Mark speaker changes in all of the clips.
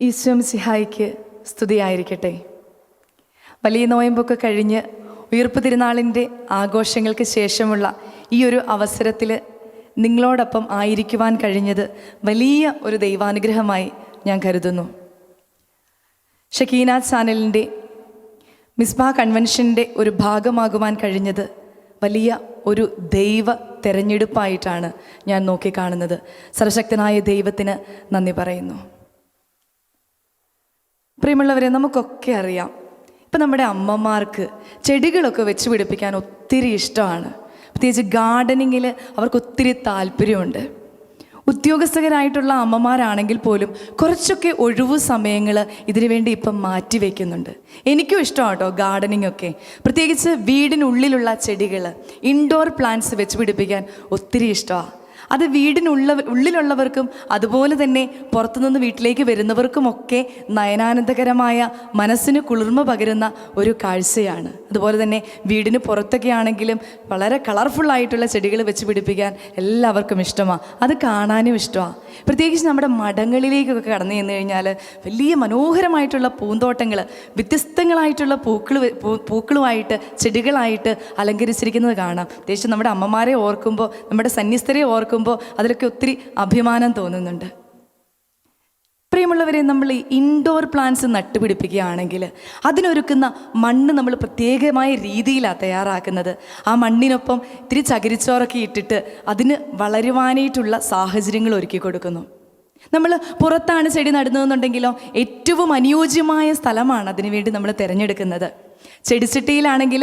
Speaker 1: ഈശോ മിശിഹായ്ക്ക് സ്തുതിയായിരിക്കട്ടെ. വലിയ നോയമ്പൊക്കെ കഴിഞ്ഞ് ഉയിർപ്പ് തിരുനാളിൻ്റെ ആഘോഷങ്ങൾക്ക് ശേഷമുള്ള ഈ ഒരു അവസരത്തിൽ നിങ്ങളോടൊപ്പം ആയിരിക്കുവാൻ കഴിഞ്ഞത് വലിയ ഒരു ദൈവാനുഗ്രഹമായി ഞാൻ കരുതുന്നു. ഷക്കീന ചാനലിൻ്റെ മിസ്ബാ കൺവെൻഷൻ്റെ ഒരു ഭാഗമാകുവാൻ കഴിഞ്ഞത് വലിയ ഒരു ദൈവ തെരഞ്ഞെടുപ്പായിട്ടാണ് ഞാൻ നോക്കിക്കാണുന്നത്. സർവശക്തനായ ദൈവത്തിന് നന്ദി പറയുന്നു. പ്രിയമുള്ളവരെ, നമുക്കൊക്കെ അറിയാം, ഇപ്പം നമ്മുടെ അമ്മമാർക്ക് ചെടികളൊക്കെ വെച്ച് പിടിപ്പിക്കാൻ ഒത്തിരി ഇഷ്ടമാണ്. പ്രത്യേകിച്ച് ഗാർഡനിങ്ങിൽ അവർക്ക് ഒത്തിരി താല്പര്യമുണ്ട്. ഉദ്യോഗസ്ഥരായിട്ടുള്ള അമ്മമാരാണെങ്കിൽ പോലും കുറച്ചൊക്കെ ഒഴിവു സമയങ്ങൾ ഇതിനു വേണ്ടി ഇപ്പം മാറ്റി വയ്ക്കുന്നുണ്ട്. എനിക്കും ഇഷ്ടമാണ് കേട്ടോ ഗാർഡനിങ് ഒക്കെ. പ്രത്യേകിച്ച് വീടിനുള്ളിലുള്ള ചെടികൾ, ഇൻഡോർ പ്ലാന്റ്സ് വെച്ച് പിടിപ്പിക്കാൻ ഒത്തിരി ഇഷ്ടമാണ്. അത് ഉള്ളിലുള്ളവർക്കും അതുപോലെ തന്നെ പുറത്തുനിന്ന് വീട്ടിലേക്ക് വരുന്നവർക്കുമൊക്കെ നയനാനന്ദകരമായ മനസ്സിന് കുളിർമ പകരുന്ന ഒരു കാഴ്ചയാണ്. അതുപോലെ തന്നെ വീടിന് പുറത്തൊക്കെ ആണെങ്കിലും വളരെ കളർഫുള്ളായിട്ടുള്ള ചെടികൾ വെച്ച് പിടിപ്പിക്കാൻ എല്ലാവർക്കും ഇഷ്ടമാണ്. അത് കാണാനും ഇഷ്ടമാണ്. പ്രത്യേകിച്ച് നമ്മുടെ മഠങ്ങളിലേക്കൊക്കെ കടന്നു ചെന്ന് കഴിഞ്ഞാൽ വലിയ മനോഹരമായിട്ടുള്ള പൂന്തോട്ടങ്ങൾ, വ്യത്യസ്തങ്ങളായിട്ടുള്ള പൂക്കളുമായിട്ട് ചെടികളായിട്ട് അലങ്കരിച്ചിരിക്കുന്നത് കാണാം. പ്രത്യേകിച്ച് നമ്മുടെ അമ്മമാരെ ഓർക്കുമ്പോൾ, നമ്മുടെ സന്യസ്തരെ ഓർക്കുമ്പോൾ അതിലൊക്കെ ഒത്തിരി അഭിമാനം തോന്നുന്നുണ്ട്. പ്രിയമുള്ളവരെ, നമ്മൾ ഈ ഇൻഡോർ പ്ലാന്റ്സ് നട്ടുപിടിപ്പിക്കുകയാണെങ്കിൽ അതിനൊരുക്കുന്ന മണ്ണ് നമ്മൾ പ്രത്യേകമായ രീതിയിലാണ് തയ്യാറാക്കുന്നത്. ആ മണ്ണിനൊപ്പം ഇത്തിരി ചകിരിച്ചോറൊക്കെ ഇട്ടിട്ട് അതിന് വളരുവാനായിട്ടുള്ള സാഹചര്യങ്ങൾ ഒരുക്കി കൊടുക്കുന്നു. നമ്മൾ പുറത്താണ് ചെടി നടുന്നതെന്നുണ്ടെങ്കിലോ ഏറ്റവും അനുയോജ്യമായ സ്ഥലമാണ് അതിനുവേണ്ടി നമ്മൾ തിരഞ്ഞെടുക്കുന്നത്. ചെടിച്ചട്ടിയിലാണെങ്കിൽ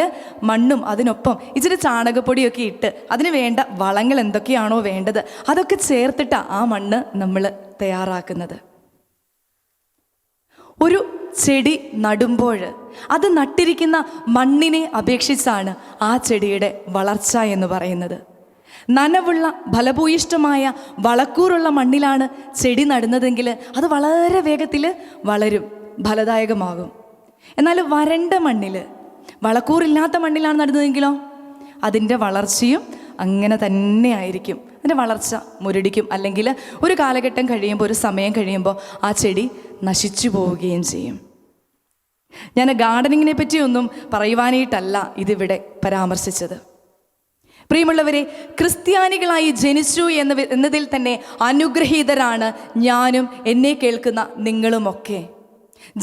Speaker 1: മണ്ണും അതിനൊപ്പം ഇച്ചിരി ചാണകപ്പൊടിയൊക്കെ ഇട്ട് അതിന് വേണ്ട വളങ്ങൾ എന്തൊക്കെയാണോ വേണ്ടത് അതൊക്കെ ചേർത്തിട്ടാണ് ആ മണ്ണ് നമ്മൾ തയ്യാറാക്കുന്നത്. ഒരു ചെടി നടുമ്പോൾ അത് നട്ടിരിക്കുന്ന മണ്ണിനെ അപേക്ഷിച്ചാണ് ആ ചെടിയുടെ വളർച്ച എന്ന് പറയുന്നത്. നനവുള്ള ഫലഭൂയിഷ്ടമായ വളക്കൂറുള്ള മണ്ണിലാണ് ചെടി നടുന്നതെങ്കിൽ അത് വളരെ വേഗത്തിൽ വളരും, ഫലദായകമാകും. എന്നാൽ വരണ്ട മണ്ണിൽ, വളക്കൂറില്ലാത്ത മണ്ണിലാണ് നടുന്നതെങ്കിലോ അതിൻ്റെ വളർച്ചയും അങ്ങനെ തന്നെ ആയിരിക്കും. അതിൻ്റെ വളർച്ച മുരടിക്കും, അല്ലെങ്കിൽ ഒരു കാലഘട്ടം കഴിയുമ്പോൾ, ഒരു സമയം കഴിയുമ്പോൾ ആ ചെടി നശിച്ചു പോവുകയും ചെയ്യും. ഞാൻ ഗാർഡനിങ്ങിനെ പറ്റിയൊന്നും പറയുവാനായിട്ടല്ല ഇതിവിടെ പരാമർശിച്ചത്. പ്രിയമുള്ളവരെ, ക്രിസ്ത്യാനികളായി ജനിച്ചു എന്നതിൽ തന്നെ അനുഗ്രഹീതരാണ് ഞാനും എന്നെ കേൾക്കുന്ന നിങ്ങളുമൊക്കെ.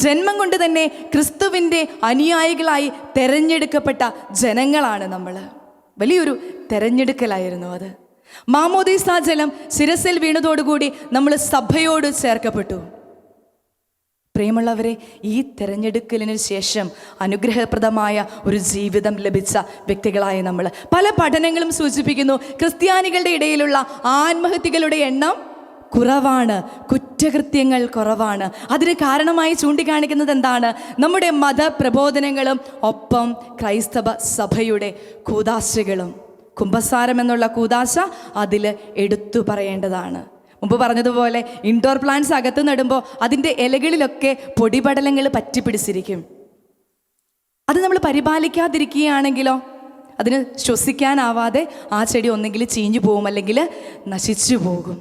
Speaker 1: ജന്മം കൊണ്ട് തന്നെ ക്രിസ്തുവിൻ്റെ അനുയായികളായി തെരഞ്ഞെടുക്കപ്പെട്ട ജനങ്ങളാണ് നമ്മൾ. വലിയൊരു തെരഞ്ഞെടുക്കലായിരുന്നു അത്. മാമോദീസാ ജലം ശിരസിൽ വീണതോടുകൂടി നമ്മൾ സഭയോട് ചേർക്കപ്പെട്ടു. പ്രിയമുള്ളവരെ, ഈ തെരഞ്ഞെടുക്കലിന് ശേഷം അനുഗ്രഹപ്രദമായ ഒരു ജീവിതം ലഭിച്ച വ്യക്തികളായ നമ്മൾ, പല പഠനങ്ങളും സൂചിപ്പിക്കുന്നു ക്രിസ്ത്യാനികളുടെ ഇടയിലുള്ള ആത്മഹത്യകളുടെ എണ്ണം കുറവാണ്, കുറ്റകൃത്യങ്ങൾ കുറവാണ്. അതിന് കാരണമായി ചൂണ്ടിക്കാണിക്കുന്നത് എന്താണ്? നമ്മുടെ മതപ്രബോധനങ്ങളും ഒപ്പം ക്രൈസ്തവ സഭയുടെ കൂദാശകളും. കുമ്പസാരം എന്നുള്ള കൂദാശ അതിൽ എടുത്തു പറയേണ്ടതാണ്. മുമ്പ് പറഞ്ഞതുപോലെ ഇൻഡോർ പ്ലാന്റ്സ് അകത്ത് നടുമ്പോൾ അതിൻ്റെ ഇലകളിലൊക്കെ പൊടിപടലങ്ങൾ പറ്റിപ്പിടിച്ചിരിക്കും. അത് നമ്മൾ പരിപാലിക്കാതിരിക്കുകയാണെങ്കിലോ അതിന് ശ്വസിക്കാനാവാതെ ആ ചെടി ഒന്നെങ്കിൽ ചീഞ്ഞു പോകും, അല്ലെങ്കിൽ നശിച്ചു പോകും.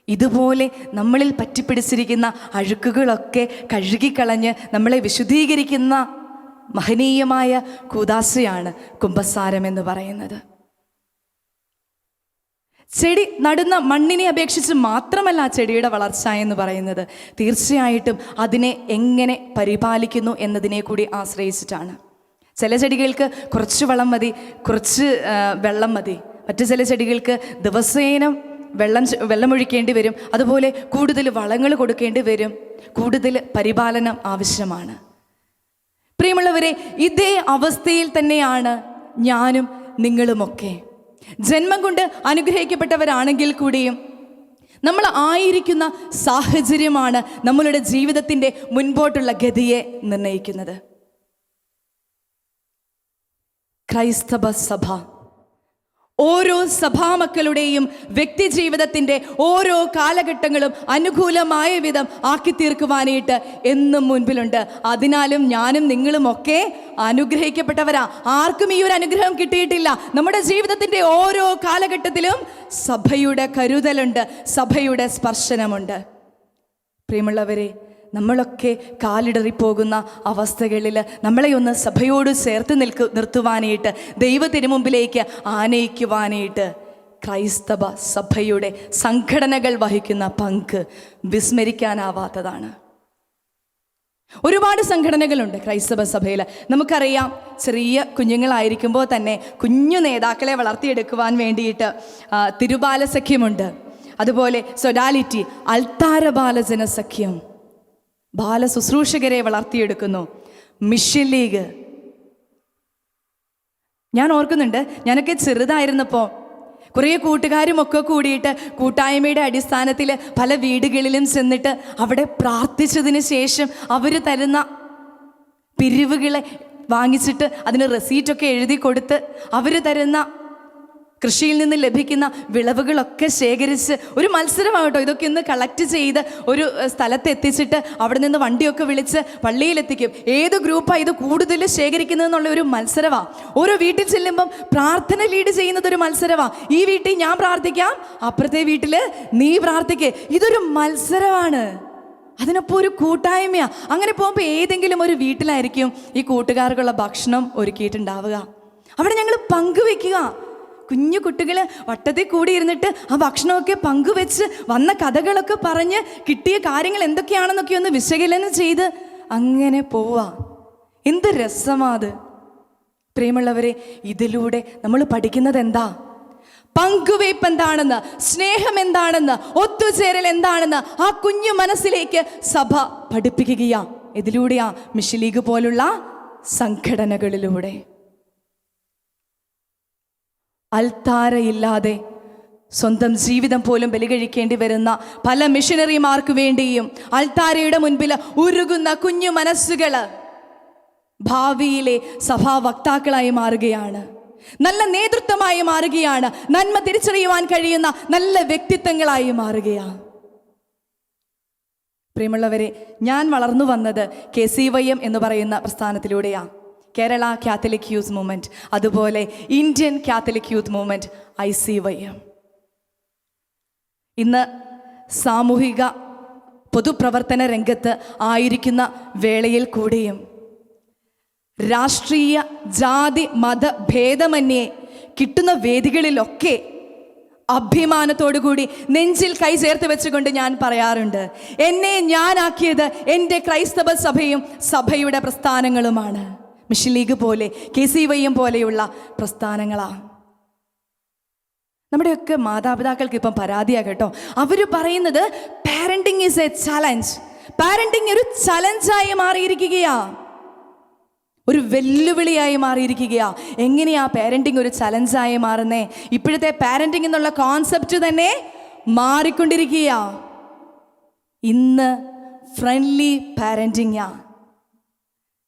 Speaker 1: ഇതുപോലെ നമ്മളിൽ പറ്റിപ്പിടിച്ചിരിക്കുന്ന അഴുക്കുകളൊക്കെ കഴുകിക്കളഞ്ഞ് നമ്മളെ വിശുദ്ധീകരിക്കുന്ന മഹനീയമായ കൂദാശയാണ് കുമ്പസാരം എന്ന് പറയുന്നത്. ചെടി നടുന്ന മണ്ണിനെ അപേക്ഷിച്ച് മാത്രമല്ല ആ ചെടിയുടെ വളർച്ച എന്ന് പറയുന്നത്, തീർച്ചയായിട്ടും അതിനെ എങ്ങനെ പരിപാലിക്കുന്നു എന്നതിനെ കൂടി ആശ്രയിച്ചിട്ടാണ്. ചില ചെടികൾക്ക് കുറച്ച് വളം മതി, കുറച്ച് വെള്ളം മതി. മറ്റു ചില ചെടികൾക്ക് ദിവസേന വെള്ളമൊഴിക്കേണ്ടി വരും. അതുപോലെ കൂടുതൽ വളങ്ങൾ കൊടുക്കേണ്ടി വരും. കൂടുതൽ പരിപാലനം ആവശ്യമാണ്. പ്രിയമുള്ളവരെ, ഇതേ അവസ്ഥയിൽ തന്നെയാണ് ഞാനും നിങ്ങളുമൊക്കെ. ജന്മം കൊണ്ട് അനുഗ്രഹിക്കപ്പെട്ടവരാണെങ്കിൽ കൂടിയും നമ്മൾ ആയിരിക്കുന്ന സാഹചര്യമാണ് നമ്മളുടെ ജീവിതത്തിൻ്റെ മുൻപോട്ടുള്ള ഗതിയെ നിർണ്ണയിക്കുന്നത്. ക്രൈസ്തവ സഭ ഓരോ സഭാമക്കളുടെയും വ്യക്തി ജീവിതത്തിൻ്റെ ഓരോ കാലഘട്ടങ്ങളും അനുകൂലമായ വിധം ആക്കി തീർക്കുവാനായിട്ട് എന്നും മുൻപിലുണ്ട്. അതിനാലും ഞാനും നിങ്ങളുമൊക്കെ അനുഗ്രഹിക്കപ്പെട്ടവരാ. ആർക്കും ഈ ഒരു അനുഗ്രഹം കിട്ടിയിട്ടില്ല. നമ്മുടെ ജീവിതത്തിൻ്റെ ഓരോ കാലഘട്ടത്തിലും സഭയുടെ കരുതലുണ്ട്, സഭയുടെ സ്പർശനമുണ്ട്. പ്രിയമുള്ളവരെ, നമ്മളൊക്കെ കാലിടറിപ്പോകുന്ന അവസ്ഥകളിൽ നമ്മളെ ഒന്ന് സഭയോട് ചേർത്ത് നിർത്തുവാനായിട്ട്, ദൈവത്തിന് മുമ്പിലേക്ക് ആനയിക്കുവാനായിട്ട് ക്രൈസ്തവ സഭയുടെ സംഘടനകൾ വഹിക്കുന്ന പങ്ക് വിസ്മരിക്കാനാവാത്തതാണ്. ഒരുപാട് സംഘടനകളുണ്ട് ക്രൈസ്തവ സഭയിൽ. നമുക്കറിയാം, ചെറിയ കുഞ്ഞുങ്ങളായിരിക്കുമ്പോൾ തന്നെ കുഞ്ഞു നേതാക്കളെ വളർത്തിയെടുക്കുവാൻ വേണ്ടിയിട്ട് തിരുബാല സഖ്യമുണ്ട്. അതുപോലെ സൊഡാലിറ്റി, അൽത്താര ബാലജന സഖ്യം ബാല ശുശ്രൂഷകരെ വളർത്തിയെടുക്കുന്നു. Mission league. ഞാൻ ഓർക്കുന്നുണ്ട്, ഞാനൊക്കെ ചെറുതായിരുന്നപ്പോൾ കുറേ കൂട്ടുകാരുമൊക്കെ കൂടിയിട്ട് കൂട്ടായ്മയുടെ അടിസ്ഥാനത്തിൽ പല വീടുകളിലും ചെന്നിട്ട് അവിടെ പ്രാർത്ഥിച്ചതിന് ശേഷം അവർ തരുന്ന പിരിവുകളെ വാങ്ങിച്ചിട്ട് അതിന് റെസീറ്റൊക്കെ എഴുതി കൊടുത്ത് അവർ തരുന്ന കൃഷിയിൽ നിന്ന് ലഭിക്കുന്ന വിളവുകളൊക്കെ ശേഖരിച്ച് ഒരു മത്സരമാകട്ടോ, ഇതൊക്കെ ഒന്ന് കളക്ട് ചെയ്ത് ഒരു സ്ഥലത്ത് എത്തിച്ചിട്ട് അവിടെ നിന്ന് വണ്ടിയൊക്കെ വിളിച്ച് പള്ളിയിലെത്തിക്കും. ഏത് ഗ്രൂപ്പാണ് ഇത് കൂടുതൽ ശേഖരിക്കുന്നതെന്നുള്ള ഒരു മത്സരമാണ്. ഓരോ വീട്ടിൽ ചെല്ലുമ്പം പ്രാർത്ഥന ലീഡ് ചെയ്യുന്നത് ഒരു മത്സരമാണ്. ഈ വീട്ടിൽ ഞാൻ പ്രാർത്ഥിക്കാം, അപ്പുറത്തെ വീട്ടിൽ നീ പ്രാർത്ഥിക്കേ. ഇതൊരു മത്സരമാണ്. അതിനൊപ്പം ഒരു കൂട്ടായ്മയാണ്. അങ്ങനെ പോകുമ്പോൾ ഏതെങ്കിലും ഒരു വീട്ടിലായിരിക്കും ഈ കൂട്ടുകാർക്കുള്ള ഭക്ഷണം ഒരുക്കിയിട്ടുണ്ടാവുക. അവിടെ ഞങ്ങൾ പങ്കുവെക്കുക. കുഞ്ഞു കുട്ടികൾ വട്ടത്തിൽ കൂടി ഇരുന്നിട്ട് ആ ഭക്ഷണമൊക്കെ പങ്കുവെച്ച് വന്ന കഥകളൊക്കെ പറഞ്ഞ് കിട്ടിയ കാര്യങ്ങൾ എന്തൊക്കെയാണെന്നൊക്കെ ഒന്ന് വിശകലനം ചെയ്ത് അങ്ങനെ പോവാ. എന്ത് രസമാത് പ്രിയമുള്ളവരെ. ഇതിലൂടെ നമ്മൾ പഠിക്കുന്നത് എന്താ? പങ്കുവയ്പ് എന്താണെന്ന്, സ്നേഹം എന്താണെന്ന്, ഒത്തുചേരൽ എന്താണെന്ന് ആ കുഞ്ഞു മനസ്സിലേക്ക് സഭ പഠിപ്പിക്കുകയാ. ഇതിലൂടെയാ മിഷൻ ലീഗ് പോലുള്ള സംഘടനകളിലൂടെ. അൽത്താരയില്ലാതെ സ്വന്തം ജീവിതം പോലും ബലികഴിക്കേണ്ടി വരുന്ന പല മിഷനറിമാർക്ക് വേണ്ടിയും അൽത്താരയുടെ മുൻപിൽ ഉരുകുന്ന കുഞ്ഞു മനസ്സുകൾ ഭാവിയിലെ സഭാ വക്താക്കളായി മാറുകയാണ്, നല്ല നേതൃത്വമായി മാറുകയാണ്, നന്മ തിരിച്ചറിയുവാൻ കഴിയുന്ന നല്ല വ്യക്തിത്വങ്ങളായി മാറുകയാണ്. പ്രിയമുള്ളവരെ, ഞാൻ വളർന്നു വന്നത് KCYM എന്ന് പറയുന്ന പ്രസ്ഥാനത്തിലൂടെയാണ്. കേരള കാത്തലിക് യൂത്ത് മൂവ്മെൻറ്റ്, അതുപോലെ Indian Catholic youth movement ICYM. ഇന്ന് സാമൂഹിക പൊതുപ്രവർത്തന രംഗത്ത് ആയിരിക്കുന്ന വേളയിൽ കൂടിയും രാഷ്ട്രീയ ജാതി മത ഭേദമന്യേ കിട്ടുന്ന വേദികളിലൊക്കെ അഭിമാനത്തോടുകൂടി നെഞ്ചിൽ കൈ ചേർത്ത് വെച്ചുകൊണ്ട് ഞാൻ പറയാറുണ്ട്, എന്നെ ഞാനാക്കിയത് എൻ്റെ ക്രൈസ്തവ സഭയും സഭയുടെ പ്രസ്ഥാനങ്ങളുമാണ്. മിഷൻ ലീഗ് പോലെ KCYM പോലെയുള്ള പ്രസ്ഥാനങ്ങളാണ്. നമ്മുടെയൊക്കെ മാതാപിതാക്കൾക്ക് ഇപ്പം പരാതിയാ കേട്ടോ. അവർ പറയുന്നത് parenting is A challenge. Parenting ഒരു ചലഞ്ചായി മാറിയിരിക്കുകയാ, ഒരു വെല്ലുവിളിയായി മാറിയിരിക്കുകയാ. എങ്ങനെയാ പാരന്റിങ് ഒരു ചലഞ്ചായി മാറുന്നേ? ഇപ്പോഴത്തെ പാരന്റിങ് എന്നുള്ള കോൺസെപ്റ്റ് തന്നെ മാറിക്കൊണ്ടിരിക്കുക. ഇന്ന് ഫ്രണ്ട്ലി പാരന്റിങ്ങാ,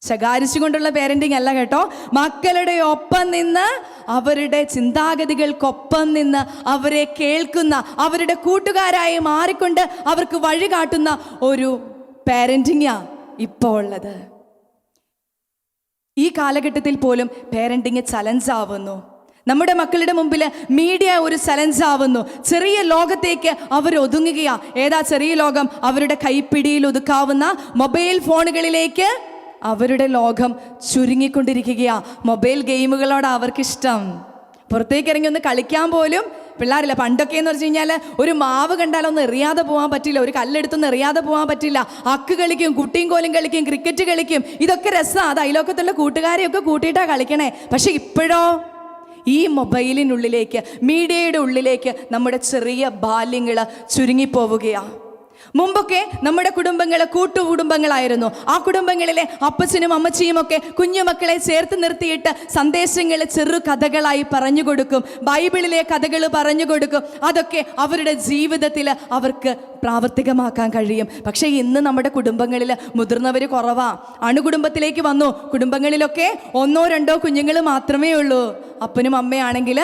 Speaker 1: ശകാരിച്ചുകൊണ്ടുള്ള പാരന്റിങ് അല്ല കേട്ടോ. മക്കളുടെ ഒപ്പം നിന്ന്, അവരുടെ ചിന്താഗതികൾക്കൊപ്പം നിന്ന് അവരെ കേൾക്കുന്ന, അവരുടെ കൂട്ടുകാരായി മാറിക്കൊണ്ട് അവർക്ക് വഴി കാട്ടുന്ന ഒരു പാരന്റിങ്ങാ ഇപ്പോൾ ഉള്ളത്. ഈ കാലഘട്ടത്തിൽ പോലും പാരന്റിങ് ചലഞ്ചാവുന്നു. നമ്മുടെ മക്കളുടെ മുമ്പിൽ മീഡിയ ഒരു ചലഞ്ചാവുന്നു. ചെറിയ ലോകത്തേക്ക് അവർ ഒതുങ്ങുകയാ. ഏതാ ചെറിയ ലോകം? അവരുടെ കൈപ്പിടിയിൽ ഒതുക്കാവുന്ന മൊബൈൽ ഫോണുകളിലേക്ക് അവരുടെ ലോകം ചുരുങ്ങിക്കൊണ്ടിരിക്കുകയാ. മൊബൈൽ ഗെയിമുകളോട് അവർക്കിഷ്ടം. പുറത്തേക്ക് ഇറങ്ങി ഒന്ന് കളിക്കാൻ പോലും പിള്ളേരില്ല. പണ്ടൊക്കെ എന്ന് വെച്ച് കഴിഞ്ഞാൽ ഒരു മാവ് കണ്ടാലൊന്നും എറിയാതെ പോകാൻ പറ്റില്ല, ഒരു കല്ലെടുത്തൊന്നും എറിയാതെ പോകാൻ പറ്റില്ല. അക്ക് കളിക്കും, കുട്ടിയും കോലും കളിക്കും, ക്രിക്കറ്റ് കളിക്കും. ഇതൊക്കെ രസമാണ്. അത് അയലോക്കത്തുള്ള കൂട്ടുകാരെയൊക്കെ കൂട്ടിയിട്ടാണ് കളിക്കണേ. പക്ഷെ ഇപ്പോഴോ ഈ മൊബൈലിനുള്ളിലേക്ക്, മീഡിയയുടെ ഉള്ളിലേക്ക് നമ്മുടെ ചെറിയ ബാല്യങ്ങൾ ചുരുങ്ങിപ്പോവുകയാണ്. മുമ്പൊക്കെ നമ്മുടെ കുടുംബങ്ങൾ കൂട്ടുകുടുംബങ്ങളായിരുന്നു. ആ കുടുംബങ്ങളിലെ അപ്പച്ചനും അമ്മച്ചിയും ഒക്കെ കുഞ്ഞുമക്കളെ ചേർത്ത് നിർത്തിയിട്ട് സന്ദേശങ്ങൾ ചെറു കഥകളായി പറഞ്ഞു കൊടുക്കും, ബൈബിളിലെ കഥകൾ പറഞ്ഞു കൊടുക്കും. അതൊക്കെ അവരുടെ ജീവിതത്തിൽ അവർക്ക് പ്രാവർത്തികമാക്കാൻ കഴിയും. പക്ഷേ ഇന്ന് നമ്മുടെ കുടുംബങ്ങളിൽ മുതിർന്നവർ കുറവാ. അണുകുടുംബത്തിലേക്ക് വന്നു. കുടുംബങ്ങളിലൊക്കെ 1-2 കുഞ്ഞുങ്ങൾ മാത്രമേ ഉള്ളൂ. അപ്പനും അമ്മയാണെങ്കിൽ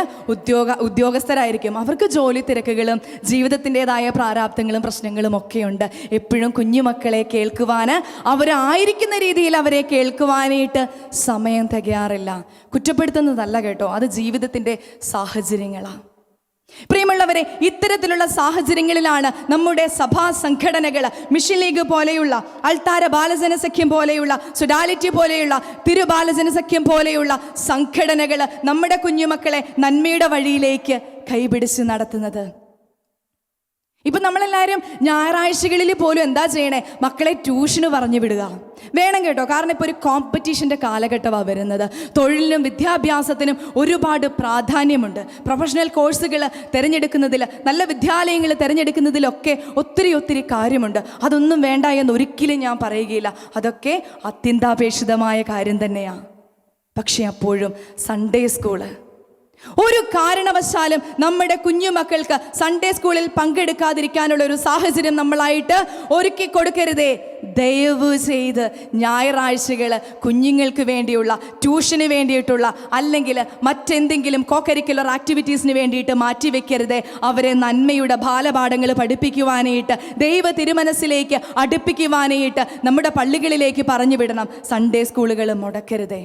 Speaker 1: ഉദ്യോഗസ്ഥരായിരിക്കും. അവർക്ക് ജോലി തിരക്കുകളും ജീവിതത്തിൻ്റെതായ പ്രാരാബ്ദങ്ങളും പ്രശ്നങ്ങളും ഒക്കെയുണ്ട്. എപ്പോഴും കുഞ്ഞുമക്കളെ കേൾക്കുവാൻ, അവരായിരിക്കുന്ന രീതിയിൽ അവരെ കേൾക്കുവാനായിട്ട് സമയം തികയാറില്ല. കുറ്റപ്പെടുത്തുന്നതല്ല കേട്ടോ, അത് ജീവിതത്തിൻ്റെ സാഹചര്യങ്ങളാണ്. പ്രിയമുള്ളവരെ, ഇത്തരത്തിലുള്ള സാഹചര്യങ്ങളിലാണ് നമ്മുടെ സഭാ സംഘടനകൾ, മിഷൻ ലീഗ് പോലെയുള്ള, അൾത്താര ബാലജന സഖ്യം പോലെയുള്ള, സുഡാലിറ്റി പോലെയുള്ള, തിരുബാലജന സഖ്യം പോലെയുള്ള സംഘടനകൾ നമ്മുടെ കുഞ്ഞുമക്കളെ നന്മയുടെ വഴിയിലേക്ക് കൈപിടിച്ച് നടത്തുന്നത്. ഇപ്പം നമ്മളെല്ലാവരും ഞായറാഴ്ചകളിൽ പോലും എന്താ ചെയ്യണേ? മക്കളെ ട്യൂഷന് പറഞ്ഞു വിടുക വേണം കേട്ടോ. കാരണം ഇപ്പോൾ ഒരു കോമ്പറ്റീഷൻ്റെ കാലഘട്ടമാണ് വരുന്നത്. തൊഴിലിനും വിദ്യാഭ്യാസത്തിനും ഒരുപാട് പ്രാധാന്യമുണ്ട്. പ്രൊഫഷണൽ കോഴ്സുകൾ തിരഞ്ഞെടുക്കുന്നതിൽ, നല്ല വിദ്യാലയങ്ങൾ തിരഞ്ഞെടുക്കുന്നതിലൊക്കെ ഒത്തിരി കാര്യമുണ്ട്. അതൊന്നും വേണ്ട എന്ന് ഒരിക്കലും ഞാൻ പറയുകയില്ല. അതൊക്കെ അത്യന്താപേക്ഷിതമായ കാര്യം തന്നെയാണ്. പക്ഷേ അപ്പോഴും സൺഡേ സ്കൂള്, ഒരു കാരണവശാലും നമ്മുടെ കുഞ്ഞുമക്കൾക്ക് സൺഡേ സ്കൂളിൽ പങ്കെടുക്കാതിരിക്കാനുള്ള ഒരു സാഹചര്യം നമ്മളായിട്ട് ഒരുക്കി കൊടുക്കരുതേ. ദയവ് ചെയ്ത് ഞായറാഴ്ചകൾ കുഞ്ഞുങ്ങൾക്ക് വേണ്ടിയുള്ള, ട്യൂഷന് വേണ്ടിയിട്ടുള്ള, അല്ലെങ്കിൽ മറ്റെന്തെങ്കിലും കോകരിക്കുലർ ആക്ടിവിറ്റീസിന് വേണ്ടിയിട്ട് മാറ്റിവെക്കരുതേ. അവരെ നന്മയുടെ ബാലപാഠങ്ങൾ പഠിപ്പിക്കുവാനായിട്ട്, ദൈവ തിരുമനസ്സിലേക്ക് അടുപ്പിക്കുവാനായിട്ട് നമ്മുടെ പള്ളികളിലേക്ക് പറഞ്ഞു വിടണം. സൺഡേ സ്കൂളുകൾ മുടക്കരുതേ.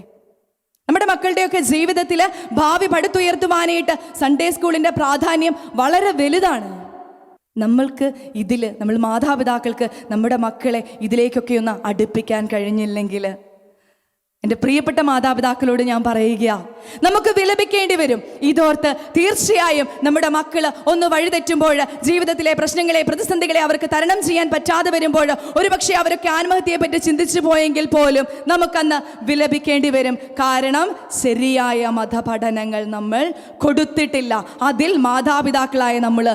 Speaker 1: നമ്മുടെ മക്കളുടെയൊക്കെ ജീവിതത്തിൽ ഭാവി പടുത്തുയർത്തുവാനായിട്ട് സൺഡേ സ്കൂളിൻ്റെ പ്രാധാന്യം വളരെ വലുതാണ്. നമ്മൾ മാതാപിതാക്കൾക്ക് നമ്മുടെ മക്കളെ ഇതിലേക്കൊക്കെ ഒന്ന് അടുപ്പിക്കാൻ കഴിഞ്ഞില്ലെങ്കിൽ, എൻ്റെ പ്രിയപ്പെട്ട മാതാപിതാക്കളോട് ഞാൻ പറയുകയാണ്, നമുക്ക് വിലപിക്കേണ്ടി വരും. ഇതോർത്ത് തീർച്ചയായും നമ്മുടെ മക്കൾ ഒന്ന് വഴിതെറ്റുമ്പോൾ, ജീവിതത്തിലെ പ്രശ്നങ്ങളെ, പ്രതിസന്ധികളെ അവർക്ക് തരണം ചെയ്യാൻ പറ്റാതെ വരുമ്പോൾ, ഒരുപക്ഷെ അവരൊക്കെ ആത്മഹത്യയെപ്പറ്റി ചിന്തിച്ചു പോയെങ്കിൽ പോലും നമുക്കന്ന് വിലപിക്കേണ്ടി വരും. കാരണം ശരിയായ മതപഠനങ്ങൾ നമ്മൾ കൊടുത്തിട്ടില്ല. അതിൽ മാതാപിതാക്കളായ നമ്മൾ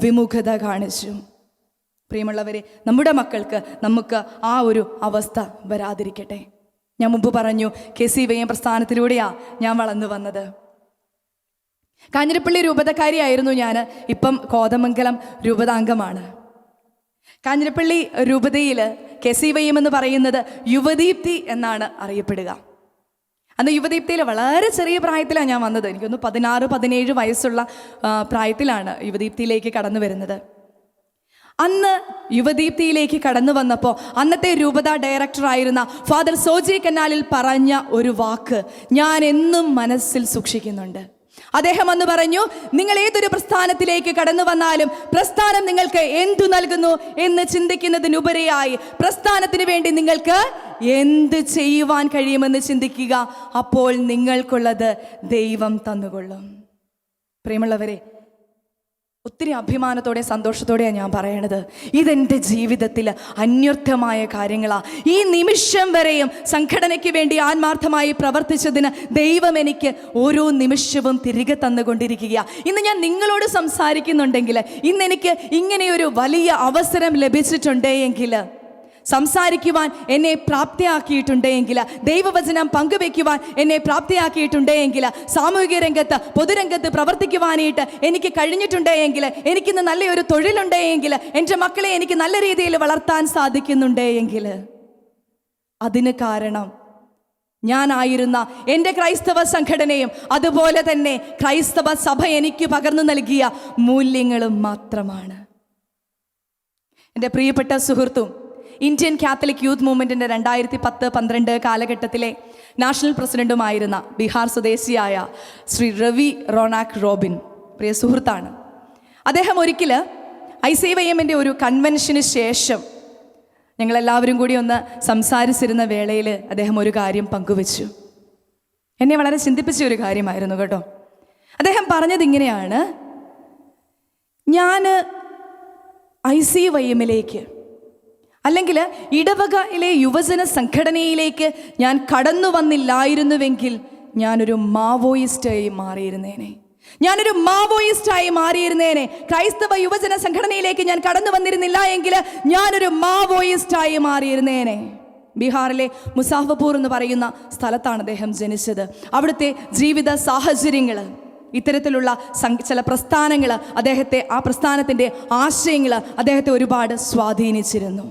Speaker 1: വിമുഖത കാണിച്ചു. പ്രിയമുള്ളവരെ, നമ്മുടെ മക്കൾക്ക് നമുക്ക് ആ ഒരു അവസ്ഥ വരാതിരിക്കട്ടെ. ഞാൻ മുമ്പ് പറഞ്ഞു, KCYM പ്രസ്ഥാനത്തിലൂടെയാണ് ഞാൻ വളർന്നു വന്നത്. കാഞ്ഞിരപ്പള്ളി രൂപതക്കാരിയായിരുന്നു ഞാൻ. ഇപ്പം കോതമംഗലം രൂപതാംഗമാണ്. കാഞ്ഞിരപ്പള്ളി രൂപതയിൽ KCYM എന്ന് പറയുന്നത് യുവദീപ്തി എന്നാണ് അറിയപ്പെടുക. അന്ന് യുവദീപ്തിയിൽ വളരെ ചെറിയ പ്രായത്തിലാണ് ഞാൻ വന്നത്. എനിക്കൊന്ന് 16-17 വയസ്സുള്ള പ്രായത്തിലാണ് യുവദീപ്തിയിലേക്ക് കടന്നു വരുന്നത്. അന്ന് യുവദീപ്തിയിലേക്ക് കടന്നു വന്നപ്പോൾ അന്നത്തെ രൂപത ഡയറക്ടറായിരുന്ന ഫാദർ സോജി കനാലിൽ പറഞ്ഞ ഒരു വാക്ക് ഞാൻ എന്നും മനസ്സിൽ സൂക്ഷിക്കുന്നുണ്ട്. അദ്ദേഹം അന്ന് പറഞ്ഞു, നിങ്ങൾ ഏതൊരു പ്രസ്ഥാനത്തിലേക്ക് കടന്നു വന്നാലും പ്രസ്ഥാനം നിങ്ങൾക്ക് എന്തു നൽകുന്നു എന്ന് ചിന്തിക്കുന്നതിനുപരിയായി പ്രസ്ഥാനത്തിന് വേണ്ടി നിങ്ങൾക്ക് എന്ത് ചെയ്യുവാൻ കഴിയുമെന്ന് ചിന്തിക്കുക. അപ്പോൾ നിങ്ങൾക്കുള്ളത് ദൈവം തന്നുകൊള്ളും. പ്രിയമുള്ളവരെ, ഒത്തിരി അഭിമാനത്തോടെ സന്തോഷത്തോടെയാണ് ഞാൻ പറയണത്. ഇതെൻ്റെ ജീവിതത്തിൽ അന്വർത്ഥമായ കാര്യങ്ങളാണ്. ഈ നിമിഷം വരെയും സംഘടനയ്ക്ക് വേണ്ടി ആത്മാർത്ഥമായി പ്രവർത്തിച്ചതിന് ദൈവം എനിക്ക് ഓരോ നിമിഷവും തിരികെ തന്നുകൊണ്ടിരിക്കുകയാണ്. ഇന്ന് ഞാൻ നിങ്ങളോട് സംസാരിക്കുന്നുണ്ടെങ്കിൽ, ഇന്ന് എനിക്ക് ഇങ്ങനെയൊരു വലിയ അവസരം ലഭിച്ചിട്ടുണ്ടെങ്കിൽ, സംസാരിക്കുവാൻ എന്നെ പ്രാപ്തിയാക്കിയിട്ടുണ്ടെങ്കിൽ, ദൈവവചനം പങ്കുവെക്കുവാൻ എന്നെ പ്രാപ്തിയാക്കിയിട്ടുണ്ടെങ്കിൽ, സാമൂഹിക രംഗത്ത്, പൊതുരംഗത്ത് പ്രവർത്തിക്കുവാനായിട്ട് എനിക്ക് കഴിഞ്ഞിട്ടുണ്ടെങ്കിൽ, എനിക്കിന്ന് നല്ലൊരു തൊഴിലുണ്ടെങ്കിൽ, എൻ്റെ മക്കളെ എനിക്ക് നല്ല രീതിയിൽ വളർത്താൻ സാധിക്കുന്നുണ്ടെങ്കിൽ, അതിന് കാരണം ഞാനായിരുന്ന എൻ്റെ ക്രൈസ്തവ സംഘടനയും അതുപോലെ തന്നെ ക്രൈസ്തവ സഭ എനിക്ക് പകർന്നു നൽകിയ മൂല്യങ്ങളും മാത്രമാണ്. എൻ്റെ പ്രിയപ്പെട്ട സുഹൃത്തും ഇന്ത്യൻ കാത്തലിക് യൂത്ത് മൂവ്മെൻറ്റിൻ്റെ 2010-12 കാലഘട്ടത്തിലെ നാഷണൽ പ്രസിഡൻറ്റുമായിരുന്ന ബീഹാർ സ്വദേശിയായ ശ്രീ രവി റോണാക് റോബിൻ പ്രിയ സുഹൃത്താണ്. അദ്ദേഹം ഒരിക്കൽ ICYMൻ്റെ ഒരു കൺവെൻഷന് ശേഷം ഞങ്ങളെല്ലാവരും കൂടി ഒന്ന് സംസാരിച്ചിരുന്ന വേളയിൽ അദ്ദേഹം ഒരു കാര്യം പങ്കുവച്ചു. എന്നെ വളരെ ചിന്തിപ്പിച്ച ഒരു കാര്യമായിരുന്നു കേട്ടോ. അദ്ദേഹം പറഞ്ഞത് ഇങ്ങനെയാണ്, ഞാൻ ICYMലേക്ക് അല്ലെങ്കിൽ ഇടവകയിലെ യുവജന സംഘടനയിലേക്ക് ഞാൻ കടന്നു വന്നില്ലായിരുന്നുവെങ്കിൽ ഞാനൊരു മാവോയിസ്റ്റായി മാറിയിരുന്നേനെ. ക്രൈസ്തവ യുവജന സംഘടനയിലേക്ക് ഞാൻ കടന്നു വന്നിരുന്നില്ല എങ്കിൽ ഞാനൊരു മാവോയിസ്റ്റായി മാറിയിരുന്നേനെ. ബീഹാറിലെ മുസാഫർപൂർ എന്ന് പറയുന്ന സ്ഥലത്താണ് അദ്ദേഹം ജനിച്ചത്. അവിടുത്തെ ജീവിത സാഹചര്യങ്ങൾ, ഇത്തരത്തിലുള്ള ചില പ്രസ്ഥാനങ്ങൾ അദ്ദേഹത്തെ, ആ പ്രസ്ഥാനത്തിൻ്റെ ആശയങ്ങൾ അദ്ദേഹത്തെ ഒരുപാട് സ്വാധീനിച്ചിരുന്നു.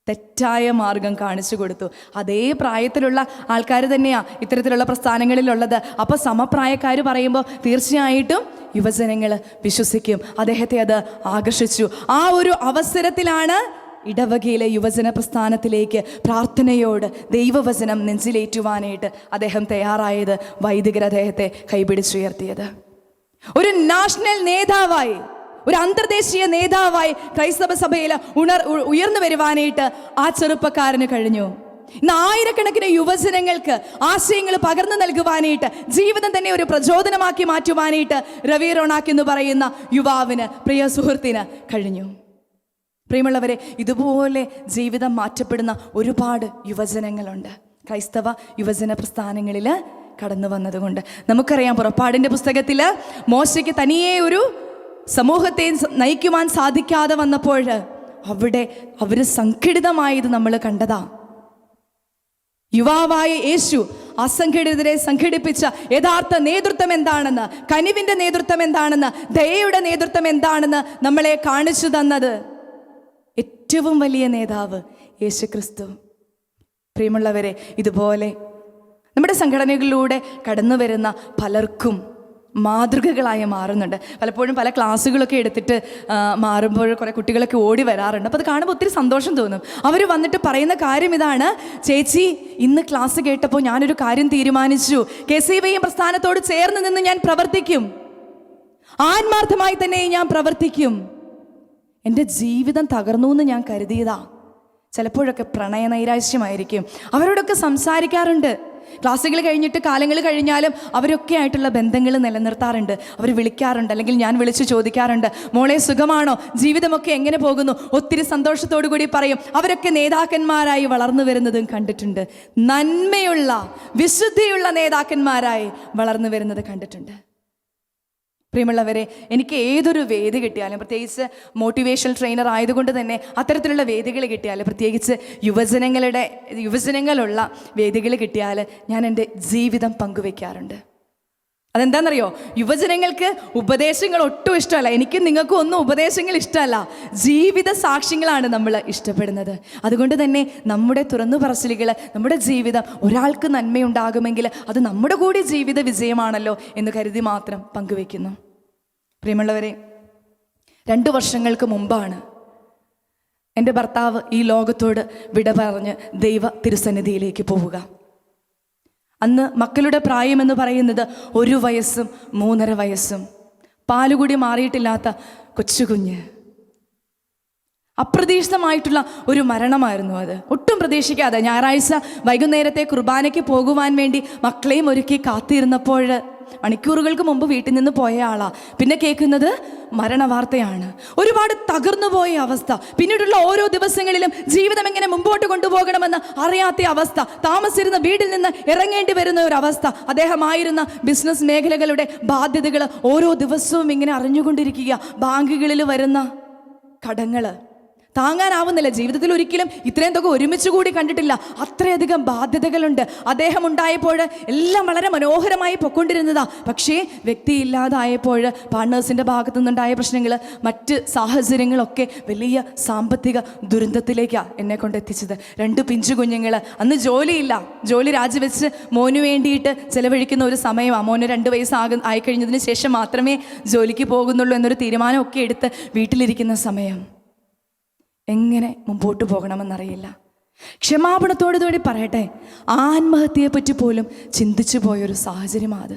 Speaker 1: തെറ്റായ മാർഗം കാണിച്ചു കൊടുത്തു. അതേ പ്രായത്തിലുള്ള ആൾക്കാർ തന്നെയാണ് ഇത്തരത്തിലുള്ള പ്രസ്ഥാനങ്ങളിലുള്ളത്. അപ്പോൾ സമപ്രായക്കാർ പറയുമ്പോൾ തീർച്ചയായിട്ടും യുവജനങ്ങൾ വിശ്വസിക്കും. അദ്ദേഹത്തെ അത് ആകർഷിച്ചു. ആ ഒരു അവസരത്തിലാണ് ഇടവകയിലെ യുവജന പ്രസ്ഥാനത്തിലേക്ക് പ്രാർത്ഥനയോട് ദൈവവചനം നെഞ്ചിലേറ്റുവാനായിട്ട് അദ്ദേഹം തയ്യാറായത്. വൈദികർ അദ്ദേഹത്തെ കൈപിടിച്ചുയർത്തിയത്. ഒരു നാഷണൽ നേതാവായി, ഒരു അന്തർദേശീയ നേതാവായി ക്രൈസ്തവ സഭയിൽ ഉയർന്നു വരുവാനായിട്ട് ആ ചെറുപ്പക്കാരന് കഴിഞ്ഞു. ഇന്ന് ആയിരക്കണക്കിന് യുവജനങ്ങൾക്ക് ആശയങ്ങൾ പകർന്നു നൽകുവാനായിട്ട്, ജീവിതം തന്നെ ഒരു പ്രചോദനമാക്കി മാറ്റുവാനായിട്ട് രവി റോണാക്ക് എന്ന് പറയുന്ന യുവാവിന്, പ്രിയ സുഹൃത്തിന് കഴിഞ്ഞു. പ്രിയമുള്ളവരെ, ഇതുപോലെ ജീവിതം മാറ്റപ്പെടുന്ന ഒരുപാട് യുവജനങ്ങളുണ്ട് ക്രൈസ്തവ യുവജന പ്രസ്ഥാനങ്ങളിൽ കടന്നു വന്നതുകൊണ്ട്. നമുക്കറിയാം, പുറപ്പാടിൻ്റെ പുസ്തകത്തിൽ മോശയ്ക്ക് തനിയെ ഒരു സമൂഹത്തെ നയിക്കുവാൻ സാധിക്കാതെ വന്നപ്പോൾ അവിടെ അവർ സംഘടിതമായത് നമ്മൾ കണ്ടതാ. യുവാവായ യേശു അസംഘടിതരെ സംഘടിപ്പിച്ച യഥാർത്ഥ നേതൃത്വം എന്താണെന്ന്, കനിവിൻ്റെ നേതൃത്വം എന്താണെന്ന്, ദയയുടെ നേതൃത്വം എന്താണെന്ന് നമ്മളെ കാണിച്ചു തന്നത് ഏറ്റവും വലിയ നേതാവ് യേശുക്രിസ്തു. പ്രിയമുള്ളവരെ, ഇതുപോലെ നമ്മുടെ സംഘടനകളിലൂടെ കടന്നു വരുന്ന പലർക്കും മാതൃകകളായി മാറുന്നുണ്ട്. പലപ്പോഴും പല ക്ലാസ്സുകളൊക്കെ എടുത്തിട്ട് മാറുമ്പോൾ കുറേ കുട്ടികളൊക്കെ ഓടി വരാറുണ്ട്. അപ്പോൾ അത് കാണുമ്പോൾ ഒത്തിരി സന്തോഷം തോന്നും. അവർ വന്നിട്ട് പറയുന്ന കാര്യം ഇതാണ്: ചേച്ചി, ഇന്ന് ക്ലാസ് കേട്ടപ്പോൾ ഞാനൊരു കാര്യം തീരുമാനിച്ചു. KCYM പ്രസ്ഥാനത്തോട് ചേർന്ന് നിന്ന് ഞാൻ പ്രവർത്തിക്കും, ആത്മാർത്ഥമായി തന്നെ ഞാൻ പ്രവർത്തിക്കും. എൻ്റെ ജീവിതം തകർന്നു എന്ന് ഞാൻ കരുതിയതാ. ചിലപ്പോഴൊക്കെ പ്രണയനൈരാശ്യമായിരിക്കും. അവരോടൊക്കെ സംസാരിക്കാറുണ്ട്. ക്ലാസ്സുകൾ കഴിഞ്ഞിട്ട് കാലങ്ങൾ കഴിഞ്ഞാലും അവരൊക്കെ ആയിട്ടുള്ള ബന്ധങ്ങൾ നിലനിർത്താറുണ്ട്. അവർ വിളിക്കാറുണ്ട്, അല്ലെങ്കിൽ ഞാൻ വിളിച്ച് ചോദിക്കാറുണ്ട്, മോളെ സുഖമാണോ, ജീവിതമൊക്കെ എങ്ങനെ പോകുന്നു? ഒത്തിരി സന്തോഷത്തോടു കൂടി പറയും. അവരൊക്കെ നേതാക്കന്മാരായി വളർന്നു വരുന്നതും കണ്ടിട്ടുണ്ട്. നന്മയുള്ള, വിശുദ്ധിയുള്ള നേതാക്കന്മാരായി വളർന്നു വരുന്നത് കണ്ടിട്ടുണ്ട്. പ്രിയമുള്ളവരെ, എനിക്ക് ഏതൊരു വേദി കിട്ടിയാലും, പ്രത്യേകിച്ച് മോട്ടിവേഷണൽ ട്രെയിനർ ആയതുകൊണ്ട് തന്നെ അത്തരത്തിലുള്ള വേദികൾ കിട്ടിയാൽ, പ്രത്യേകിച്ച് യുവജനങ്ങളുള്ള വേദികൾ കിട്ടിയാൽ ഞാൻ എൻ്റെ ജീവിതം പങ്കുവെക്കാറുണ്ട്. അതെന്താണെന്നറിയോ? യുവജനങ്ങൾക്ക് ഉപദേശങ്ങൾ ഒട്ടും ഇഷ്ടമല്ല. എനിക്കും നിങ്ങൾക്കും ഒന്നും ഉപദേശങ്ങൾ ഇഷ്ടമല്ല. ജീവിത സാക്ഷ്യങ്ങളാണ് നമ്മൾ ഇഷ്ടപ്പെടുന്നത്. അതുകൊണ്ട് തന്നെ നമ്മുടെ തുറന്നു പറച്ചിലുകൾ, നമ്മുടെ ജീവിതം ഒരാൾക്ക് നന്മയുണ്ടാകുമെങ്കിൽ അത് നമ്മുടെ കൂടി ജീവിത വിജയമാണല്ലോ എന്ന് കരുതി മാത്രം പങ്കുവെക്കുന്നു. പ്രിയമുള്ളവരെ, 2 വർഷങ്ങൾക്ക് മുമ്പാണ് എൻ്റെ ഭർത്താവ് ഈ ലോകത്തോട് വിട പറഞ്ഞ് ദൈവ തിരുസന്നിധിയിലേക്ക് പോവുക. അന്ന് മക്കളുടെ പ്രായമെന്ന് പറയുന്നത് 1 വയസ്സും 3.5 വയസ്സും, പാലുകൂടി മാറിയിട്ടില്ലാത്ത കൊച്ചുകുഞ്ഞ്. അപ്രതീക്ഷിതമായിട്ടുള്ള ഒരു മരണമായിരുന്നു അത്. ഒട്ടും പ്രതീക്ഷിക്കാതെ ഞായറാഴ്ച വൈകുന്നേരത്തെ കുർബാനയ്ക്ക് പോകുവാൻ വേണ്ടി മക്കളെയും ഒരുക്കി കാത്തിരുന്നപ്പോൾ മണിക്കൂറുകൾക്ക് മുമ്പ് വീട്ടിൽ നിന്ന് പോയ ആളാ. പിന്നെ കേൾക്കുന്നത് മരണവാർത്തയാണ്. ഒരുപാട് തകർന്നുപോയ അവസ്ഥ. പിന്നീടുള്ള ഓരോ ദിവസങ്ങളിലും ജീവിതം എങ്ങനെ മുമ്പോട്ട് കൊണ്ടുപോകണമെന്ന് അറിയാത്ത അവസ്ഥ. താമസിച്ചിരുന്ന വീട്ടിൽ നിന്ന് ഇറങ്ങേണ്ടി വരുന്ന ഒരു അവസ്ഥ. അദ്ദേഹമായിരുന്ന ബിസിനസ് മേഖലകളുടെ ബാധ്യതകൾ ഓരോ ദിവസവും ഇങ്ങനെ അറിഞ്ഞുകൊണ്ടിരിക്കുക. ബാങ്കുകളിൽ വരുന്ന കടങ്ങൾ താങ്ങാനാവുന്നില്ല. ജീവിതത്തിൽ ഒരിക്കലും ഇത്രയും തുക ഒരുമിച്ച് കൂടി കണ്ടിട്ടില്ല. അത്രയധികം ബാധ്യതകളുണ്ട്. അദ്ദേഹം ഉണ്ടായപ്പോൾ എല്ലാം വളരെ മനോഹരമായി പൊക്കൊണ്ടിരുന്നതാ. പക്ഷേ വ്യക്തിയില്ലാതായപ്പോൾ പാർട്ട്നേഴ്സിൻ്റെ ഭാഗത്തു നിന്നുണ്ടായ പ്രശ്നങ്ങൾ, മറ്റ് സാഹചര്യങ്ങളൊക്കെ വലിയ സാമ്പത്തിക ദുരന്തത്തിലേക്കാണ് എന്നെ കൊണ്ടെത്തിച്ചത്. 2 പിഞ്ചു കുഞ്ഞുങ്ങൾ. അന്ന് ജോലിയില്ല. ജോലി രാജിവെച്ച് മോന് വേണ്ടിയിട്ട് ചിലവഴിക്കുന്ന ഒരു സമയമാണ്. മോന് 2 വയസ്സ് ആയിക്കഴിഞ്ഞതിന് ശേഷം മാത്രമേ ജോലിക്ക് പോകുന്നുള്ളൂ എന്നൊരു തീരുമാനമൊക്കെ എടുത്ത് വീട്ടിലിരിക്കുന്ന സമയം. എങ്ങനെ മുമ്പോട്ട് പോകണമെന്നറിയില്ല. ക്ഷമാപണത്തോടുകൂടി പറയട്ടെ, ആത്മഹത്യയെപ്പറ്റി പോലും ചിന്തിച്ചു പോയൊരു സാഹചര്യമാണ് അത്.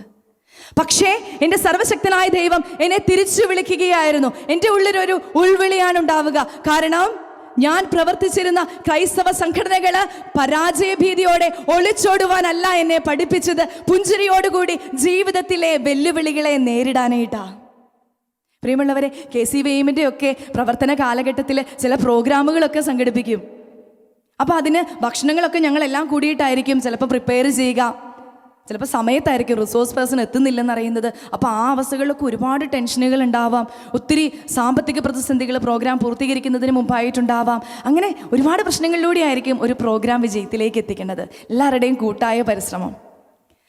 Speaker 1: പക്ഷേ എൻ്റെ സർവശക്തനായ ദൈവം എന്നെ തിരിച്ചു വിളിക്കുകയായിരുന്നു. എൻ്റെ ഉള്ളിലൊരു ഉൾവിളിയാണ് ഉണ്ടാവുക. കാരണം ഞാൻ പ്രവർത്തിച്ചിരുന്ന ക്രൈസ്തവ സംഘടനകൾ പരാജയഭീതിയോടെ ഒളിച്ചോടുവാനല്ല എന്നെ പഠിപ്പിച്ചത്, പുഞ്ചിരിയോടുകൂടി ജീവിതത്തിലെ വെല്ലുവിളികളെ നേരിടാനായിട്ടാണ്. പ്രിയമുള്ളവരെ, KCYMൻ്റെ ഒക്കെ പ്രവർത്തന കാലഘട്ടത്തിൽ ചില പ്രോഗ്രാമുകളൊക്കെ സംഘടിപ്പിക്കും. അപ്പോൾ അതിന് ഭക്ഷണങ്ങളൊക്കെ ഞങ്ങളെല്ലാം കൂടിയിട്ടായിരിക്കും ചിലപ്പോൾ പ്രിപ്പയർ ചെയ്യുക. ചിലപ്പോൾ സമയത്തായിരിക്കും റിസോഴ്സ് പേഴ്സൺ എത്തുന്നില്ലെന്നറിയുന്നത്. അപ്പോൾ ആ അവസ്ഥകളിലൊക്കെ ഒരുപാട് ടെൻഷനുകൾ ഉണ്ടാവാം. ഒത്തിരി സാമ്പത്തിക പ്രതിസന്ധികൾ പ്രോഗ്രാം പൂർത്തീകരിക്കുന്നതിന് മുമ്പായിട്ടുണ്ടാവാം. അങ്ങനെ ഒരുപാട് പ്രശ്നങ്ങളിലൂടെ ആയിരിക്കും ഒരു പ്രോഗ്രാം വിജയത്തിലേക്ക് എത്തിക്കേണ്ടത്. എല്ലാവരുടെയും കൂട്ടായ പരിശ്രമം.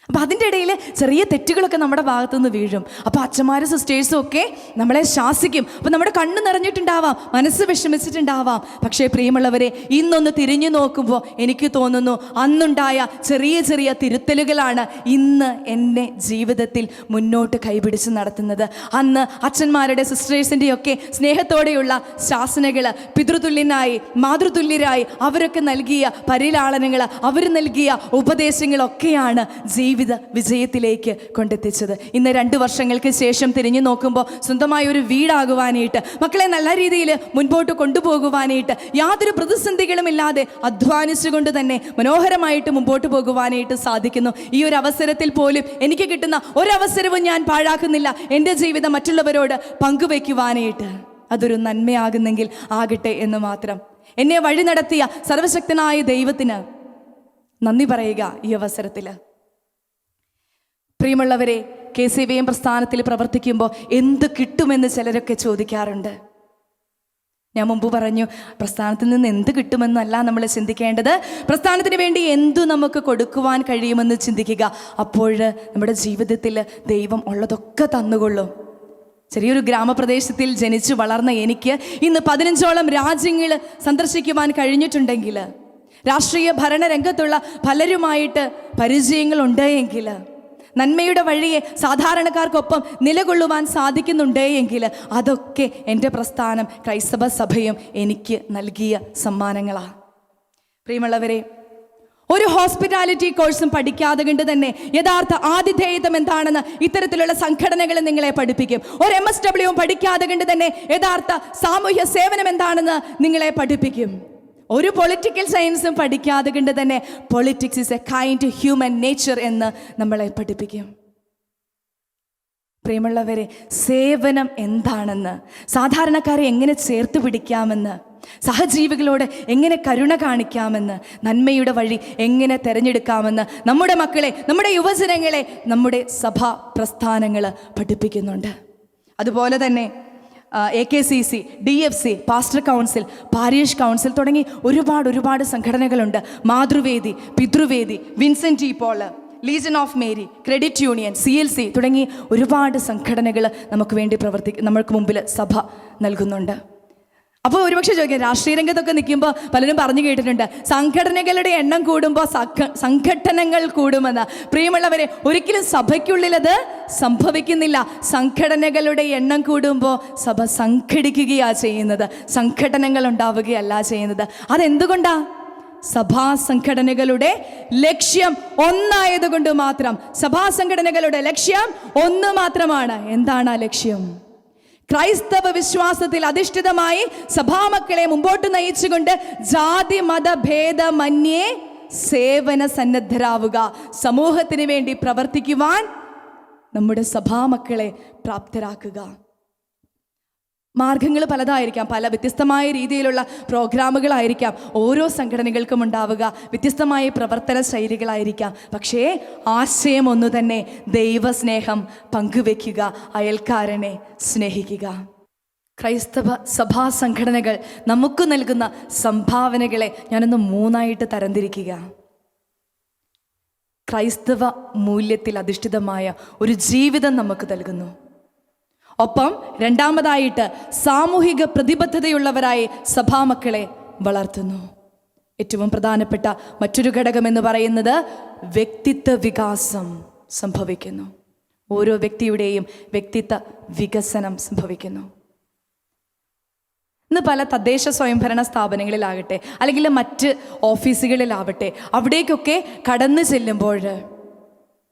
Speaker 1: അപ്പോൾ അതിൻ്റെ ഇടയിൽ ചെറിയ തെറ്റുകളൊക്കെ നമ്മുടെ ഭാഗത്തുനിന്ന് വീഴും. അപ്പോൾ അച്ഛന്മാരും സിസ്റ്റേഴ്സും ഒക്കെ നമ്മളെ ശാസിക്കും. അപ്പോൾ നമ്മുടെ കണ്ണ് നിറഞ്ഞിട്ടുണ്ടാവാം, മനസ്സ് വിഷമിച്ചിട്ടുണ്ടാവാം. പക്ഷേ പ്രിയമുള്ളവരെ, ഇന്നൊന്ന് തിരിഞ്ഞു നോക്കുമ്പോൾ എനിക്ക് തോന്നുന്നു അന്നുണ്ടായ ചെറിയ ചെറിയ തിരുത്തലുകളാണ് ഇന്ന് എന്നെ ജീവിതത്തിൽ മുന്നോട്ട് കൈപിടിച്ച് നടത്തുന്നത്. അന്ന് അച്ഛന്മാരുടെ സിസ്റ്റേഴ്സിൻ്റെയൊക്കെ സ്നേഹത്തോടെയുള്ള ശാസനകൾ, പിതൃതുല്യനായി മാതൃതുല്യരായി അവരൊക്കെ നൽകിയ പരിലാളനകൾ, അവർ നൽകിയ ഉപദേശങ്ങളൊക്കെയാണ് ജീവിത വിജയത്തിലേക്ക് കൊണ്ടെത്തിച്ചത്. ഇന്ന് 2 വർഷങ്ങൾക്ക് ശേഷം തിരിഞ്ഞു നോക്കുമ്പോൾ സ്വന്തമായ ഒരു വീടാകുവാനായിട്ട്, മക്കളെ നല്ല രീതിയിൽ മുൻപോട്ട് കൊണ്ടുപോകുവാനായിട്ട്, യാതൊരു പ്രതിസന്ധികളും ഇല്ലാതെ അധ്വാനിച്ചുകൊണ്ട് തന്നെ മനോഹരമായിട്ട് മുമ്പോട്ട് പോകുവാനായിട്ട് സാധിക്കുന്നു. ഈ ഒരു അവസരത്തിൽ പോലും എനിക്ക് കിട്ടുന്ന ഒരവസരവും ഞാൻ പാഴാക്കുന്നില്ല, എൻ്റെ ജീവിതം മറ്റുള്ളവരോട് പങ്കുവയ്ക്കുവാനായിട്ട്. അതൊരു നന്മയാകുന്നെങ്കിൽ ആകട്ടെ എന്ന് മാത്രം. എന്നെ വഴി നടത്തിയ സർവശക്തനായ ദൈവത്തിന് നന്ദി പറയുക ഈ അവസരത്തിൽ. പ്രിയമുള്ളവരെ, KCVM പ്രസ്ഥാനത്തിൽ പ്രവർത്തിക്കുമ്പോൾ എന്ത് കിട്ടുമെന്ന് ചിലരൊക്കെ ചോദിക്കാറുണ്ട്. ഞാൻ മുമ്പ് പറഞ്ഞു, പ്രസ്ഥാനത്തിൽ നിന്ന് എന്ത് കിട്ടുമെന്നല്ല നമ്മൾ ചിന്തിക്കേണ്ടത്, പ്രസ്ഥാനത്തിന് വേണ്ടി എന്തു നമുക്ക് കൊടുക്കുവാൻ കഴിയുമെന്ന് ചിന്തിക്കുക. അപ്പോൾ നമ്മുടെ ജീവിതത്തിൽ ദൈവം ഉള്ളതൊക്കെ തന്നുകൊള്ളും. ചെറിയൊരു ഗ്രാമപ്രദേശത്തിൽ ജനിച്ചു വളർന്ന എനിക്ക് ഇന്ന് 15ഓളം രാജ്യങ്ങൾ സന്ദർശിക്കുവാൻ കഴിഞ്ഞിട്ടുണ്ടെങ്കിൽ, രാഷ്ട്രീയ ഭരണരംഗത്തുള്ള പലരുമായിട്ട് പരിചയങ്ങളുണ്ട് എങ്കിൽ, നന്മയുടെ വഴിയെ സാധാരണക്കാർക്കൊപ്പം നിലകൊള്ളുവാൻ സാധിക്കുന്നുണ്ട് എങ്കിൽ, അതൊക്കെ എൻ്റെ പ്രസ്ഥാനം ക്രൈസ്തവ സഭയും എനിക്ക് നൽകിയ സമ്മാനങ്ങളാണ്. പ്രിയമുള്ളവരെ, ഒരു ഹോസ്പിറ്റാലിറ്റി കോഴ്സും പഠിക്കാതെ കൊണ്ട് തന്നെ യഥാർത്ഥ ആതിഥേയത്വം എന്താണെന്ന് ഇത്തരത്തിലുള്ള സംഘടനകൾ നിങ്ങളെ പഠിപ്പിക്കും. ഒരു MSW പഠിക്കാതെ കൊണ്ട് തന്നെ യഥാർത്ഥ സാമൂഹ്യ സേവനം എന്താണെന്ന് നിങ്ങളെ പഠിപ്പിക്കും. ഒരു പൊളിറ്റിക്കൽ സയൻസും പഠിക്കാതെ കൊണ്ട് തന്നെ politics is A kind human nature എന്ന് നമ്മളെ പഠിപ്പിക്കും. പ്രിയമുള്ളവരെ, സേവനം എന്താണെന്ന്, സാധാരണക്കാരെ എങ്ങനെ ചേർത്ത് പിടിക്കാമെന്ന്, സഹജീവികളോട് എങ്ങനെ കരുണ കാണിക്കാമെന്ന്, നന്മയുടെ വഴി എങ്ങനെ തിരഞ്ഞെടുക്കാമെന്ന് നമ്മുടെ മക്കളെ, നമ്മുടെ യുവജനങ്ങളെ നമ്മുടെ സഭാ പ്രസ്ഥാനങ്ങൾ പഠിപ്പിക്കുന്നുണ്ട്. അതുപോലെ തന്നെ AKCC, DFC, pastor council, parish council തുടങ്ങി ഒരുപാട് സംഘടനകളുണ്ട്. Mathruvedi, Pithruvedi, Vincent de Paul, Legion of Mary, credit union, CLC തുടങ്ങി ഒരുപാട് സംഘടനകൾ നമുക്ക് വേണ്ടി നമ്മൾക്ക് മുമ്പിൽ സഭ നൽകുന്നുണ്ട്. അപ്പോൾ ഒരുപക്ഷെ ചോദിക്കാം, രാഷ്ട്രീയ രംഗത്തൊക്കെ നിൽക്കുമ്പോൾ പലരും പറഞ്ഞു കേട്ടിട്ടുണ്ട്, സംഘടനകളുടെ എണ്ണം കൂടുമ്പോൾ സംഘട്ടനങ്ങൾ കൂടുമെന്ന്. പ്രിയമുള്ളവരെ, ഒരിക്കലും സഭയ്ക്കുള്ളിൽ അത് സംഭവിക്കുന്നില്ല. സംഘടനകളുടെ എണ്ണം കൂടുമ്പോൾ സഭ സംഘടിക്കുകയാണ് ചെയ്യുന്നത്, സംഘടനകൾ ഉണ്ടാവുകയല്ല ചെയ്യുന്നത്. അതെന്തുകൊണ്ടാ? സഭാ സംഘടനകളുടെ ലക്ഷ്യം ഒന്നായതുകൊണ്ട് മാത്രം. സഭാ സംഘടനകളുടെ ലക്ഷ്യം ഒന്ന് മാത്രമാണ്. എന്താണ് ആ ലക്ഷ്യം? ക്രൈസ്തവ വിശ്വാസത്തിൽ അധിഷ്ഠിതമായി സഭാമക്കളെ മുമ്പോട്ട് നയിച്ചുകൊണ്ട് ജാതി മത ഭേദമന്യേ സേവന സന്നദ്ധരാവുക, സമൂഹത്തിന് വേണ്ടി പ്രവർത്തിക്കുവാൻ നമ്മുടെ സഭാമക്കളെ പ്രാപ്തരാക്കുക. മാർഗങ്ങൾ പലതായിരിക്കാം, പല വ്യത്യസ്തമായ രീതിയിലുള്ള പ്രോഗ്രാമുകളായിരിക്കാം ഓരോ സംഘടനകൾക്കും ഉണ്ടാവുക, വ്യത്യസ്തമായ പ്രവർത്തന ശൈലികളായിരിക്കാം. പക്ഷേ ആശയം ഒന്നു തന്നെ, ദൈവസ്നേഹം പങ്കുവെക്കുക, അയൽക്കാരനെ സ്നേഹിക്കുക. ക്രൈസ്തവ സഭാ സംഘടനകൾ നമുക്ക് നൽകുന്ന സംഭാവനകളെ ഞാനൊന്ന് 3ആയിട്ട് തരംതിരിക്കുക. ക്രൈസ്തവ മൂല്യത്തിൽ അധിഷ്ഠിതമായ ഒരു ജീവിതം നമുക്ക് നൽകുന്നു. ഒപ്പം രണ്ടാമതായിട്ട് സാമൂഹിക പ്രതിബദ്ധതയുള്ളവരായി സഭാമക്കളെ വളർത്തുന്നു. ഏറ്റവും പ്രധാനപ്പെട്ട മറ്റൊരു ഘടകം എന്ന് പറയുന്നത് വ്യക്തിത്വ വികാസം സംഭവിക്കുന്നു. ഓരോ വ്യക്തിയുടെയും വ്യക്തിത്വ വികസനം സംഭവിക്കുന്നു. ഇന്ന് പല തദ്ദേശ സ്വയംഭരണ സ്ഥാപനങ്ങളിലാകട്ടെ, അല്ലെങ്കിൽ മറ്റ് ഓഫീസുകളിലാവട്ടെ, അവിടേക്കൊക്കെ കടന്നു ചെല്ലുമ്പോൾ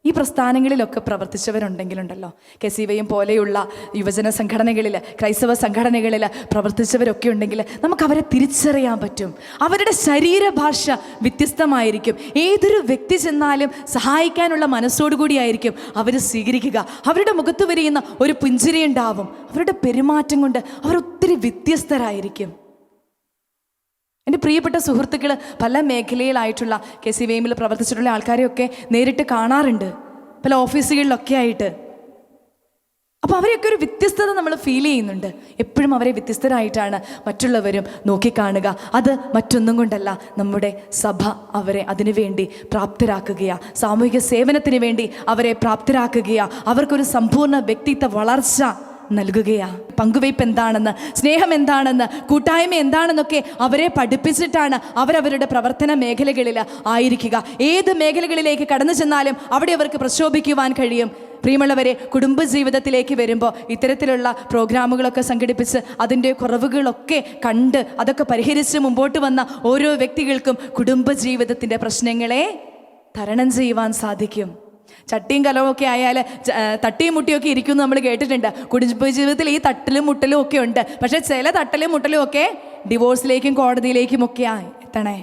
Speaker 1: ഈ പ്രസ്ഥാനങ്ങളിലൊക്കെ പ്രവർത്തിച്ചവരുണ്ടെങ്കിലുണ്ടല്ലോ, KCVM പോലെയുള്ള യുവജന സംഘടനകളിൽ, ക്രൈസ്തവ സംഘടനകളിൽ പ്രവർത്തിച്ചവരൊക്കെ ഉണ്ടെങ്കിൽ നമുക്ക് അവരെ തിരിച്ചറിയാൻ പറ്റും. അവരുടെ ശരീരഭാഷ വ്യത്യസ്തമായിരിക്കും. ഏതൊരു വ്യക്തി ചെന്നാലും സഹായിക്കാനുള്ള മനസ്സോടുകൂടിയായിരിക്കും അവർ സ്വീകരിക്കുക. അവരുടെ മുഖത്ത് വിരിയുന്ന ഒരു പുഞ്ചിരി ഉണ്ടാവും. അവരുടെ പെരുമാറ്റം കൊണ്ട് അവർ ഒത്തിരി വ്യത്യസ്തരായിരിക്കും. എൻ്റെ പ്രിയപ്പെട്ട സുഹൃത്തുക്കൾ പല മേഖലയിലായിട്ടുള്ള KCVMൽ പ്രവർത്തിച്ചിട്ടുള്ള ആൾക്കാരെയൊക്കെ നേരിട്ട് കാണാറുണ്ട്, പല ഓഫീസുകളിലൊക്കെ ആയിട്ട്. അപ്പോൾ അവരെയൊക്കെ ഒരു വ്യത്യസ്തത നമ്മൾ ഫീൽ ചെയ്യുന്നുണ്ട്. എപ്പോഴും അവരെ വ്യത്യസ്തരായിട്ടാണ് മറ്റുള്ളവരും നോക്കിക്കാണുക. അത് മറ്റൊന്നും കൊണ്ടല്ല, നമ്മുടെ സഭ അവരെ അതിനുവേണ്ടി പ്രാപ്തരാക്കുകയാണ്, സാമൂഹിക സേവനത്തിന് വേണ്ടി അവരെ പ്രാപ്തരാക്കുകയാണ്, അവർക്കൊരു സമ്പൂർണ്ണ വ്യക്തിത്വ വളർച്ച നൽകുകയാണ്. പങ്കുവയ്പ് എന്താണെന്ന്, സ്നേഹം എന്താണെന്ന്, കൂട്ടായ്മ എന്താണെന്നൊക്കെ അവരെ പഠിപ്പിച്ചിട്ടാണ് അവരവരുടെ പ്രവർത്തന മേഖലകളിൽ ആയിരിക്കുക. ഏത് മേഖലകളിലേക്ക് കടന്നു ചെന്നാലും അവിടെ അവർക്ക് പ്രക്ഷോഭിക്കുവാൻ കഴിയും. പ്രിയമുള്ളവരെ, കുടുംബജീവിതത്തിലേക്ക് വരുമ്പോൾ ഇത്തരത്തിലുള്ള പ്രോഗ്രാമുകളൊക്കെ സംഘടിപ്പിച്ച് അതിൻ്റെ കുറവുകളൊക്കെ കണ്ട് അതൊക്കെ പരിഹരിച്ച് മുമ്പോട്ട് വന്ന ഓരോ വ്യക്തികൾക്കും കുടുംബജീവിതത്തിൻ്റെ പ്രശ്നങ്ങളെ തരണം ചെയ്യുവാൻ സാധിക്കും. ചട്ടിയും കലവും ഒക്കെ ആയാൽ തട്ടിയും മുട്ടിയൊക്കെ ഇരിക്കുമെന്ന് നമ്മൾ കേട്ടിട്ടുണ്ട്. കുടുംബ ജീവിതത്തിൽ ഈ തട്ടലും മുട്ടലും ഒക്കെ ഉണ്ട്. പക്ഷേ ചില തട്ടലും മുട്ടലും ഒക്കെ ഡിവോഴ്സിലേക്കും കോടതിയിലേക്കും ഒക്കെ എത്തണേ.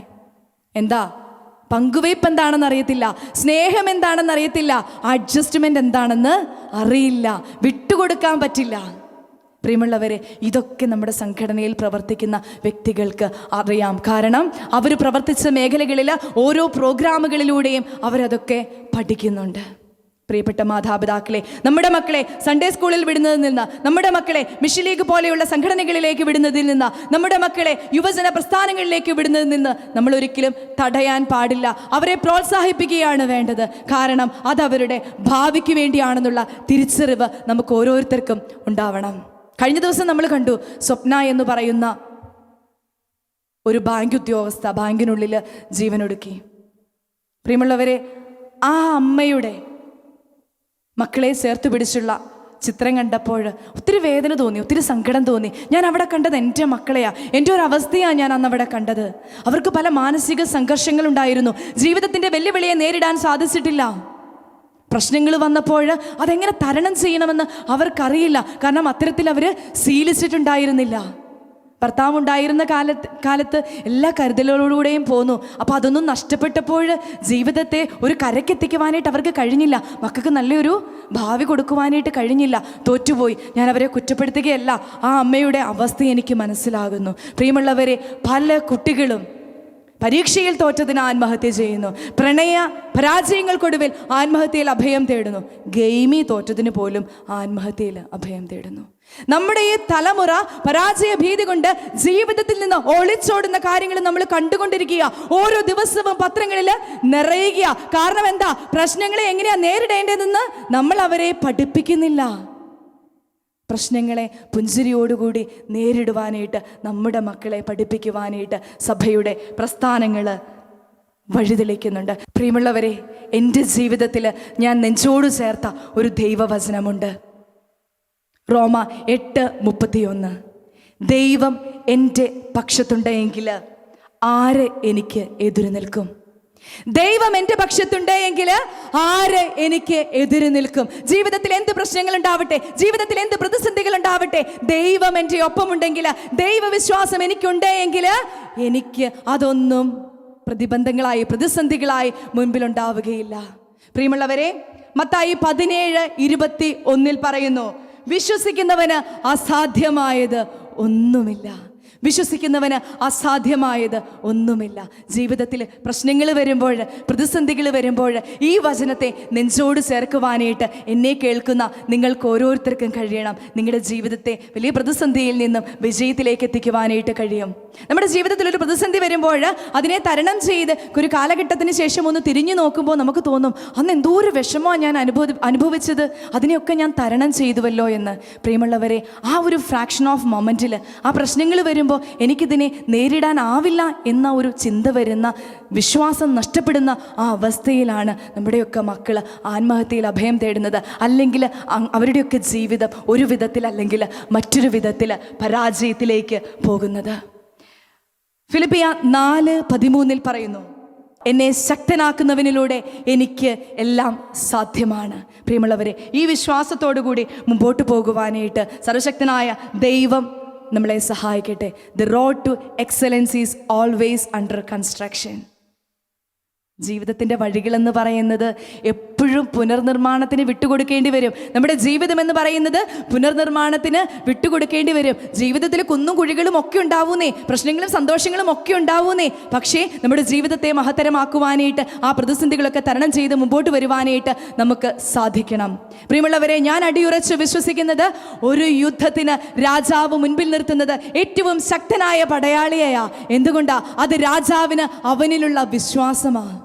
Speaker 1: എന്താ? പങ്കുവയ്പ്പ് എന്താണെന്ന് അറിയത്തില്ല, സ്നേഹം എന്താണെന്ന് അറിയത്തില്ല, അഡ്ജസ്റ്റ്മെൻ്റ് എന്താണെന്ന് അറിയില്ല, വിട്ടുകൊടുക്കാൻ പറ്റില്ല. പ്രിയമുള്ളവരെ, ഇതൊക്കെ നമ്മുടെ സംഘടനയിൽ പ്രവർത്തിക്കുന്ന വ്യക്തികൾക്ക് അറിയാം. കാരണം അവർ പ്രവർത്തിച്ച മേഖലകളിൽ ഓരോ പ്രോഗ്രാമുകളിലൂടെയും അവരതൊക്കെ പഠിക്കുന്നുണ്ട്. പ്രിയപ്പെട്ട മാതാപിതാക്കളെ, നമ്മുടെ മക്കളെ സൺഡേ സ്കൂളിൽ വിടുന്നതിൽ നിന്ന്, നമ്മുടെ മക്കളെ മിഷൻ ലീഗ് പോലെയുള്ള സംഘടനകളിലേക്ക് വിടുന്നതിൽ നിന്ന്, നമ്മുടെ മക്കളെ യുവജന പ്രസ്ഥാനങ്ങളിലേക്ക് വിടുന്നതിൽ നിന്ന് നമ്മൾ ഒരിക്കലും തടയാൻ പാടില്ല. അവരെ പ്രോത്സാഹിപ്പിക്കുകയാണ് വേണ്ടത്. കാരണം അതവരുടെ ഭാവിക്ക് വേണ്ടിയാണെന്നുള്ള തിരിച്ചറിവ് നമുക്ക് ഓരോരുത്തർക്കും ഉണ്ടാവണം. കഴിഞ്ഞ ദിവസം നമ്മൾ കണ്ടു, സ്വപ്ന എന്ന് പറയുന്ന ഒരു ബാങ്ക് ഉദ്യോഗസ്ഥ ബാങ്കിനുള്ളിൽ ജീവനൊടുക്കി. പ്രിയമുള്ളവരെ, ആ അമ്മയുടെ മക്കളെ ചേർത്ത് പിടിച്ചുള്ള ചിത്രം കണ്ടപ്പോൾ ഒത്തിരി വേദന തോന്നി, ഒത്തിരി സങ്കടം തോന്നി. ഞാൻ അവിടെ കണ്ടത് എൻ്റെ മക്കളെയാ, എൻ്റെ ഒരു അവസ്ഥയാണ് ഞാൻ അന്ന് അവിടെ കണ്ടത്. അവർക്ക് പല മാനസിക സംഘർഷങ്ങളുണ്ടായിരുന്നു. ജീവിതത്തിൻ്റെ വെല്ലുവിളിയെ നേരിടാൻ സാധിച്ചിട്ടില്ല. പ്രശ്നങ്ങൾ വന്നപ്പോൾ അതെങ്ങനെ തരണം ചെയ്യണമെന്ന് അവർക്കറിയില്ല. കാരണം അത്തരത്തിൽ അവർ ശീലിച്ചിട്ടുണ്ടായിരുന്നില്ല. ഭർത്താവ് ഉണ്ടായിരുന്ന കാലത്ത് എല്ലാ കരുതലോടുകൂടെയും പോന്നു. അപ്പോൾ അതൊന്നും നഷ്ടപ്പെട്ടപ്പോൾ ജീവിതത്തെ ഒരു കരക്കെത്തിക്കുവാനായിട്ട് അവർക്ക് കഴിഞ്ഞില്ല. മക്കൾക്ക് നല്ലൊരു ഭാവി കൊടുക്കുവാനായിട്ട് കഴിഞ്ഞില്ല. തോറ്റുപോയി. ഞാൻ അവരെ കുറ്റപ്പെടുത്തുകയല്ല, ആ അമ്മയുടെ അവസ്ഥ എനിക്ക് മനസ്സിലാകുന്നു. പ്രിയമുള്ളവരെ, പല കുട്ടികളും പരീക്ഷയിൽ തോറ്റതിന് ആത്മഹത്യ ചെയ്യുന്നു. പ്രണയ പരാജയങ്ങൾക്കൊടുവിൽ ആത്മഹത്യയിൽ അഭയം തേടുന്നു. ഗെയിമിൽ തോറ്റതിന് പോലും ആത്മഹത്യയിൽ അഭയം തേടുന്നു. നമ്മുടെ ഈ തലമുറ പരാജയ ഭീതി കൊണ്ട് ജീവിതത്തിൽ നിന്ന് ഒളിച്ചോടുന്ന കാര്യങ്ങൾ നമ്മൾ കണ്ടുകൊണ്ടിരിക്കുക. ഓരോ ദിവസവും പത്രങ്ങളിൽ നിറയുക. കാരണം എന്താ? പ്രശ്നങ്ങളെ എങ്ങനെയാ നേരിടേണ്ടതെന്ന് നമ്മൾ അവരെ പഠിപ്പിക്കുന്നില്ല. പ്രശ്നങ്ങളെ പുഞ്ചിരിയോടുകൂടി നേരിടുവാനായിട്ട് നമ്മുടെ മക്കളെ പഠിപ്പിക്കുവാനായിട്ട് സഭയുടെ പ്രസ്ഥാനങ്ങൾ വഴിതെളിക്കുന്നുണ്ട്. പ്രിയമുള്ളവരെ, എൻ്റെ ജീവിതത്തിൽ ഞാൻ നെഞ്ചോട് ചേർത്ത ഒരു ദൈവവചനമുണ്ട്. റോമ 8:31. ദൈവം എൻ്റെ പക്ഷത്തുണ്ടെങ്കിൽ ആര് എനിക്ക് എതിര് നിൽക്കും? ദൈവം എൻ്റെ പക്ഷത്തുണ്ടെങ്കിൽ ആര് എനിക്ക് എതിര് നിൽക്കും? ജീവിതത്തിൽ എന്ത് പ്രശ്നങ്ങൾ ഉണ്ടാവട്ടെ, ജീവിതത്തിൽ എന്ത് പ്രതിസന്ധികൾ ഉണ്ടാവട്ടെ, ദൈവം എൻ്റെ ഒപ്പമുണ്ടെങ്കിൽ, ദൈവവിശ്വാസം എനിക്കുണ്ടെങ്കിൽ എനിക്ക് അതൊന്നും പ്രതിബന്ധങ്ങളായി പ്രതിസന്ധികളായി മുൻപിലുണ്ടാവുകയില്ല. പ്രിയമുള്ളവരെ, മത്തായി 17:21 പറയുന്നു, വിശ്വസിക്കുന്നവന് അസാധ്യമായത് ഒന്നുമില്ല. വിശ്വസിക്കുന്നവന് അസാധ്യമായത് ഒന്നുമില്ല. ജീവിതത്തിൽ പ്രശ്നങ്ങൾ വരുമ്പോൾ, പ്രതിസന്ധികൾ വരുമ്പോൾ ഈ വചനത്തെ നെഞ്ചോട് ചേർക്കുവാനായിട്ട് എന്നെ കേൾക്കുന്ന നിങ്ങൾക്ക് ഓരോരുത്തർക്കും കഴിയണം. നിങ്ങളുടെ ജീവിതത്തെ വലിയ പ്രതിസന്ധിയിൽ നിന്നും വിജയത്തിലേക്ക് എത്തിക്കുവാനായിട്ട് കഴിയും. നമ്മുടെ ജീവിതത്തിൽ ഒരു പ്രതിസന്ധി വരുമ്പോൾ അതിനെ തരണം ചെയ്ത് ഒരു കാലഘട്ടത്തിന് ശേഷം ഒന്ന് തിരിഞ്ഞു നോക്കുമ്പോൾ നമുക്ക് തോന്നും, അന്ന് എന്തോ ഒരു വിഷമമാണ് ഞാൻ അനുഭവിച്ചത്, അതിനെയൊക്കെ ഞാൻ തരണം ചെയ്തുവല്ലോ എന്ന്. പ്രിയമുള്ളവരെ, ആ ഒരു ഫ്രാക്ഷൻ ഓഫ് മൊമെൻറ്റിൽ ആ പ്രശ്നങ്ങൾ വരുമ്പോൾ എനിക്കിതിനെ നേരിടാനാവില്ല എന്ന ഒരു ചിന്ത വരുന്ന, വിശ്വാസം നഷ്ടപ്പെടുന്ന ആ അവസ്ഥയിലാണ് നമ്മുടെയൊക്കെ മക്കൾ ആത്മഹത്യയിൽ അഭയം തേടുന്നത്. അല്ലെങ്കിൽ അവരുടെയൊക്കെ ജീവിതം ഒരു വിധത്തിൽ അല്ലെങ്കിൽ മറ്റൊരു വിധത്തിൽ പരാജയത്തിലേക്ക് പോകുന്നത്. ഫിലിപ്പിയ 4:13 പറയുന്നു, എന്നെ ശക്തനാക്കുന്നവനിലൂടെ എനിക്ക് എല്ലാം സാധ്യമാണ്. പ്രിയമുള്ളവരെ, ഈ വിശ്വാസത്തോടു കൂടി മുമ്പോട്ട് പോകുവാനായിട്ട് സർവശക്തനായ ദൈവം നമ്മളെ സഹായിക്കട്ടെ. The road to excellence is always under construction. ജീവിതത്തിൻ്റെ വഴികളെന്ന് പറയുന്നത് എപ്പോഴും പുനർനിർമ്മാണത്തിന് വിട്ടുകൊടുക്കേണ്ടി വരും. നമ്മുടെ ജീവിതം എന്ന് പറയുന്നത് പുനർനിർമ്മാണത്തിന് വിട്ടുകൊടുക്കേണ്ടി വരും. ജീവിതത്തിൽ കുന്നും കുഴികളും ഒക്കെ ഉണ്ടാവുന്നേ, പ്രശ്നങ്ങളും സന്തോഷങ്ങളും ഒക്കെ ഉണ്ടാവുന്നേ. പക്ഷേ നമ്മുടെ ജീവിതത്തെ മഹത്തരമാക്കുവാനായിട്ട്, ആ പ്രതിസന്ധികളൊക്കെ തരണം ചെയ്ത് മുമ്പോട്ട് വരുവാനായിട്ട് നമുക്ക് സാധിക്കണം. പ്രിയമുള്ളവരെ, ഞാൻ അടിയുറച്ച് വിശ്വസിക്കുന്നത്, ഒരു യുദ്ധത്തിന് രാജാവ് മുൻപിൽ നിർത്തുന്നത് ഏറ്റവും ശക്തനായ പടയാളിയാ. എന്തുകൊണ്ടാ? അത് രാജാവിന് അവനിലുള്ള വിശ്വാസമാണ്.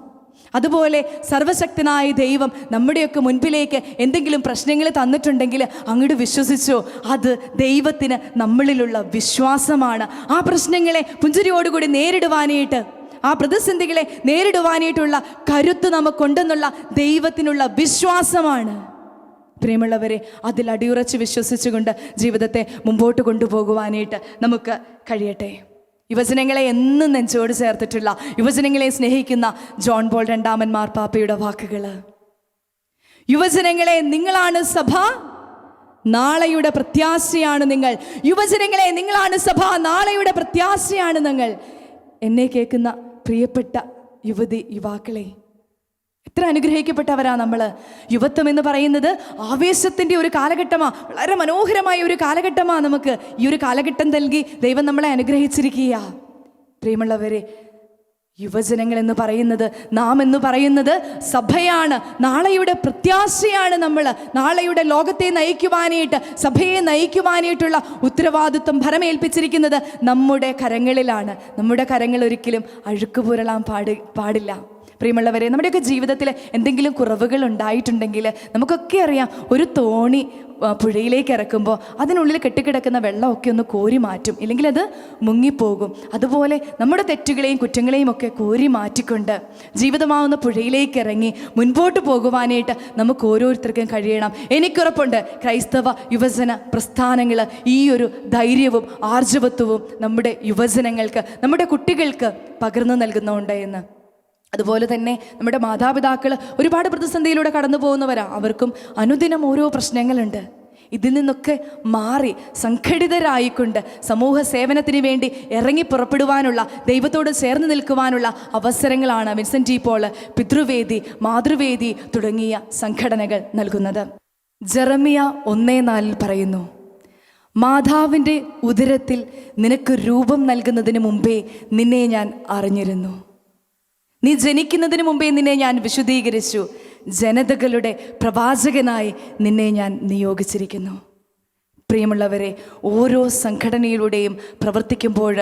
Speaker 1: അതുപോലെ സർവശക്തനായ ദൈവം നമ്മുടെയൊക്കെ മുൻപിലേക്ക് എന്തെങ്കിലും പ്രശ്നങ്ങൾ തന്നിട്ടുണ്ടെങ്കിൽ അങ്ങോട്ട് വിശ്വസിച്ചോ, അത് ദൈവത്തിന് നമ്മളിലുള്ള വിശ്വാസമാണ്. ആ പ്രശ്നങ്ങളെ പുഞ്ചിരിയോടുകൂടി നേരിടുവാനായിട്ട്, ആ പ്രതിസന്ധികളെ നേരിടുവാനായിട്ടുള്ള കരുത്ത് നമുക്കുണ്ടെന്നുള്ള ദൈവത്തിനുള്ള വിശ്വാസമാണ്. പ്രിയമുള്ളവരെ, അതിൽ അടിയുറച്ച് വിശ്വസിച്ചുകൊണ്ട് ജീവിതത്തെ മുമ്പോട്ട് കൊണ്ടുപോകുവാനായിട്ട് നമുക്ക് കഴിയട്ടെ. യുവജനങ്ങളെ എന്നും നെഞ്ചോട് ചേർത്തിട്ടുള്ള, യുവജനങ്ങളെ സ്നേഹിക്കുന്ന ജോൺ പോൾ 2 മാർപ്പാപ്പയുടെ വാക്കുകൾ, യുവജനങ്ങളെ, നിങ്ങളാണ് സഭ, നാളെയുടെ പ്രത്യാശയാണ് നിങ്ങൾ. യുവജനങ്ങളെ, നിങ്ങളാണ് സഭ, നാളെയുടെ പ്രത്യാശയാണ് നിങ്ങൾ. എന്നെ കേൾക്കുന്ന പ്രിയപ്പെട്ട യുവാക്കളെ, എത്ര അനുഗ്രഹിക്കപ്പെട്ടവരാ നമ്മൾ. യുവത്വം എന്ന് പറയുന്നത് ആവേശത്തിൻ്റെ ഒരു കാലഘട്ടമാണ്. വളരെ മനോഹരമായ ഒരു കാലഘട്ടമാണ്. നമുക്ക് ഈ ഒരു കാലഘട്ടം നൽകി ദൈവം നമ്മളെ അനുഗ്രഹിച്ചിരിക്കുക. പ്രിയമുള്ളവരെ, യുവജനങ്ങൾ എന്ന് പറയുന്നത്, നാം എന്ന് പറയുന്നത് സഭയാണ്. നാളെയുടെ പ്രത്യാശയാണ് നമ്മൾ. നാളെയുടെ ലോകത്തെ നയിക്കുവാനായിട്ട്, സഭയെ നയിക്കുവാനായിട്ടുള്ള ഉത്തരവാദിത്വം ഭരമേൽപ്പിച്ചിരിക്കുന്നത് നമ്മുടെ കരങ്ങളിലാണ്. നമ്മുടെ കരങ്ങൾ ഒരിക്കലും അഴുക്ക് പുരളാൻ പാടില്ല. പ്രിയമുള്ളവരെ, നമ്മുടെയൊക്കെ ജീവിതത്തിൽ എന്തെങ്കിലും കുറവുകൾ ഉണ്ടായിട്ടുണ്ടെങ്കിൽ നമുക്കൊക്കെ അറിയാം, ഒരു തോണി പുഴയിലേക്ക് ഇറക്കുമ്പോൾ അതിനുള്ളിൽ കെട്ടിക്കിടക്കുന്ന വെള്ളമൊക്കെ ഒന്ന് കോരി മാറ്റും, ഇല്ലെങ്കിൽ അത് മുങ്ങിപ്പോകും. അതുപോലെ നമ്മുടെ തെറ്റുകളെയും കുറ്റങ്ങളെയും ഒക്കെ കോരി മാറ്റിക്കൊണ്ട് ജീവിതമാവുന്ന പുഴയിലേക്ക് ഇറങ്ങി മുൻപോട്ട് പോകുവാനായിട്ട് നമുക്ക് ഓരോരുത്തർക്കും കഴിയണം. എനിക്കുറപ്പുണ്ട്, ക്രൈസ്തവ യുവജന പ്രസ്ഥാനങ്ങൾ ഈ ഒരു ധൈര്യവും ആർജവത്വവും നമ്മുടെ യുവജനങ്ങൾക്ക്, നമ്മുടെ കുട്ടികൾക്ക് പകർന്നു നൽകുന്നുണ്ട് എന്ന്. അതുപോലെ തന്നെ നമ്മുടെ മാതാപിതാക്കൾ ഒരുപാട് പ്രതിസന്ധിയിലൂടെ കടന്നു പോകുന്നവരാ. അവർക്കും അനുദിനം ഓരോ പ്രശ്നങ്ങളുണ്ട്. ഇതിൽ നിന്നൊക്കെ മാറി സംഘടിതരായിക്കൊണ്ട് സമൂഹ സേവനത്തിന് വേണ്ടി ഇറങ്ങി പുറപ്പെടുവാനുള്ള, ദൈവത്തോട് ചേർന്ന് നിൽക്കുവാനുള്ള അവസരങ്ങളാണ് വിൻസെൻ്റ് ടി പോൾ പിതൃവേദി, മാതൃവേദി തുടങ്ങിയ സംഘടനകൾ നൽകുന്നത്. ജെറമിയ 1:4 പറയുന്നു, മാതാവിൻ്റെ ഉദരത്തിൽ നിനക്ക് രൂപം നൽകുന്നതിന് മുമ്പേ നിന്നെ ഞാൻ അറിഞ്ഞിരുന്നു. നീ ജനിക്കുന്നതിന് മുമ്പേ നിന്നെ ഞാൻ വിശുദ്ധീകരിച്ചു. ജനതകളുടെ പ്രവാചകനായി നിന്നെ ഞാൻ നിയോഗിച്ചിരിക്കുന്നു. പ്രിയമുള്ളവരെ, ഓരോ സംഘടനയിലൂടെയും പ്രവർത്തിക്കുമ്പോൾ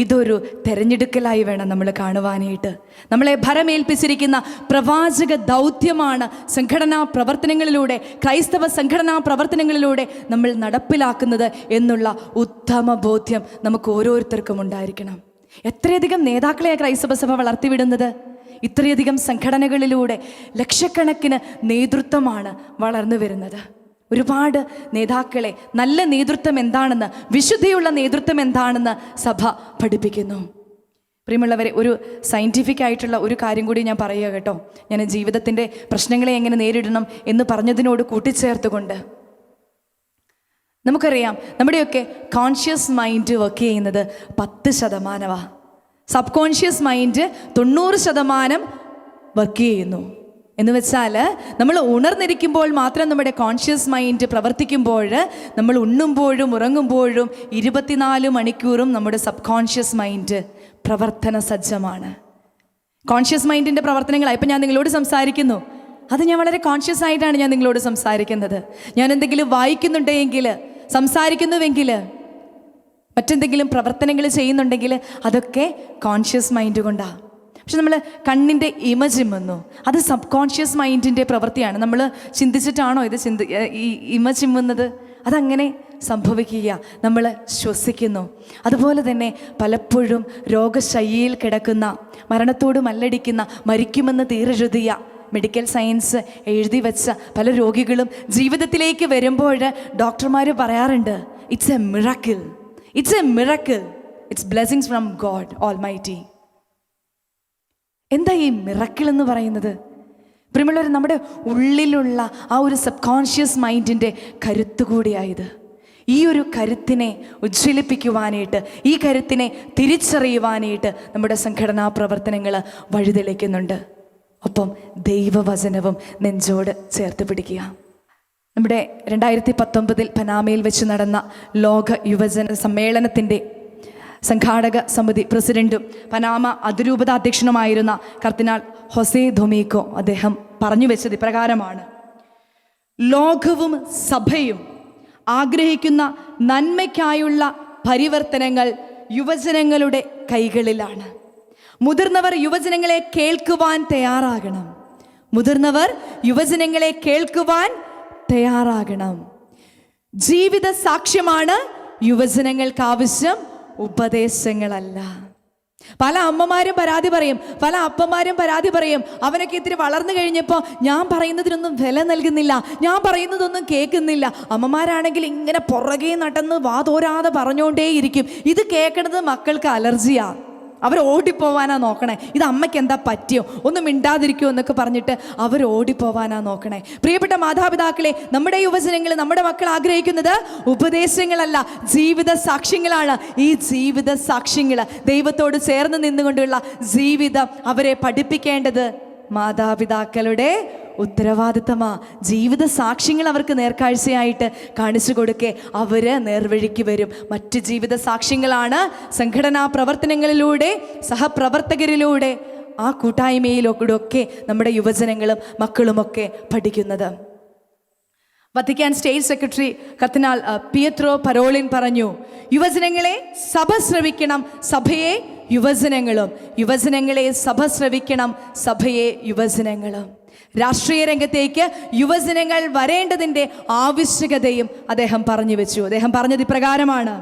Speaker 1: ഇതൊരു തെരഞ്ഞെടുക്കലായി വേണം നമ്മൾ കാണുവാനായിട്ട്. നമ്മളെ ഭരമേൽപ്പിച്ചിരിക്കുന്ന പ്രവാചക ദൗത്യമാണ് സംഘടനാ പ്രവർത്തനങ്ങളിലൂടെ, ക്രൈസ്തവ സംഘടനാ പ്രവർത്തനങ്ങളിലൂടെ നമ്മൾ നടപ്പിലാക്കുന്നത് എന്നുള്ള ഉത്തമ ബോധ്യം നമുക്ക് ഓരോരുത്തർക്കും ഉണ്ടായിരിക്കണം. എത്രയധികം നേതാക്കളെയാണ് ക്രൈസ്തവ സഭ വളർത്തിവിടുന്നത്. ഇത്രയധികം സംഘടനകളിലൂടെ ലക്ഷക്കണക്കിന് നേതൃത്വമാണ് വളർന്നു വരുന്നത്. ഒരുപാട് നേതാക്കളെ, നല്ല നേതൃത്വം എന്താണെന്ന്, വിശുദ്ധിയുള്ള നേതൃത്വം എന്താണെന്ന് സഭ പഠിപ്പിക്കുന്നു. പ്രിയമുള്ളവരെ, ഒരു സയൻറ്റിഫിക് ആയിട്ടുള്ള ഒരു കാര്യം കൂടി ഞാൻ പറയുക കേട്ടോ. ഞാൻ ജീവിതത്തിൻ്റെ പ്രശ്നങ്ങളെ എങ്ങനെ നേരിടണം എന്ന് പറഞ്ഞതിനോട് കൂട്ടിച്ചേർത്തുകൊണ്ട്, നമുക്കറിയാം നമ്മുടെയൊക്കെ കോൺഷ്യസ് മൈൻഡ് വർക്ക് ചെയ്യുന്നത് 10%. സബ് കോൺഷ്യസ് മൈൻഡ് 90% വർക്ക് ചെയ്യുന്നു. എന്ന് വെച്ചാൽ നമ്മൾ ഉണർന്നിരിക്കുമ്പോൾ മാത്രം നമ്മുടെ കോൺഷ്യസ് മൈൻഡ് പ്രവർത്തിക്കുമ്പോൾ, നമ്മൾ ഉണ്ണുമ്പോഴും ഉറങ്ങുമ്പോഴും 24 മണിക്കൂറും നമ്മുടെ സബ് കോൺഷ്യസ് മൈൻഡ് പ്രവർത്തന സജ്ജമാണ്. കോൺഷ്യസ് മൈൻഡിൻ്റെ പ്രവർത്തനങ്ങളാണ് ഇപ്പം ഞാൻ നിങ്ങളോട് സംസാരിക്കുന്നു. അത് ഞാൻ വളരെ കോൺഷ്യസ് ആയിട്ടാണ് ഞാൻ നിങ്ങളോട് സംസാരിക്കുന്നത്. ഞാൻ എന്തെങ്കിലും വായിക്കുന്നുണ്ടെങ്കിൽ, സംസാരിക്കുന്നുവെങ്കിൽ, മറ്റെന്തെങ്കിലും പ്രവർത്തനങ്ങൾ ചെയ്യുന്നുണ്ടെങ്കിൽ അതൊക്കെ കോൺഷ്യസ് മൈൻഡ് കൊണ്ടാണ്. പക്ഷെ നമ്മൾ കണ്ണിൻ്റെ ഇമേജ് വന്നു, അത് സബ് കോൺഷ്യസ് മൈൻഡിൻ്റെ പ്രവൃത്തിയാണ്. നമ്മൾ ചിന്തിച്ചിട്ടാണോ ഇത് ഈ ഇമേജ് ഇമ്മുന്നത്? അതങ്ങനെ സംഭവിക്കുക. നമ്മൾ ശ്വസിക്കുന്നു. അതുപോലെ തന്നെ പലപ്പോഴും രോഗശയ്യയിൽ കിടക്കുന്ന, മരണത്തോട് മല്ലടിക്കുന്ന, മരിക്കുമെന്ന് തീരെഴുതിയ, മെഡിക്കൽ സയൻസ് എഴുതി വെച്ച പല രോഗികളും ജീവിതത്തിലേക്ക് വരുമ്പോൾ ഡോക്ടർമാർ പറയാറുണ്ട്, it's A miracle, it's A miracle, it's blessings from God almighty. എന്താ ഈ മിറക്കിൾ എന്ന് പറയുന്നത്? പ്രിയമുള്ളവർ, നമ്മുടെ ഉള്ളിലുള്ള ആ ഒരു സബ് കോൺഷ്യസ് മൈൻഡിൻ്റെ കരുത്തുകൂടിയായത്. ഈ ഒരു കരുത്തിനെ ഉജ്ജ്വലിപ്പിക്കുവാനായിട്ട്, ഈ കരുത്തിനെ തിരിച്ചറിയുവാനായിട്ട് നമ്മുടെ സംഘടനാ പ്രവർത്തനങ്ങൾ വഴിതെളിക്കുന്നുണ്ട്. ഒപ്പം ദൈവവചനവും നെഞ്ചോട് ചേർത്ത് പിടിക്കുക. നമ്മുടെ 2019 പനാമയിൽ വെച്ച് നടന്ന ലോക യുവജന സമ്മേളനത്തിൻ്റെ സംഘാടക സമിതി പ്രസിഡന്റും പനാമ അതിരൂപത അധ്യക്ഷനുമായിരുന്ന കർദിനാൾ ഹൊസേ ഡൊമീഗോ അദ്ദേഹം പറഞ്ഞു വെച്ചത് ഇപ്രകാരമാണ്: ലോകവും സഭയും ആഗ്രഹിക്കുന്ന നന്മയ്ക്കായുള്ള പരിവർത്തനങ്ങൾ യുവജനങ്ങളുടെ കൈകളിലാണ്. മുതിർന്നവർ യുവജനങ്ങളെ കേൾക്കുവാൻ തയ്യാറാകണം. മുതിർന്നവർ യുവജനങ്ങളെ കേൾക്കുവാൻ തയ്യാറാകണം. ജീവിത സാക്ഷ്യമാണ് യുവജനങ്ങൾക്ക് ആവശ്യം, ഉപദേശങ്ങളല്ല. പല അമ്മമാരും പരാതി പറയും, പല അപ്പന്മാരും പരാതി പറയും, അവനൊക്കെ ഇത്തിരി വളർന്നു കഴിഞ്ഞപ്പോൾ ഞാൻ പറയുന്നതിനൊന്നും വില നൽകുന്നില്ല, ഞാൻ പറയുന്നതൊന്നും കേൾക്കുന്നില്ല. അമ്മമാരാണെങ്കിൽ ഇങ്ങനെ പുറകെ നടന്ന് വാതോരാതെ പറഞ്ഞുകൊണ്ടേയിരിക്കും. ഇത് കേൾക്കുന്നത് മക്കൾക്ക് അലർജിയാണ്. അവർ ഓടിപ്പോവാനാ നോക്കണേ. ഇത് അമ്മയ്ക്ക് എന്താ പറ്റിയോ, ഒന്നും മിണ്ടാതിരിക്കുമോ എന്നൊക്കെ പറഞ്ഞിട്ട് അവർ ഓടിപ്പോവാനാ നോക്കണേ. പ്രിയപ്പെട്ട മാതാപിതാക്കളെ, നമ്മുടെ യുവജനങ്ങൾ, നമ്മുടെ മക്കൾ ആഗ്രഹിക്കുന്നത് ഉപദേശങ്ങളല്ല, ജീവിത സാക്ഷ്യങ്ങളാണ്. ഈ ജീവിത സാക്ഷ്യങ്ങൾ, ദൈവത്തോട് ചേർന്ന് നിന്നുകൊണ്ടുള്ള ജീവിതം അവരെ പഠിപ്പിക്കേണ്ടത് മാതാപിതാക്കളുടെ ഉത്തരവാദിത്തമാ. ജീവിത സാക്ഷ്യങ്ങൾ അവർക്ക് നേർക്കാഴ്ചയായിട്ട് കാണിച്ചു കൊടുക്കെ അവർ നേർവഴിക്ക് വരും. മറ്റ് ജീവിത സാക്ഷ്യങ്ങളാണ് സംഘടനാ പ്രവർത്തനങ്ങളിലൂടെ, സഹപ്രവർത്തകരിലൂടെ, ആ കൂട്ടായ്മയിലൊക്കെ നമ്മുടെ യുവജനങ്ങളും മക്കളുമൊക്കെ പഠിക്കുന്നത്. വത്തിക്കാൻ സ്റ്റേറ്റ് സെക്രട്ടറി കർദിനാൾ പിയത്രോ പരോളിൻ പറഞ്ഞു, യുവജനങ്ങളെ സഭ ശ്രവിക്കണം, സഭയെ യുവജനങ്ങളും, യുവജനങ്ങളെ സഭ ശ്രവിക്കണം, സഭയെ യുവജനങ്ങളും. രാഷ്ട്രീയ രംഗത്തേക്ക് യുവജനങ്ങൾ വരേണ്ടതിൻ്റെ ആവശ്യകതയും അദ്ദേഹം പറഞ്ഞു വെച്ചു. അദ്ദേഹം പറഞ്ഞത് ഇപ്രകാരമാണ്: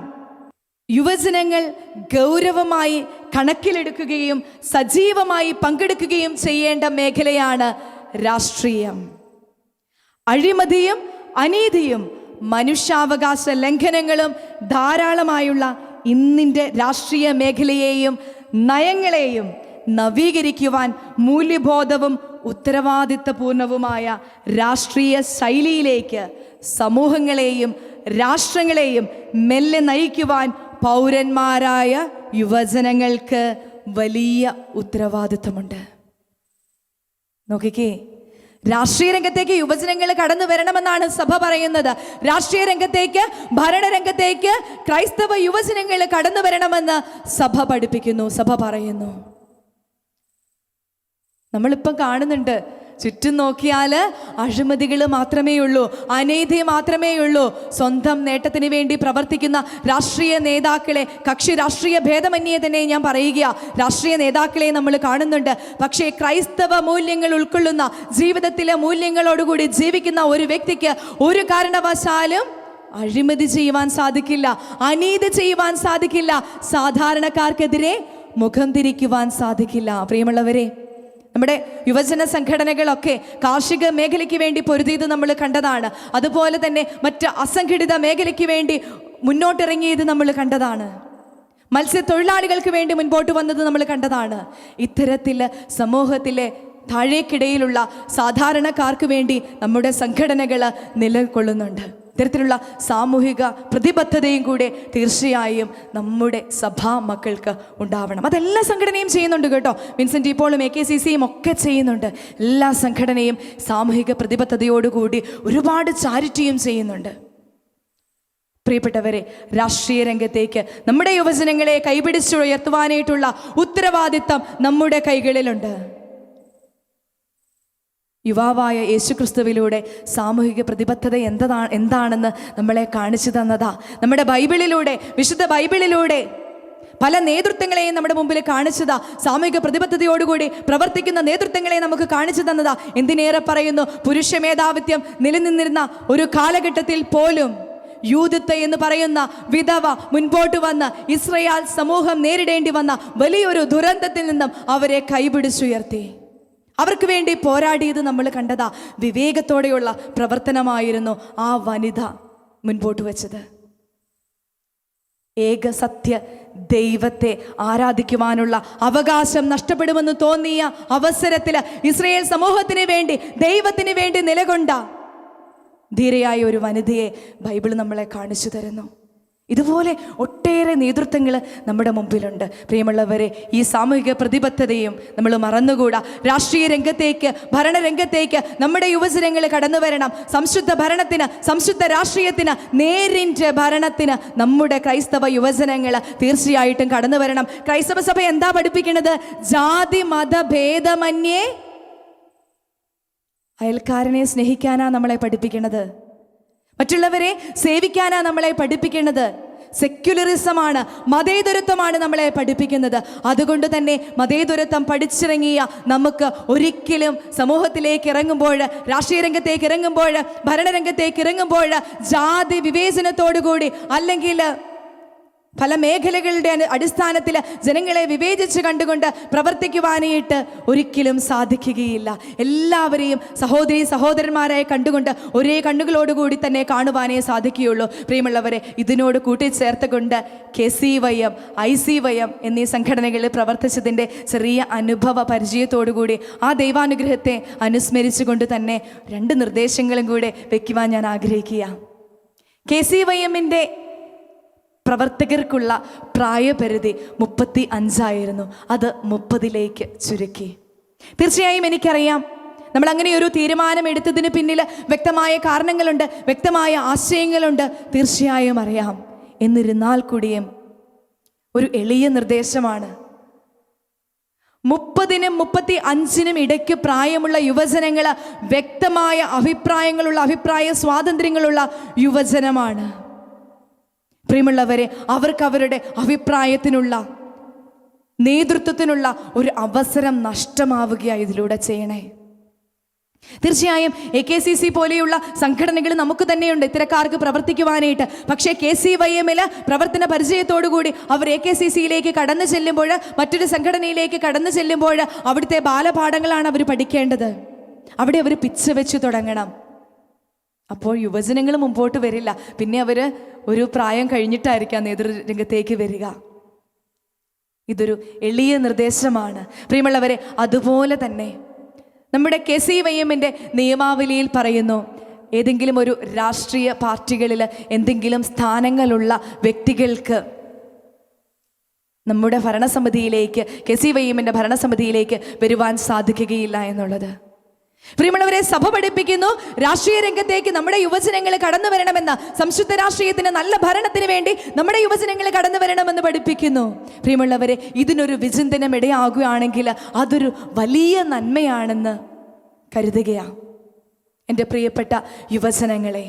Speaker 1: യുവജനങ്ങൾ ഗൗരവമായി കണക്കിലെടുക്കുകയും സജീവമായി പങ്കെടുക്കുകയും ചെയ്യേണ്ട മേഖലയാണ് രാഷ്ട്രീയം. അഴിമതിയും അനീതിയും മനുഷ്യാവകാശ ലംഘനങ്ങളും ധാരാളമായുള്ള ഇന്നിൻ്റെ രാഷ്ട്രീയ മേഖലയെയും നയങ്ങളെയും നവീകരിക്കുവാൻ മൂല്യബോധവും ഉത്തരവാദിത്തപൂർണവുമായ രാഷ്ട്രീയ ശൈലിയിലേക്ക് സമൂഹങ്ങളെയും രാഷ്ട്രങ്ങളെയും മെല്ലെ നയിക്കുവാൻ പൗരന്മാരായ യുവജനങ്ങൾക്ക് വലിയ ഉത്തരവാദിത്തമുണ്ട്. നോക്കിക്കേ, രാഷ്ട്രീയ രംഗത്തേക്ക് യുവജനങ്ങൾ കടന്നു വരണമെന്നാണ് സഭ പറയുന്നത്. രാഷ്ട്രീയ രംഗത്തേക്ക്, ഭരണരംഗത്തേക്ക് ക്രൈസ്തവ യുവജനങ്ങൾ കടന്നു വരണമെന്ന് സഭ പഠിപ്പിക്കുന്നു, സഭ പറയുന്നു. നമ്മളിപ്പം കാണുന്നുണ്ട്, ചുറ്റും നോക്കിയാൽ അഴിമതികൾ മാത്രമേ ഉള്ളൂ, അനീതി മാത്രമേ ഉള്ളൂ. സ്വന്തം നേട്ടത്തിന് വേണ്ടി പ്രവർത്തിക്കുന്ന രാഷ്ട്രീയ നേതാക്കളെ, കക്ഷി രാഷ്ട്രീയ ഭേദമന്യേ തന്നെ ഞാൻ പറയുക, രാഷ്ട്രീയ നേതാക്കളെ നമ്മൾ കാണുന്നുണ്ട്. പക്ഷേ ക്രൈസ്തവ മൂല്യങ്ങൾ ഉൾക്കൊള്ളുന്ന, ജീവിതത്തിലെ മൂല്യങ്ങളോടുകൂടി ജീവിക്കുന്ന ഒരു വ്യക്തിക്ക് ഒരു കാരണവശാലും അഴിമതി ചെയ്യുവാൻ സാധിക്കില്ല, അനീതി ചെയ്യുവാൻ സാധിക്കില്ല, സാധാരണക്കാർക്കെതിരെ മുഖം തിരിക്കുവാൻ സാധിക്കില്ല. പ്രിയമുള്ളവരെ, നമ്മുടെ യുവജന സംഘടനകളൊക്കെ കാർഷിക മേഖലയ്ക്ക് വേണ്ടി പൊരുതിയത് നമ്മൾ കണ്ടതാണ്. അതുപോലെ തന്നെ മറ്റ് അസംഘടിത മേഖലയ്ക്ക് വേണ്ടി മുന്നോട്ടിറങ്ങിയത് നമ്മൾ കണ്ടതാണ്. മത്സ്യത്തൊഴിലാളികൾക്ക് വേണ്ടി മുൻപോട്ട് വന്നത് നമ്മൾ കണ്ടതാണ്. ഇത്തരത്തിൽ സമൂഹത്തിലെ താഴേക്കിടയിലുള്ള സാധാരണക്കാർക്ക് വേണ്ടി നമ്മുടെ സംഘടനകൾ നിലകൊള്ളുന്നുണ്ട്. ഇത്തരത്തിലുള്ള സാമൂഹിക പ്രതിബദ്ധതയും കൂടെ തീർച്ചയായും നമ്മുടെ സഭാ മക്കൾക്ക് ഉണ്ടാവണം. അതെല്ലാ സംഘടനയും ചെയ്യുന്നുണ്ട് കേട്ടോ. വിൻസെൻ്റ് പോളും AKCCയും ഒക്കെ ചെയ്യുന്നുണ്ട്. എല്ലാ സംഘടനയും സാമൂഹിക പ്രതിബദ്ധതയോടുകൂടി ഒരുപാട് ചാരിറ്റിയും ചെയ്യുന്നുണ്ട്. പ്രിയപ്പെട്ടവരെ, രാഷ്ട്രീയ രംഗത്തേക്ക് നമ്മുടെ യുവജനങ്ങളെ കൈപിടിച്ചുയർത്തുവാനായിട്ടുള്ള ഉത്തരവാദിത്തം നമ്മുടെ കൈകളിലുണ്ട്. യുവാവായ യേശുക്രിസ്തുവിലൂടെ സാമൂഹിക പ്രതിബദ്ധത എന്താണെന്ന് നമ്മളെ കാണിച്ചു തന്നതാ. നമ്മുടെ ബൈബിളിലൂടെ, വിശുദ്ധ ബൈബിളിലൂടെ പല നേതൃത്വങ്ങളെയും നമ്മുടെ മുമ്പിൽ കാണിച്ചതാ. സാമൂഹിക പ്രതിബദ്ധതയോടുകൂടി പ്രവർത്തിക്കുന്ന നേതൃത്വങ്ങളെ നമുക്ക് കാണിച്ചു തന്നതാ. എന്തിനേറെ പറയുന്നു, പുരുഷ മേധാവിത്വം നിലനിന്നിരുന്ന ഒരു കാലഘട്ടത്തിൽ പോലും യൂദത്ത് എന്ന് പറയുന്ന വിധവ മുൻപോട്ട് വന്ന് ഇസ്രായേൽ സമൂഹം നേരിടേണ്ടി വന്ന വലിയൊരു ദുരന്തത്തിൽ നിന്നും അവരെ കൈപിടിച്ചുയർത്തി. അവർക്ക് വേണ്ടി പോരാടിയത് നമ്മൾ കണ്ടതാ. വിവേകത്തോടെയുള്ള പ്രവർത്തനമായിരുന്നു ആ വനിത മുൻപോട്ട് വെച്ചത്. ഏക സത്യ ദൈവത്തെ ആരാധിക്കുവാനുള്ള അവകാശം നഷ്ടപ്പെടുമെന്ന് തോന്നിയ അവസരത്തിൽ ഇസ്രായേൽ സമൂഹത്തിന് വേണ്ടി, ദൈവത്തിന് വേണ്ടി നിലകൊണ്ട ധീരയായ ഒരു വനിതയെ ബൈബിൾ നമ്മളെ കാണിച്ചു തരുന്നു. ഇതുപോലെ ഒട്ടേറെ നേതൃത്വങ്ങൾ നമ്മുടെ മുമ്പിലുണ്ട്. പ്രിയമുള്ളവരെ, ഈ സാമൂഹിക പ്രതിബദ്ധതയും നമ്മൾ മറന്നുകൂടാ. രാഷ്ട്രീയ രംഗത്തേക്ക്, ഭരണരംഗത്തേക്ക് നമ്മുടെ യുവജനങ്ങൾ കടന്നു വരണം. സംശുദ്ധ ഭരണത്തിന്, സംശുദ്ധ രാഷ്ട്രീയത്തിന്, നേരിൻ്റെ ഭരണത്തിന് നമ്മുടെ ക്രൈസ്തവ യുവജനങ്ങൾ തീർച്ചയായിട്ടും കടന്നു വരണം. ക്രൈസ്തവ സഭ എന്താ പഠിപ്പിക്കുന്നത്? ജാതി മത ഭേദമന്യേ അയൽക്കാരനെ സ്നേഹിക്കാനാ നമ്മളെ പഠിപ്പിക്കുന്നത്. മറ്റുള്ളവരെ സേവിക്കാനാ നമ്മളെ പഠിപ്പിക്കുന്നത്. സെക്യുലറിസമാണ്, മതേതരത്വമാണ് നമ്മളെ പഠിപ്പിക്കുന്നത്. അതുകൊണ്ട് തന്നെ മതേതരത്വം പഠിച്ചിറങ്ങിയ നമുക്ക് ഒരിക്കലും സമൂഹത്തിലേക്ക് ഇറങ്ങുമ്പോൾ, രാഷ്ട്രീയ രംഗത്തേക്ക് ഇറങ്ങുമ്പോൾ, ഭരണരംഗത്തേക്ക് ഇറങ്ങുമ്പോൾ ജാതി വിവേചനത്തോടുകൂടി അല്ലെങ്കിൽ പല മേഖലകളുടെ അടിസ്ഥാനത്തിൽ ജനങ്ങളെ വിവേചിച്ച് കണ്ടുകൊണ്ട് പ്രവർത്തിക്കുവാനായിട്ട് ഒരിക്കലും സാധിക്കുകയില്ല. എല്ലാവരെയും സഹോദരി സഹോദരന്മാരായി കണ്ടുകൊണ്ട് ഒരേ കണ്ണുകളോടുകൂടി തന്നെ കാണുവാനേ സാധിക്കുകയുള്ളൂ. പ്രിയമുള്ളവരെ, ഇതിനോട് കൂട്ടിച്ചേർത്തുകൊണ്ട് KCYM, ICYM എന്നീ സംഘടനകളിൽ പ്രവർത്തിച്ചതിൻ്റെ ചെറിയ അനുഭവ പരിചയത്തോടുകൂടി ആ ദൈവാനുഗ്രഹത്തെ അനുസ്മരിച്ചുകൊണ്ട് തന്നെ 2 നിർദ്ദേശങ്ങളും കൂടെ വയ്ക്കുവാൻ ഞാൻ ആഗ്രഹിക്കുക. KCYMൻ്റെ പ്രവർത്തകർക്കുള്ള പ്രായപരിധി 35 അത് 30 ചുരുക്കി. തീർച്ചയായും എനിക്കറിയാം, നമ്മൾ അങ്ങനെ ഒരു തീരുമാനം എടുത്തതിന് പിന്നിൽ വ്യക്തമായ കാരണങ്ങളുണ്ട്, വ്യക്തമായ ആശയങ്ങളുണ്ട്, തീർച്ചയായും അറിയാം. എന്നിരുന്നാൽ കൂടിയും ഒരു എളിയ നിർദ്ദേശമാണ്. 30നും 35നും ഇടയ്ക്ക് പ്രായമുള്ള യുവജനങ്ങൾ വ്യക്തമായ അഭിപ്രായങ്ങളുള്ള, അഭിപ്രായ സ്വാതന്ത്ര്യങ്ങളുള്ള യുവജനമാണ്. പ്രിയമുള്ളവരെ, അവർക്ക് അവരുടെ അഭിപ്രായത്തിനുള്ള, നേതൃത്വത്തിനുള്ള ഒരു അവസരം നഷ്ടമാവുകയാണ് ഇതിലൂടെ ചെയ്യണേ. തീർച്ചയായും AKCC പോലെയുള്ള സംഘടനകൾ നമുക്ക് തന്നെയുണ്ട് ഇത്തരക്കാർക്ക് പ്രവർത്തിക്കുവാനായിട്ട്. പക്ഷേ KCYMൽ പ്രവർത്തന പരിചയത്തോടുകൂടി അവർ AKCCയിലേക്ക് കടന്നു ചെല്ലുമ്പോൾ, മറ്റൊരു സംഘടനയിലേക്ക് കടന്നു ചെല്ലുമ്പോൾ അവിടുത്തെ ബാലപാഠങ്ങളാണ് അവർ പഠിക്കേണ്ടത്. അവിടെ അവർ പിച്ച് വെച്ച് തുടങ്ങണം. അപ്പോൾ യുവജനങ്ങൾ മുമ്പോട്ട് വരില്ല. പിന്നെ അവർ ഒരു പ്രായം കഴിഞ്ഞിട്ടായിരിക്കാം നേതൃരംഗത്തേക്ക് വരിക. ഇതൊരു എളിയ നിർദ്ദേശമാണ്. പ്രിയമുള്ളവരെ, അതുപോലെ തന്നെ നമ്മുടെ KCYMൻ്റെ നിയമാവലിയിൽ പറയുന്നു, ഏതെങ്കിലും ഒരു രാഷ്ട്രീയ പാർട്ടികളിൽ എന്തെങ്കിലും സ്ഥാനങ്ങളുള്ള വ്യക്തികൾക്ക് നമ്മുടെ ഭരണസമിതിയിലേക്ക്, KCYMൻ്റെ ഭരണസമിതിയിലേക്ക് വരുവാൻ സാധിക്കുകയില്ല എന്നുള്ളത്. പ്രിയമുള്ളവരെ, സഭ പഠിപ്പിക്കുന്നു രാഷ്ട്രീയ രംഗത്തേക്ക് നമ്മുടെ യുവജനങ്ങൾ കടന്നു വരണമെന്ന്. സംശുദ്ധ രാഷ്ട്രീയത്തിന്, നല്ല ഭരണത്തിന് വേണ്ടി നമ്മുടെ യുവജനങ്ങൾ കടന്നു വരണമെന്ന് പഠിപ്പിക്കുന്നു. പ്രിയമുള്ളവരെ, ഇതിനൊരു വിചിന്തനം ഇടയാകുകയാണെങ്കിൽ അതൊരു വലിയ നന്മയാണെന്ന് കരുതുകയാണ്. എൻ്റെ പ്രിയപ്പെട്ട യുവജനങ്ങളെ,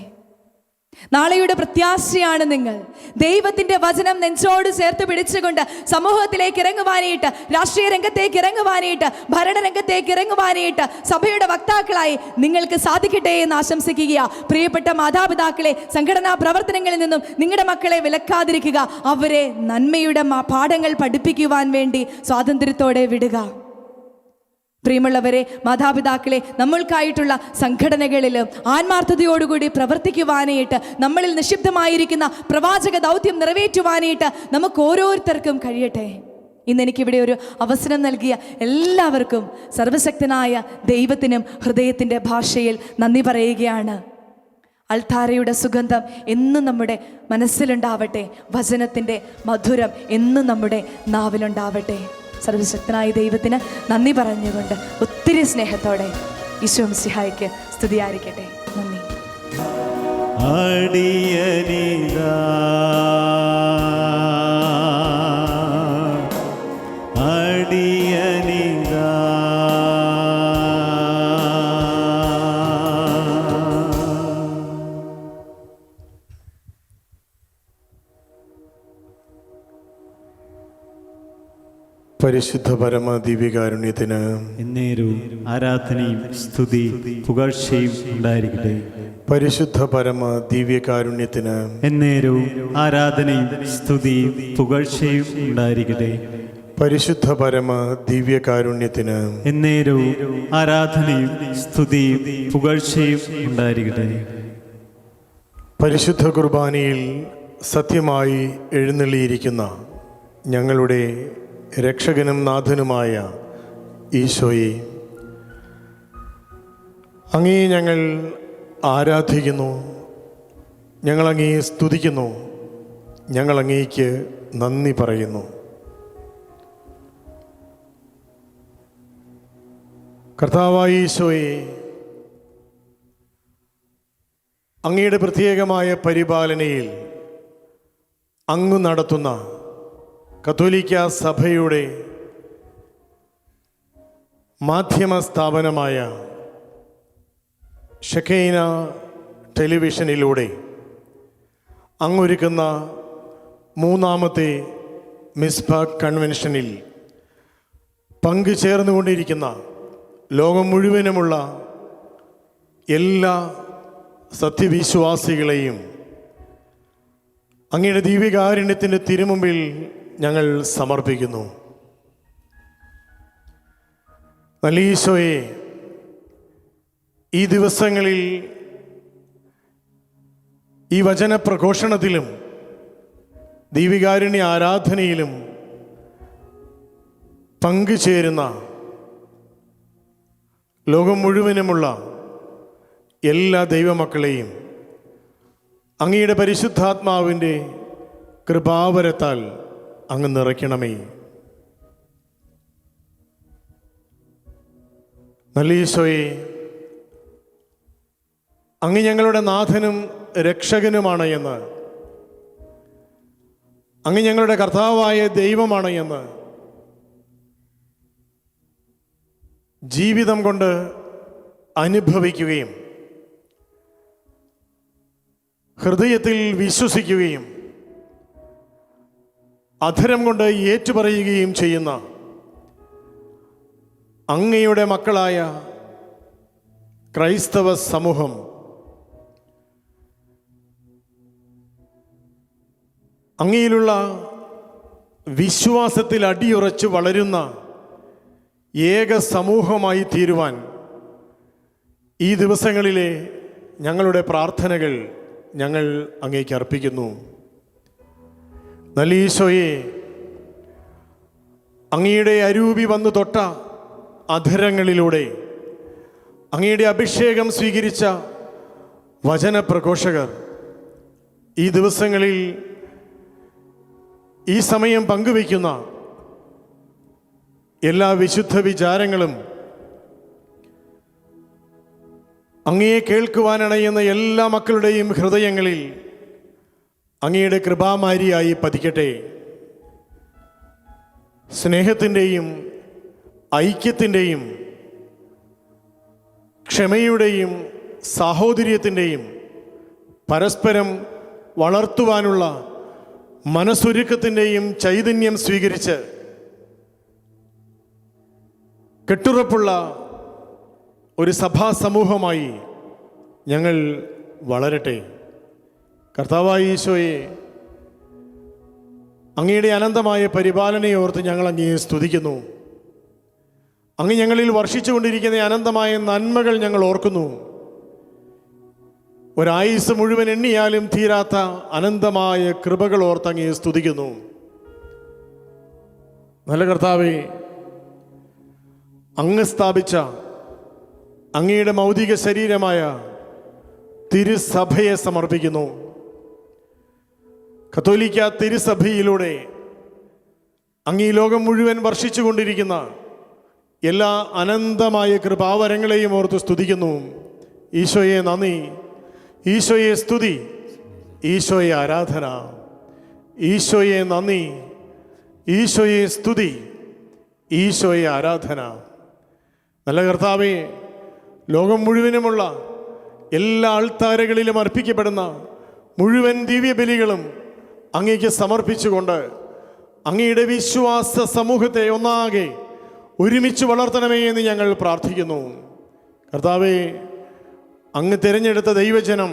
Speaker 1: നാളെയുടെ പ്രത്യാശയാണ് നിങ്ങൾ. ദൈവത്തിൻ്റെ വചനം നെഞ്ചോട് ചേർത്ത് പിടിച്ചുകൊണ്ട് സമൂഹത്തിലേക്ക് ഇറങ്ങുവാനായിട്ട്, രാഷ്ട്രീയ രംഗത്തേക്ക് ഇറങ്ങുവാനായിട്ട്, ഭരണരംഗത്തേക്ക് ഇറങ്ങുവാനായിട്ട് സഭയുടെ വക്താക്കളായി നിങ്ങൾക്ക് സാധിക്കട്ടെ എന്ന് ആശംസിക്കുക. പ്രിയപ്പെട്ട മാതാപിതാക്കളെ, സംഘടനാ പ്രവർത്തനങ്ങളിൽ നിന്നും നിങ്ങളുടെ മക്കളെ വിലക്കാതിരിക്കുക. അവരെ നന്മയുടെ പാഠങ്ങൾ പഠിപ്പിക്കുവാൻ വേണ്ടി സ്വാതന്ത്ര്യത്തോടെ വിടുക. പ്രിയമുള്ളവരെ, മാതാപിതാക്കളെ, നമ്മൾക്കായിട്ടുള്ള സംഘടനകളിൽ ആത്മാർത്ഥതയോടുകൂടി പ്രവർത്തിക്കുവാനായിട്ട്, നമ്മളിൽ നിക്ഷിപ്തമായിരിക്കുന്ന പ്രവാചക ദൗത്യം നിറവേറ്റുവാനായിട്ട് നമുക്ക് ഓരോരുത്തർക്കും കഴിയട്ടെ. ഇന്ന് എനിക്കിവിടെ ഒരു അവസരം നൽകിയ എല്ലാവർക്കും സർവശക്തനായ ദൈവത്തിനും ഹൃദയത്തിൻ്റെ ഭാഷയിൽ നന്ദി പറയുകയാണ്. അൾത്താരയുടെ സുഗന്ധം എന്നും നമ്മുടെ മനസ്സിലുണ്ടാവട്ടെ. വചനത്തിൻ്റെ മധുരം എന്നും നമ്മുടെ നാവിലുണ്ടാവട്ടെ. സർവശക്തനായ ദൈവത്തിന് നന്ദി പറഞ്ഞുകൊണ്ട് ഒത്തിരി സ്നേഹത്തോടെ ഈശോ മിശിഹായ്ക്ക് സ്തുതിയായിരിക്കട്ടെ. നന്ദി.
Speaker 2: അടിയനിതാ അടിയനിതാ
Speaker 3: പരിശുദ്ധ പരമ ദിവ്യകാരുണ്യത്തിന്
Speaker 2: എന്നേരവും ആരാധനയും സ്തുതി പുകഴ്ചയും ഉണ്ടായിരിക്കട്ടെ.
Speaker 3: പരിശുദ്ധ പരമ ദിവ്യകാരുണ്യത്തിന്
Speaker 2: എന്നേരവും ആരാധനയും സ്തുതി പുകഴ്ചയും ഉണ്ടായിരിക്കട്ടെ.
Speaker 3: പരിശുദ്ധ പരമ ദിവ്യകാരുണ്യത്തിന്
Speaker 2: എന്നേരവും ആരാധനയും സ്തുതി പുകഴ്ചയും ഉണ്ടായിരിക്കട്ടെ.
Speaker 3: പരിശുദ്ധ കുർബാനയിൽ സത്യമായി എഴുന്നള്ളിയിരിക്കുന്ന ഞങ്ങളുടെ രക്ഷകനും നാഥനുമായ ഈശോയെ, അങ്ങേ ഞങ്ങൾ ആരാധിക്കുന്നു, ഞങ്ങളങ്ങേ സ്തുതിക്കുന്നു, ഞങ്ങളങ്ങേക്ക് നന്ദി പറയുന്നു. കർത്താവായ ഈശോയെ, അങ്ങയുടെ പ്രത്യേകമായ പരിപാലനയിൽ അങ്ങ് നടത്തുന്ന കത്തോലിക്ക സഭയുടെ മാധ്യമ സ്ഥാപനമായ ഷെക്കൈന ടെലിവിഷനിലൂടെ അങ്ങൊരുക്കുന്ന 3ാമത്തെ മിസ്ബാ കൺവെൻഷനിൽ പങ്കുചേർന്നുകൊണ്ടിരിക്കുന്ന ലോകം മുഴുവനുമുള്ള എല്ലാ സത്യവിശ്വാസികളെയും അങ്ങയുടെ ദൈവികാരുണ്യത്തിൻ്റെ തിരുമുമ്പിൽ ഞങ്ങൾ സമർപ്പിക്കുന്നു. നല്ല ഈശോയെ, ഈ ദിവസങ്ങളിൽ ഈ വചനപ്രഘോഷണത്തിലും ദൈവികാരുണ്യ ആരാധനയിലും പങ്കുചേരുന്ന ലോകം മുഴുവനുമുള്ള എല്ലാ ദൈവമക്കളെയും അങ്ങയുടെ പരിശുദ്ധാത്മാവിൻ്റെ കൃപാവരത്താൽ അങ്ങ് നിറയ്ക്കണമേ. നല്ല ഈശോയെ, അങ്ങ് ഞങ്ങളുടെ നാഥനും രക്ഷകനുമാണ് എന്ന്, അങ്ങ് ഞങ്ങളുടെ കർത്താവായ ദൈവമാണ് എന്ന് ജീവിതം കൊണ്ട് അനുഭവിക്കുകയും ഹൃദയത്തിൽ വിശ്വസിക്കുകയും അധരം കൊണ്ട് ഏറ്റുപറയുകയും ചെയ്യുന്ന അങ്ങയുടെ മക്കളായ ക്രൈസ്തവ സമൂഹം അങ്ങയിലുള്ള വിശ്വാസത്തിൽ അടിയുറച്ച് വളരുന്ന ഏക സമൂഹമായി തീരുവാൻ ഈ ദിവസങ്ങളിലെ ഞങ്ങളുടെ പ്രാർത്ഥനകൾ ഞങ്ങൾ അങ്ങേക്ക് അർപ്പിക്കുന്നു. നല്ല ഈശോയെ, അങ്ങയുടെ അരൂപി വന്നു തൊട്ട അധരങ്ങളിലൂടെ അങ്ങയുടെ അഭിഷേകം സ്വീകരിച്ച വചനപ്രഘോഷകർ ഈ ദിവസങ്ങളിൽ ഈ സമയം പങ്കുവയ്ക്കുന്ന എല്ലാ വിശുദ്ധ വിചാരങ്ങളും അങ്ങയെ കേൾക്കുവാനണയുന്ന എല്ലാ മക്കളുടെയും ഹൃദയങ്ങളിൽ അങ്ങയുടെ കൃപാമാരിയായി പതിക്കട്ടെ. സ്നേഹത്തിൻ്റെയും ഐക്യത്തിൻ്റെയും ക്ഷമയുടെയും സാഹോദര്യത്തിൻ്റെയും പരസ്പരം വളർത്തുവാനുള്ള മനസ്സൊരുക്കത്തിൻ്റെയും ചൈതന്യം സ്വീകരിച്ച് കെട്ടുറപ്പുള്ള ഒരു സഭാ സമൂഹമായി ഞങ്ങൾ വളരട്ടെ. കർത്താവായ ഈശോയെ, അങ്ങയുടെ അനന്തമായ പരിപാലനയോർത്ത് ഞങ്ങൾ അങ്ങയെ സ്തുതിക്കുന്നു. അങ്ങ് ഞങ്ങളിൽ വർഷിച്ചുകൊണ്ടിരിക്കുന്ന അനന്തമായ നന്മകൾ ഞങ്ങൾ ഓർക്കുന്നു. ഒരായുസ് മുഴുവൻ എണ്ണിയാലും തീരാത്ത അനന്തമായ കൃപകൾ ഓർത്ത് അങ്ങയെ സ്തുതിക്കുന്നു. നല്ല കർത്താവേ, അങ്ങ് സ്ഥാപിച്ച അങ്ങയുടെ മൗതിക ശരീരമായ തിരുസഭയെ സമർപ്പിക്കുന്നു. കത്തോലിക്ക തിരുസഭയിലൂടെ അങ്ങ് ഈ ലോകം മുഴുവൻ വർഷിച്ചുകൊണ്ടിരിക്കുന്ന എല്ലാ അനന്തമായ കൃപാവരങ്ങളെയും ഓർത്ത് സ്തുതിക്കുന്നു. ഈശോയെ നന്ദി, ഈശോയെ സ്തുതി, ഈശോയെ ആരാധന. ഈശോയെ നന്ദി, ഈശോയെ സ്തുതി, ഈശോയെ ആരാധന. നല്ല കർത്താവേ, ലോകം മുഴുവനുമുള്ള എല്ലാ ആൾത്താരകളിലും അർപ്പിക്കപ്പെടുന്ന മുഴുവൻ ദിവ്യബലികളും അങ്ങേക്ക് സമർപ്പിച്ചുകൊണ്ട് അങ്ങയുടെ വിശ്വാസ സമൂഹത്തെ ഒന്നാകെ ഒരുമിച്ച് വളർത്തണമേ എന്ന് ഞങ്ങൾ പ്രാർത്ഥിക്കുന്നു. കർത്താവേ, അങ്ങ് തിരഞ്ഞെടുത്ത ദൈവജനം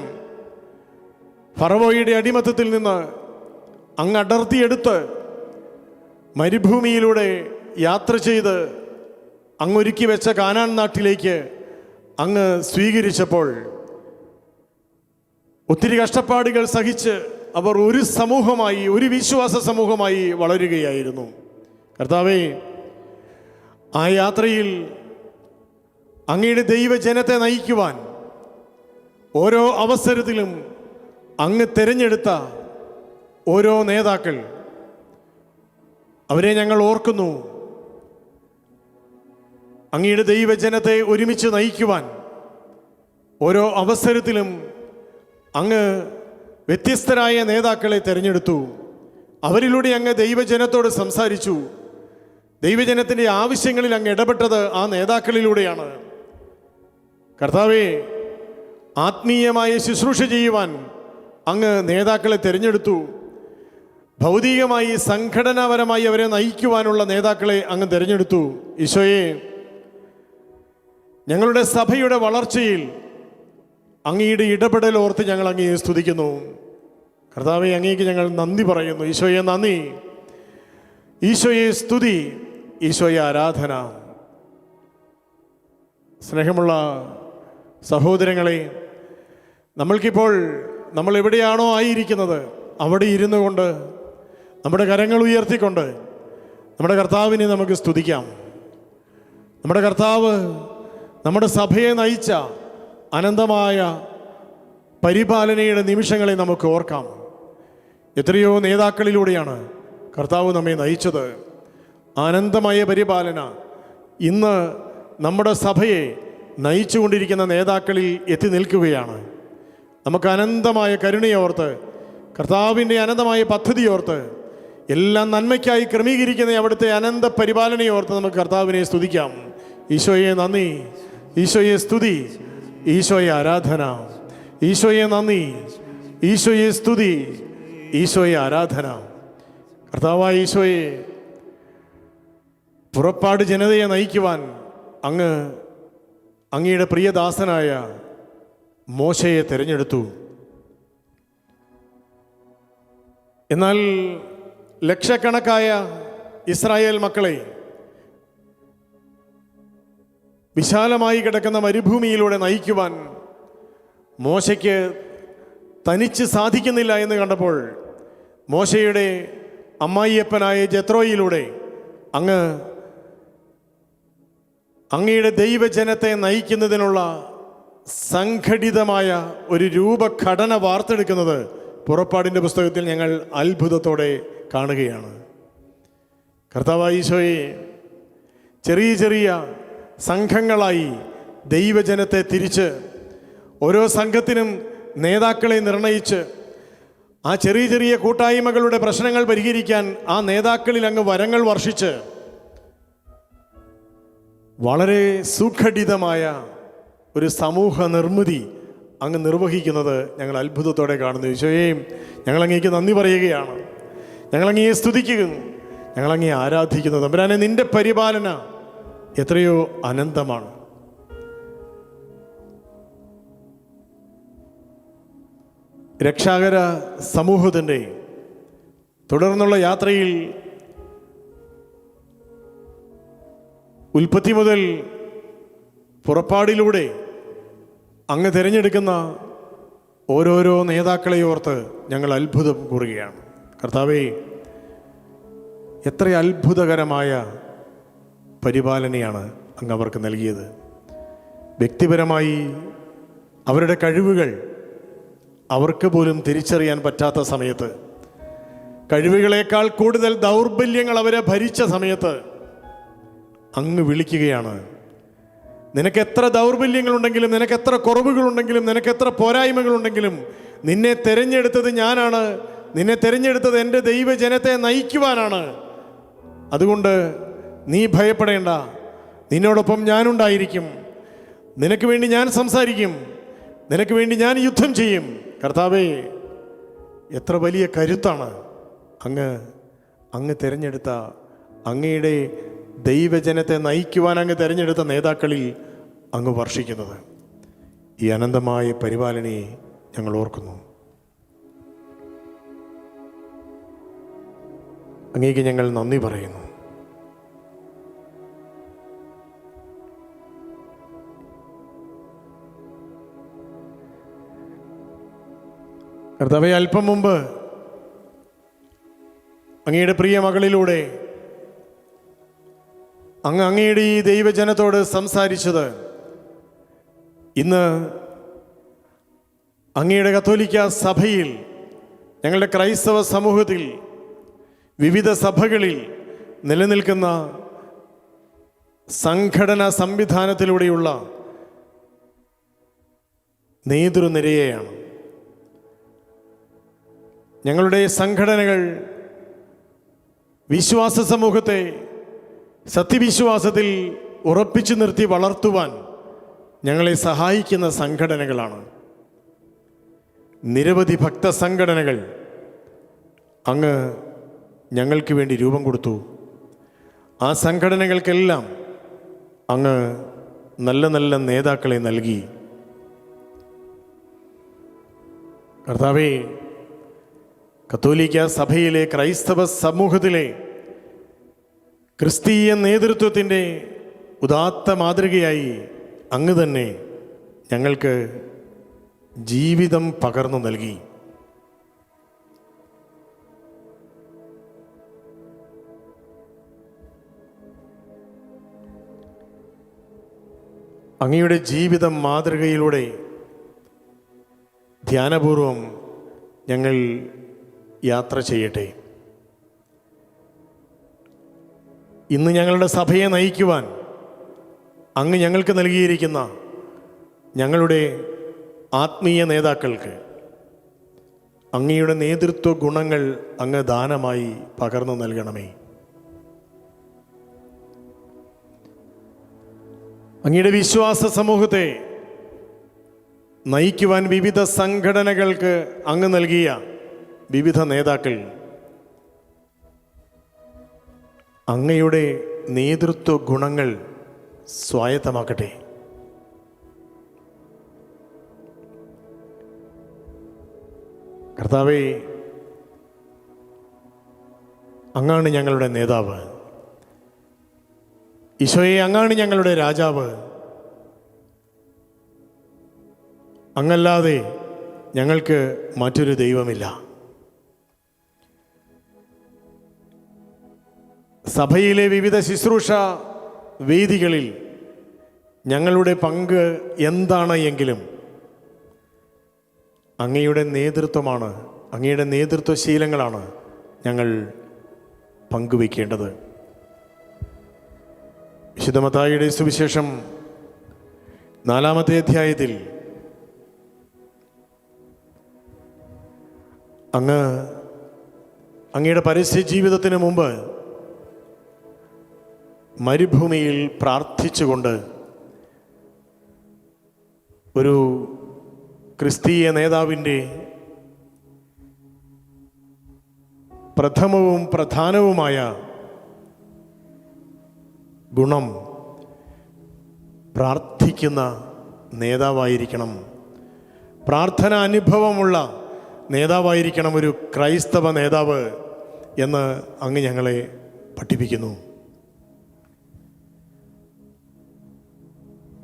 Speaker 3: ഫറവോയുടെ അടിമത്തത്തിൽ നിന്ന് അങ്ങ് അടർത്തിയെടുത്ത് മരുഭൂമിയിലൂടെ യാത്ര ചെയ്ത് അങ്ങൊരുക്കി വെച്ച കാനാൻ നാട്ടിലേക്ക് അങ്ങ് സ്വീകരിച്ചപ്പോൾ ഒത്തിരി കഷ്ടപ്പാടുകൾ സഹിച്ച് അവർ ഒരു സമൂഹമായി, ഒരു വിശ്വാസ സമൂഹമായി വളരുകയായിരുന്നു. കർത്താവേ, ആ യാത്രയിൽ അങ്ങയുടെ ദൈവജനത്തെ നയിക്കുവാൻ ഓരോ അവസരത്തിലും അങ്ങ് തിരഞ്ഞെടുത്ത ഓരോ നേതാക്കൾ, അവരെ ഞങ്ങൾ ഓർക്കുന്നു. അങ്ങയുടെ ദൈവജനത്തെ ഒരുമിച്ച് നയിക്കുവാൻ ഓരോ അവസരത്തിലും അങ്ങ് വ്യത്യസ്തരായ നേതാക്കളെ തിരഞ്ഞെടുത്തു. അവരിലൂടെ അങ്ങ് ദൈവജനത്തോട് സംസാരിച്ചു. ദൈവജനത്തിൻ്റെ ആവശ്യങ്ങളിൽ അങ്ങ് ഇടപെട്ടത് ആ നേതാക്കളിലൂടെയാണ്. കർത്താവേ, ആത്മീയമായ ശുശ്രൂഷ ചെയ്യുവാൻ അങ്ങ് നേതാക്കളെ തിരഞ്ഞെടുത്തു. ഭൗതികമായി സംഘടനാപരമായി അവരെ നയിക്കുവാനുള്ള നേതാക്കളെ അങ്ങ് തിരഞ്ഞെടുത്തു. ഈശോയെ, ഞങ്ങളുടെ സഭയുടെ വളർച്ചയിൽ അങ്ങയുടെ ഇടപെടൽ ഓർത്ത് ഞങ്ങൾ അങ്ങയെ സ്തുതിക്കുന്നു. കർത്താവെ, അങ്ങേക്ക് ഞങ്ങൾ നന്ദി പറയുന്നു. ഈശോയെ നന്ദി, ഈശോയെ സ്തുതി, ഈശോയെ ആരാധന. സ്നേഹമുള്ള സഹോദരങ്ങളെ, നമ്മൾക്കിപ്പോൾ നമ്മൾ എവിടെയാണോ ആയിരിക്കുന്നത് അവിടെ ഇരുന്നു കൊണ്ട് നമ്മുടെ കരങ്ങൾ ഉയർത്തിക്കൊണ്ട് നമ്മുടെ കർത്താവിനെ നമുക്ക് സ്തുതിക്കാം. നമ്മുടെ കർത്താവ് നമ്മുടെ സഭയെ നയിച്ച അനന്തമായ പരിപാലനയുടെ നിമിഷങ്ങളെ നമുക്ക് ഓർക്കാം. എത്രയോ നേതാക്കളിലൂടെയാണ് കർത്താവ് നമ്മെ നയിച്ചത്. അനന്തമായ പരിപാലന ഇന്ന് നമ്മുടെ സഭയെ നയിച്ചുകൊണ്ടിരിക്കുന്ന നേതാക്കളിൽ എത്തി നിൽക്കുകയാണ്. നമുക്ക് അനന്തമായ കരുണയോർത്ത്, കർത്താവിൻ്റെ അനന്തമായ പദ്ധതിയോർത്ത്, എല്ലാം നന്മയ്ക്കായി ക്രമീകരിക്കുന്ന അവിടുത്തെ അനന്ത പരിപാലനയോർത്ത് നമുക്ക് കർത്താവിനെ സ്തുതിക്കാം. ഈശോയെ നന്ദി, ഈശോയെ സ്തുതി, ഈശോയെ ആരാധന. ഈശോയെ നന്ദി, ഈശോയെ സ്തുതി, ഈശോയെ ആരാധന. കർത്താവായ ഈശോയെ, പുറപ്പാട് ജനതയെ നയിക്കുവാൻ അങ്ങയുടെ പ്രിയദാസനായ മോശയെ തിരഞ്ഞെടുത്തു. എന്നാൽ ലക്ഷക്കണക്കായ ഇസ്രായേൽ മക്കളെ വിശാലമായി കിടക്കുന്ന മരുഭൂമിയിലൂടെ നയിക്കുവാൻ മോശയ്ക്ക് തനിച്ച് സാധിക്കുന്നില്ല എന്ന് കണ്ടപ്പോൾ മോശയുടെ അമ്മായിയപ്പനായ ജെത്രോയിലൂടെ അങ്ങയുടെ ദൈവജനത്തെ നയിക്കുന്നതിനുള്ള സംഘടിതമായ ഒരു രൂപഘടന വാർത്തെടുക്കുന്നത് പുറപ്പാടിൻ്റെ പുസ്തകത്തിൽ ഞങ്ങൾ അത്ഭുതത്തോടെ കാണുകയാണ്. കർത്താവായ ഈശോയെ, ചെറിയ ചെറിയ സംഘങ്ങളായി ദൈവജനത്തെ തിരിച്ച് ഓരോ സംഘത്തിനും നേതാക്കളെ നിർണയിച്ച് ആ ചെറിയ ചെറിയ കൂട്ടായ്മകളുടെ പ്രശ്നങ്ങൾ പരിഹരിക്കാൻ ആ നേതാക്കളിൽ അങ്ങ് വരങ്ങൾ വർഷിച്ച് വളരെ സുഘടിതമായ ഒരു സമൂഹ നിർമ്മിതി അങ്ങ് നിർവഹിക്കുന്നത് ഞങ്ങൾ അത്ഭുതത്തോടെ കാണുന്നു. ഈശോയെ, ഞങ്ങളങ്ങേക്ക് നന്ദി പറയുകയാണ്. ഞങ്ങളങ്ങയെ സ്തുതിക്കുന്നു, ഞങ്ങളങ്ങയെ ആരാധിക്കുന്നു. തമ്പുരാനെ, നിന്റെ പരിപാലന എത്രയോ അനന്തമാണ്. രക്ഷാകര സമൂഹത്തിൻ്റെ തുടർന്നുള്ള യാത്രയിൽ ഉൽപ്പത്തി മുതൽ പുറപ്പാടിലൂടെ അങ്ങ് തിരഞ്ഞെടുക്കുന്ന ഓരോരോ നേതാക്കളെ ഓർത്ത് ഞങ്ങൾ അത്ഭുതം കൂറുകയാണ്. കർത്താവേ, എത്ര അത്ഭുതകരമായ പരിപാലനയാണ് അങ്ങ് അവർക്ക് നൽകിയത്. വ്യക്തിപരമായി അവരുടെ കഴിവുകൾ അവർക്ക് പോലും തിരിച്ചറിയാൻ പറ്റാത്ത സമയത്ത്, കഴിവുകളേക്കാൾ കൂടുതൽ ദൗർബല്യങ്ങൾ അവരെ ഭരിച്ച സമയത്ത് അങ്ങ് വിളിക്കുകയാണ്. നിനക്ക് എത്ര ദൗർബല്യങ്ങളുണ്ടെങ്കിലും, നിനക്ക് എത്ര കുറവുകളുണ്ടെങ്കിലും, നിനക്ക് എത്ര പോരായ്മകളുണ്ടെങ്കിലും, നിന്നെ തിരഞ്ഞെടുത്തത് ഞാനാണ്. നിന്നെ തിരഞ്ഞെടുത്തത് എൻ്റെ ദൈവജനത്തെ നയിക്കുവാനാണ്. അതുകൊണ്ട് നീ ഭയപ്പെടേണ്ട, നിന്നോടൊപ്പം ഞാനുണ്ടായിരിക്കും. നിനക്ക് വേണ്ടി ഞാൻ സംസാരിക്കും, നിനക്ക് വേണ്ടി ഞാൻ യുദ്ധം ചെയ്യും. കർത്താവേ, എത്ര വലിയ കരുത്താണ് അങ്ങ് തിരഞ്ഞെടുത്ത, അങ്ങയുടെ ദൈവജനത്തെ നയിക്കുവാൻ അങ്ങ് തിരഞ്ഞെടുത്ത നേതാക്കളിൽ അങ്ങ് വർഷിക്കുന്നത്. ഈ അനന്തമായ പരിപാലനയെ ഞങ്ങൾ ഓർക്കുന്നു. അങ്ങേക്ക് ഞങ്ങൾ നന്ദി പറയുന്നു. കർത്താവേ, അല്പം മുമ്പ് അങ്ങയുടെ പ്രിയ മകളിലൂടെ അങ്ങയുടെ ഈ ദൈവജനത്തോട് സംസാരിച്ചത് ഇന്ന് അങ്ങയുടെ കത്തോലിക്ക സഭയിൽ, ഞങ്ങളുടെ ക്രൈസ്തവ സമൂഹത്തിൽ, വിവിധ സഭകളിൽ നിലനിൽക്കുന്ന സംഘടനാ സംവിധാനത്തിലൂടെയുള്ള നേതൃനിരയെയാണ്. ഞങ്ങളുടെ സംഘടനകൾ വിശ്വാസ സമൂഹത്തെ സത്യവിശ്വാസത്തിൽ ഉറപ്പിച്ചു നിർത്തി വളർത്തുവാൻ ഞങ്ങളെ സഹായിക്കുന്ന സംഘടനകളാണ്. നിരവധി ഭക്തസംഘടനകൾ അങ്ങ് ഞങ്ങൾക്ക് വേണ്ടി രൂപം കൊടുത്തു. ആ സംഘടനകൾക്കെല്ലാം അങ്ങ് നല്ല നല്ല നേതാക്കളെ നൽകി. കർത്താവേ, കത്തോലിക്ക സഭയിലെ ക്രൈസ്തവ സമൂഹത്തിലെ ക്രിസ്തീയ നേതൃത്വത്തിൻ്റെ ഉദാത്ത മാതൃകയായി അങ്ങ് തന്നെ ഞങ്ങൾക്ക് ജീവിതം പകർന്നു നൽകി. അങ്ങയുടെ ജീവിതം മാതൃകയിലൂടെ ധ്യാനപൂർവം ഞങ്ങൾ യാത്ര ചെയ്യട്ടെ. ഇന്ന് ഞങ്ങളുടെ സഭയെ നയിക്കുവാൻ അങ്ങ് ഞങ്ങൾക്ക് നൽകിയിരിക്കുന്ന ഞങ്ങളുടെ ആത്മീയ നേതാക്കൾക്ക് അങ്ങയുടെ നേതൃത്വ ഗുണങ്ങൾ അങ്ങ് ദാനമായി പകർന്നു നൽകണമേ. അങ്ങയുടെ വിശ്വാസ സമൂഹത്തെ നയിക്കുവാൻ വിവിധ സംഘടനകൾക്ക് അങ്ങ് നൽകിയ വിവിധ നേതാക്കൾ അങ്ങയുടെ നേതൃത്വ ഗുണങ്ങൾ സ്വായത്തമാക്കട്ടെ. കർത്താവേ, അങ്ങാണ് ഞങ്ങളുടെ നേതാവ്. ഈശോയെ, അങ്ങാണ് ഞങ്ങളുടെ രാജാവ്. അങ്ങല്ലാതെ ഞങ്ങൾക്ക് മറ്റൊരു ദൈവമില്ല. സഭയിലെ വിവിധ ശുശ്രൂഷ വേദികളിൽ ഞങ്ങളുടെ പങ്ക് എന്താണ് എങ്കിലും അങ്ങയുടെ നേതൃത്വമാണ്, അങ്ങയുടെ നേതൃത്വശീലങ്ങളാണ് ഞങ്ങൾ പങ്കുവയ്ക്കേണ്ടത്. വിശുദ്ധ മത്തായിയുടെ സുവിശേഷം 4-ാമത്തെ അധ്യായത്തിൽ അങ്ങയുടെ പരസ്യ ജീവിതത്തിന് മുമ്പ് മരുഭൂമിയിൽ പ്രാർത്ഥിച്ചുകൊണ്ട് ഒരു ക്രിസ്തീയ നേതാവിൻ്റെ പ്രഥമവും പ്രധാനവുമായ ഗുണം പ്രാർത്ഥിക്കുന്ന നേതാവായിരിക്കണം, പ്രാർത്ഥന അനുഭവമുള്ള നേതാവായിരിക്കണം ഒരു ക്രൈസ്തവ നേതാവ് എന്ന് അങ്ങ് ഞങ്ങളെ പഠിപ്പിക്കുന്നു.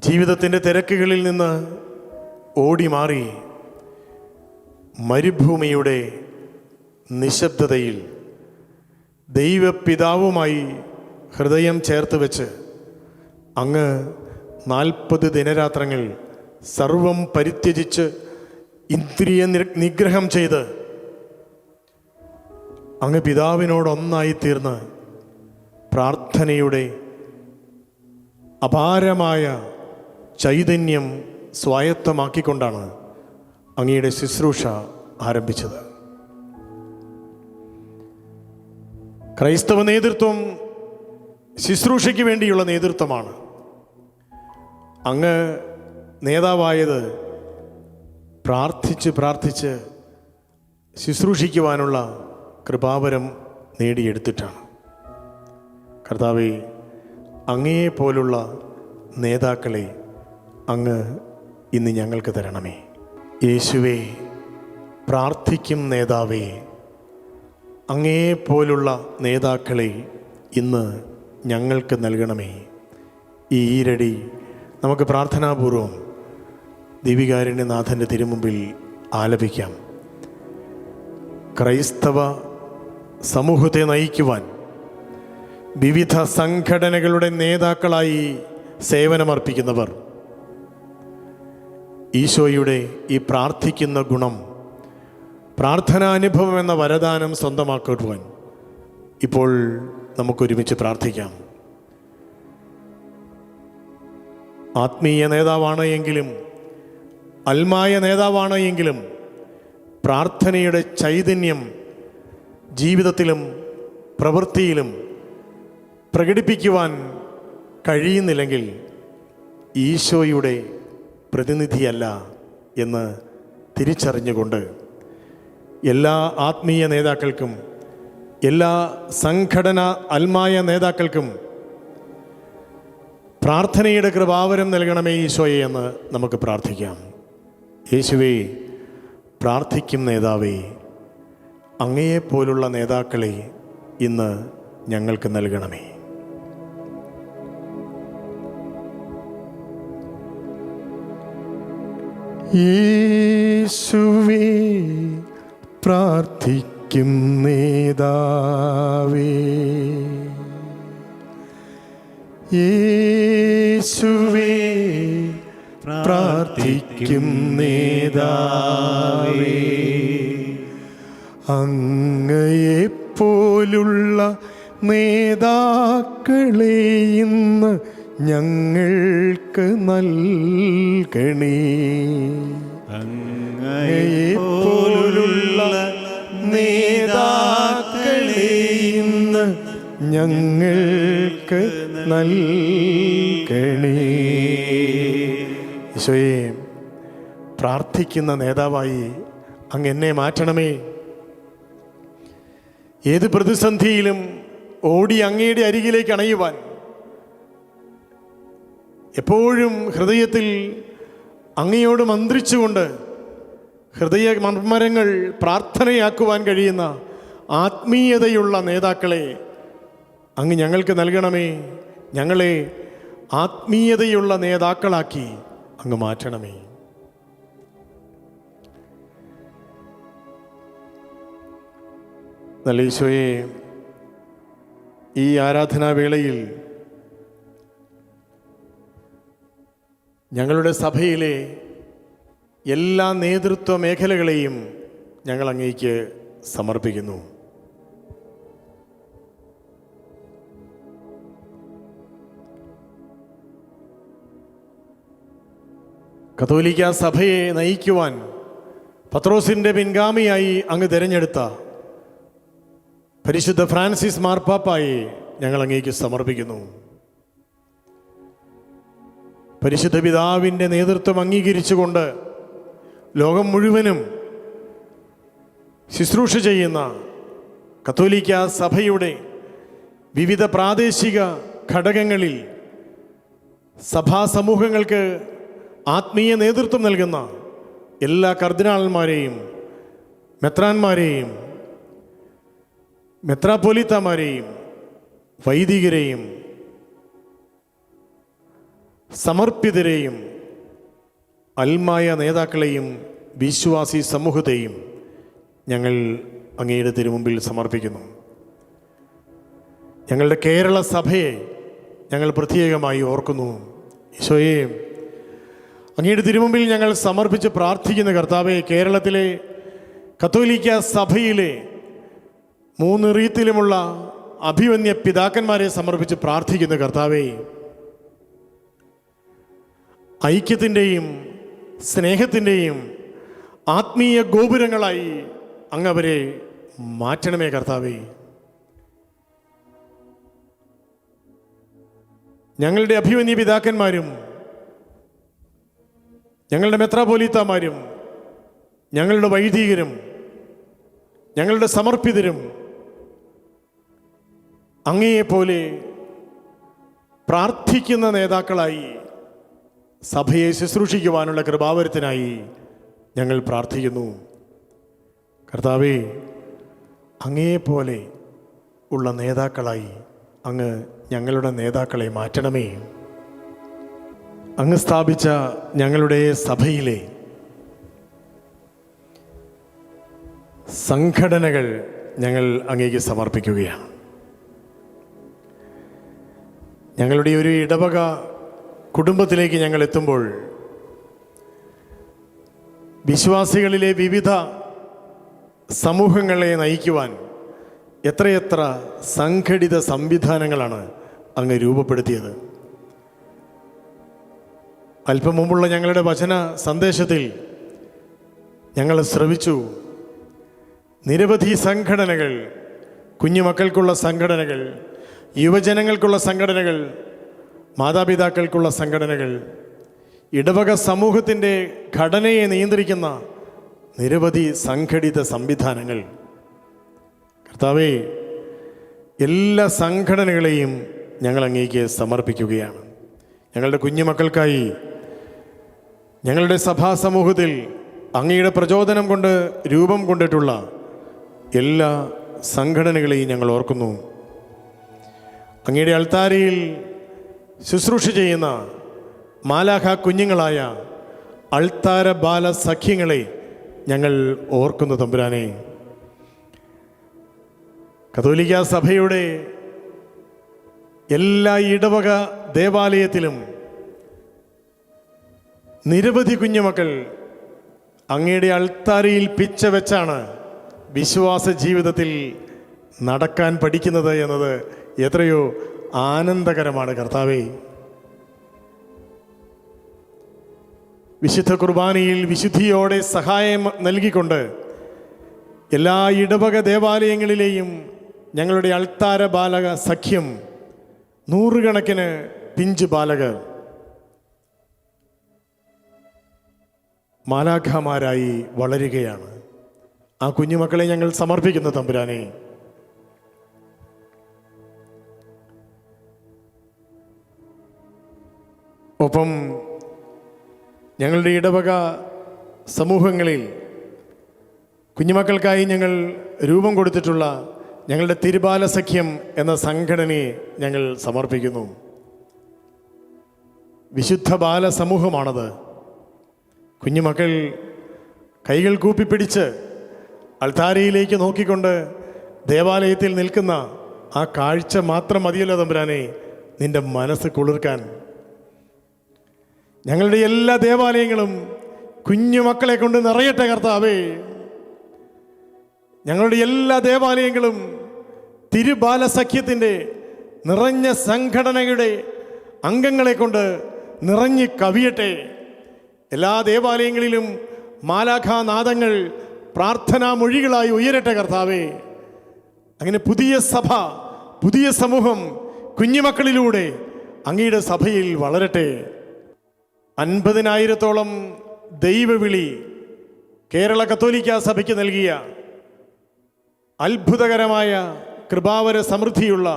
Speaker 3: ജീവിതത്തിൻ്റെ തിരക്കുകളിൽ നിന്ന് ഓടി മാറി മരുഭൂമിയുടെ നിശബ്ദതയിൽ ദൈവപിതാവുമായി ഹൃദയം ചേർത്ത് വെച്ച് അങ്ങ് 40 ദിനരാത്രങ്ങൾ സർവം പരിത്യജിച്ച് ഇന്ദ്രിയ നിഗ്രഹം ചെയ്ത് അങ്ങ് പിതാവിനോടൊന്നായി തീർന്ന് പ്രാർത്ഥനയുടെ അപാരമായ ചൈതന്യം സ്വായത്തമാക്കിക്കൊണ്ടാണ് അങ്ങയുടെ ശുശ്രൂഷ ആരംഭിച്ചത്. ക്രൈസ്തവ നേതൃത്വം ശുശ്രൂഷയ്ക്ക് വേണ്ടിയുള്ള നേതൃത്വമാണ്. അങ്ങ് നേതാവായത് പ്രാർത്ഥിച്ച് ശുശ്രൂഷിക്കുവാനുള്ള കൃപാവരം നേടിയെടുത്തിട്ടാണ്. കർത്താവേ, അങ്ങയെപ്പോലുള്ള നേതാക്കളെ അങ്ങ് ഇന്ന് ഞങ്ങൾക്ക് തരണമേ. യേശുവേ, പ്രാർത്ഥിക്കും നേതാവേ, അങ്ങയെപ്പോലുള്ള നേതാക്കളെ ഇന്ന് ഞങ്ങൾക്ക് നൽകണമേ. ഈ ഈരടി നമുക്ക് പ്രാർത്ഥനാപൂർവം ദൈവികാരുണ്യനാഥൻ്റെ തിരുമുമ്പിൽ ആലപിക്കാം. ക്രൈസ്തവ സമൂഹത്തെ നയിക്കുവാൻ വിവിധ സംഘടനകളുടെ നേതാക്കളായി സേവനമർപ്പിക്കുന്നവർ ഈശോയുടെ ഈ പ്രാർത്ഥിക്കുന്ന ഗുണം, പ്രാർത്ഥനാനുഭവം എന്ന വരദാനം സ്വന്തമാക്കുവാൻ ഇപ്പോൾ നമുക്കൊരുമിച്ച് പ്രാർത്ഥിക്കാം. ആത്മീയ നേതാവാണ് എങ്കിലും അൽമായ നേതാവാണ് എങ്കിലും പ്രാർത്ഥനയുടെ ചൈതന്യം ജീവിതത്തിലും പ്രവൃത്തിയിലും പ്രകടിപ്പിക്കുവാൻ കഴിയുന്നില്ലെങ്കിൽ ഈശോയുടെ പ്രതിനിധിയല്ല എന്ന് തിരിച്ചറിഞ്ഞുകൊണ്ട് എല്ലാ ആത്മീയ നേതാക്കൾക്കും എല്ലാ സംഘടനാ അൽമായ നേതാക്കൾക്കും പ്രാർത്ഥനയുടെ കൃപാവരം നൽകണമേ ഈശോയെ എന്ന് നമുക്ക് പ്രാർത്ഥിക്കാം. യേശുവേ, പ്രാർത്ഥിക്കും നേതാവേ, അങ്ങയെപ്പോലുള്ള നേതാക്കളെ ഇന്ന് ഞങ്ങൾക്ക് നൽകണമേ. യേശുവേ പ്രാർത്ഥിക്കും നേതാവേ, യേശുവേ പ്രാർത്ഥിക്കും നേതാവേ, അങ്ങയെപ്പോലുള്ള നേതാക്കളെ ഇന്ന് ഞങ്ങൾക്ക് നൽകണേ. അങ്ങയെപ്പോലുള്ള നേതാക്കളെ ഇന്ന് ഞങ്ങൾക്ക് നൽകണേ. ഈശോയെ, പ്രാർത്ഥിക്കുന്ന നേതാവായി അങ്ങ് എന്നെ മാറ്റണമേ. ഏത് പ്രതിസന്ധിയിലും ഓടി അങ്ങയുടെ അരികിലേക്ക് അണയുവാൻ, എപ്പോഴും ഹൃദയത്തിൽ അങ്ങയോട് മന്ത്രിച്ചുകൊണ്ട് ഹൃദയ മർമ്മരങ്ങൾ പ്രാർത്ഥനയാക്കുവാൻ കഴിയുന്ന ആത്മീയതയുള്ള നേതാക്കളെ അങ്ങ് ഞങ്ങൾക്ക് നൽകണമേ. ഞങ്ങളെ ആത്മീയതയുള്ള നേതാക്കളാക്കി അങ്ങ് മാറ്റണമേ. നല്ല ഈശോയെ, ഈ ആരാധനാവേളയിൽ ഞങ്ങളുടെ സഭയിലെ എല്ലാ നേതൃത്വ മേഖലകളെയും ഞങ്ങൾ അങ്ങേക്ക് സമർപ്പിക്കുന്നു. കത്തോലിക്ക സഭയെ നയിക്കുവാൻ പത്രോസിൻ്റെ പിൻഗാമിയായി അങ്ങ് തിരഞ്ഞെടുത്ത പരിശുദ്ധ ഫ്രാൻസിസ് മാർപ്പാപ്പായെ ഞങ്ങൾ അങ്ങേക്ക് സമർപ്പിക്കുന്നു. പരിശുദ്ധ പിതാവിൻ്റെ നേതൃത്വം അംഗീകരിച്ചുകൊണ്ട് ലോകം മുഴുവനും ശുശ്രൂഷ ചെയ്യുന്ന കത്തോലിക്ക സഭയുടെ വിവിധ പ്രാദേശിക ഘടകങ്ങളിൽ സഭാ സമൂഹങ്ങൾക്ക് ആത്മീയ നേതൃത്വം നൽകുന്ന എല്ലാ കർദിനാളന്മാരെയും മെത്രാന്മാരെയും മെത്രാപ്പൊലീത്തമാരെയും വൈദികരെയും സമർപ്പിതരെയും അൽമായ നേതാക്കളെയും വിശ്വാസി സമൂഹത്തെയും ഞങ്ങൾ അങ്ങയുടെ തിരുമുമ്പിൽ സമർപ്പിക്കുന്നു. ഞങ്ങളുടെ കേരള സഭയെ ഞങ്ങൾ പ്രത്യേകമായി ഓർക്കുന്നു. ഈശോയെ, അങ്ങയുടെ തിരുമുമ്പിൽ ഞങ്ങൾ സമർപ്പിച്ച് പ്രാർത്ഥിക്കുന്ന കർത്താവെ, കേരളത്തിലെ കത്തോലിക്ക സഭയിലെ 3 റീത്തിലുമുള്ള അഭിവന്യ പിതാക്കന്മാരെ സമർപ്പിച്ച് പ്രാർത്ഥിക്കുന്ന കർത്താവെ, ഐക്യത്തിൻ്റെയും സ്നേഹത്തിൻ്റെയും ആത്മീയ ഗോപുരങ്ങളായി അങ്ങവരെ മാറ്റണമേ കർത്താവേ. ഞങ്ങളുടെ അഭിവന്യ പിതാക്കന്മാരും ഞങ്ങളുടെ മെത്രാപ്പൊലീത്തമാരും ഞങ്ങളുടെ വൈദികരും ഞങ്ങളുടെ സമർപ്പിതരും അങ്ങയെപ്പോലെ പ്രാർത്ഥിക്കുന്ന നേതാക്കളായി സഭയെ ശുശ്രൂഷിക്കുവാനുള്ള കൃപാവരത്തിനായി ഞങ്ങൾ പ്രാർത്ഥിക്കുന്നു. കർത്താവേ, അങ്ങയെപ്പോലെ ഉള്ള നേതാക്കളായി അങ്ങ് ഞങ്ങളുടെ നേതാക്കളെ മാറ്റണമേ. അങ്ങ് സ്ഥാപിച്ച ഞങ്ങളുടെ സഭയിലെ സംഘടനകൾ ഞങ്ങൾ അങ്ങേക്ക് സമർപ്പിക്കുകയാണ്. ഞങ്ങളുടെ ഒരു ഇടവക കുടുംബത്തിലേക്ക് ഞങ്ങൾ എത്തുമ്പോൾ വിശ്വാസികളിലെ വിവിധ സമൂഹങ്ങളെ നയിക്കുവാൻ എത്രയെത്ര സംഘടിത സംവിധാനങ്ങളാണ് അങ്ങ് രൂപപ്പെടുത്തിയത്. അല്പം മുമ്പുള്ള ഞങ്ങളുടെ വചന സന്ദേശത്തിൽ ഞങ്ങൾ ശ്രവിച്ചു, നിരവധി സംഘടനകൾ, കുഞ്ഞുമക്കൾക്കുള്ള സംഘടനകൾ, യുവജനങ്ങൾക്കുള്ള സംഘടനകൾ, മാതാപിതാക്കൾക്കുള്ള സംഘടനകൾ, ഇടവക സമൂഹത്തിൻ്റെ ഘടനയെ നിയന്ത്രിക്കുന്ന നിരവധി സംഘടിത സംവിധാനങ്ങൾ. കർത്താവേ, എല്ലാ സംഘടനകളെയും ഞങ്ങൾ അങ്ങേക്ക് സമർപ്പിക്കുകയാണ്. ഞങ്ങളുടെ കുഞ്ഞുമക്കൾക്കായി ഞങ്ങളുടെ സഭാ സമൂഹത്തിൽ അങ്ങയുടെ പ്രചോദനം കൊണ്ട് രൂപം കൊണ്ടിട്ടുള്ള എല്ലാ സംഘടനകളെയും ഞങ്ങൾ ഓർക്കുന്നു. അങ്ങയുടെ അൾത്താരയിൽ ശുശ്രൂഷ ചെയ്യുന്ന മാലാഖ കുഞ്ഞുങ്ങളായ അൾത്താര ബാല സഖ്യങ്ങളെ ഞങ്ങൾ ഓർക്കുന്നു തമ്പുരാനെ. കത്തോലിക്ക സഭയുടെ എല്ലാ ഇടവക ദേവാലയത്തിലും നിരവധി കുഞ്ഞുമക്കൾ അങ്ങയുടെ അൾത്താരയിൽ പിച്ച വെച്ചാണ് വിശ്വാസ ജീവിതത്തിൽ നടക്കാൻ പഠിക്കുന്നത് എന്നത് എത്രയോ ആനന്ദകരമാണ് കർത്താവേ. വിശുദ്ധ കുർബാനയിൽ വിശുദ്ധിയോടെ സഹായം നൽകിക്കൊണ്ട് എല്ലാ ഇടവക ദേവാലയങ്ങളിലെയും ഞങ്ങളുടെ അൾത്താര ബാലക സഖ്യം നൂറുകണക്കിന് പിഞ്ച് ബാലകർ മാലാഖമാരായി വളരുകയാണ്. ആ കുഞ്ഞുമക്കളെ ഞങ്ങൾ സമർപ്പിക്കുന്നു തമ്പുരാനെ. ഒപ്പം ഞങ്ങളുടെ ഇടവക സമൂഹങ്ങളിൽ കുഞ്ഞുമക്കൾക്കായി ഞങ്ങൾ രൂപം കൊടുത്തിട്ടുള്ള ഞങ്ങളുടെ തിരുബാല സഖ്യം എന്ന സംഘടനയെ ഞങ്ങൾ സമർപ്പിക്കുന്നു. വിശുദ്ധ ബാല സമൂഹമാണത്. കുഞ്ഞുമക്കൾ കൈകൾ കൂപ്പിപ്പിടിച്ച് അൾത്താരയിലേക്ക് നോക്കിക്കൊണ്ട് ദേവാലയത്തിൽ നിൽക്കുന്ന ആ കാഴ്ച മാത്രം മതിയല്ലോ തമ്പുരാനെ നിന്റെ മനസ്സ് കുളിർക്കാൻ. ഞങ്ങളുടെ എല്ലാ ദേവാലയങ്ങളും കുഞ്ഞുമക്കളെ കൊണ്ട് നിറയട്ടെ കർത്താവേ. ഞങ്ങളുടെ എല്ലാ ദേവാലയങ്ങളും തിരുബാലസഖ്യത്തിൻ്റെ നിറഞ്ഞ സംഘടനയുടെ അംഗങ്ങളെ കൊണ്ട് നിറഞ്ഞ് കവിയട്ടെ. എല്ലാ ദേവാലയങ്ങളിലും മാലാഖാനാദങ്ങൾ പ്രാർത്ഥനാ മൊഴികളായി ഉയരട്ടെ കർത്താവേ. അങ്ങനെ പുതിയ സഭ, പുതിയ സമൂഹം കുഞ്ഞുമക്കളിലൂടെ അങ്ങയുടെ സഭയിൽ വളരട്ടെ. 50,000-ഓളം ദൈവവിളി കേരള കത്തോലിക്ക സഭയ്ക്ക് നൽകിയ അത്ഭുതകരമായ കൃപാവര സമൃദ്ധിയുള്ള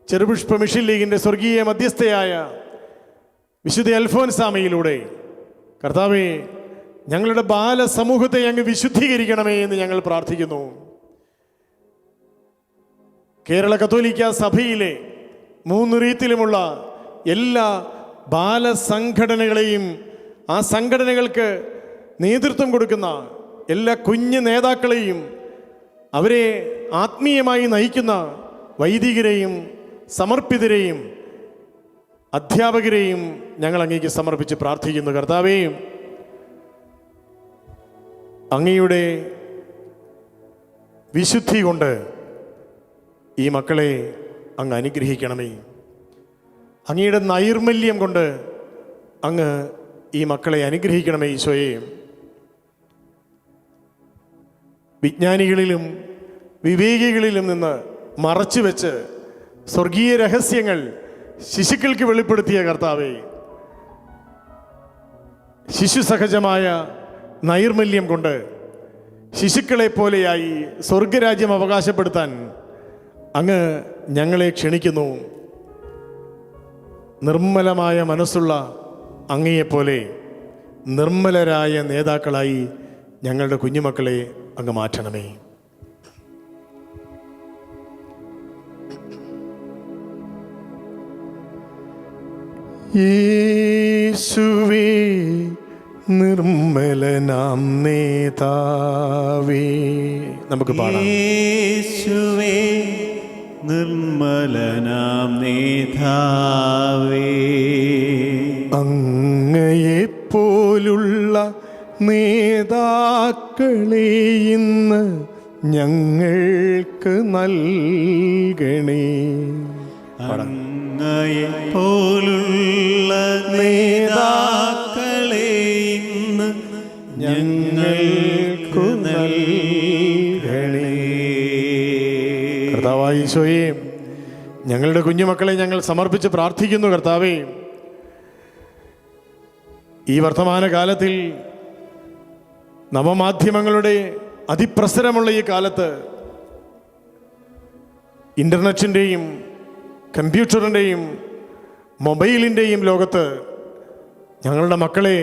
Speaker 3: ചെറുപുഷ്പ മിഷൻ ലീഗിൻ്റെ സ്വർഗീയ മധ്യസ്ഥയായ വിശുദ്ധ അൽഫോൻസാമയിലൂടെ കർത്താവേ ഞങ്ങളുടെ ബാലസമൂഹത്തെ അങ്ങ് വിശുദ്ധീകരിക്കണമേ എന്ന് ഞങ്ങൾ പ്രാർത്ഥിക്കുന്നു. കേരള കത്തോലിക്ക സഭയിലെ 3 റീത്തിലുമുള്ള എല്ലാ ബാലസംഘടനകളെയും ആ സംഘടനകൾക്ക് നേതൃത്വം കൊടുക്കുന്ന എല്ലാ കുഞ്ഞു നേതാക്കളെയും അവരെ ആത്മീയമായി നയിക്കുന്ന വൈദികരെയും സമർപ്പിതരെയും അധ്യാപകരെയും ഞങ്ങൾ അങ്ങേക്ക് സമർപ്പിച്ച് പ്രാർത്ഥിക്കുന്നു. കർത്താവേ, അങ്ങയുടെ വിശുദ്ധി കൊണ്ട് ഈ മക്കളെ അങ്ങ് അനുഗ്രഹിക്കണമേ. അങ്ങയുടെ നൈർമല്യം കൊണ്ട് അങ്ങ് ഈ മക്കളെ അനുഗ്രഹിക്കണമേ ഈശോയെ. വിജ്ഞാനികളിലും വിവേകികളിലും നിന്ന് മറച്ചു വെച്ച് സ്വർഗീയ രഹസ്യങ്ങൾ ശിശുക്കൾക്ക് വെളിപ്പെടുത്തിയ കർത്താവേ, ശിശു സഹജമായ നൈർമല്യം കൊണ്ട് ശിശുക്കളെ പോലെയായി സ്വർഗരാജ്യം അവകാശപ്പെടുത്താൻ അങ്ങ് ഞങ്ങളെ ക്ഷണിക്കുന്നു. നിർമ്മലമായ മനസ്സുള്ള അങ്ങയെപ്പോലെ നിർമ്മലരായ നേതാക്കളായി ഞങ്ങളുടെ കുഞ്ഞുമക്കളെ അങ്ങ് മാറ്റണമേ. യേശുവേ നിർമ്മലനാം നേതാവേ, നമുക്ക് പാടാം.
Speaker 2: യേശുവേ നിർമ്മലനാം നേതാവേ,
Speaker 3: അങ്ങയെപ്പോലുള്ള നേതാക്കളെ ഇന്ന് ഞങ്ങൾക്ക് നൽകണേ.
Speaker 2: അങ്ങയെപ്പോലുള്ള നേതാക്കളെ ഇന്ന് ഞങ്ങൾക്ക് നൽകണേ.
Speaker 3: കർത്താവായ ഈശോയെ, ഞങ്ങളുടെ കുഞ്ഞുമക്കളെ ഞങ്ങൾ സമർപ്പിച്ച് പ്രാർത്ഥിക്കുന്നു. കർത്താവേ, ഈ വർത്തമാന കാലത്തിൽ നവമാധ്യമങ്ങളുടെ അതിപ്രസരമുള്ള ഈ കാലത്ത് ഇൻ്റർനെറ്റിൻ്റെയും കമ്പ്യൂട്ടറിൻ്റെയും മൊബൈലിൻ്റെയും ലോകത്ത് ഞങ്ങളുടെ മക്കളെ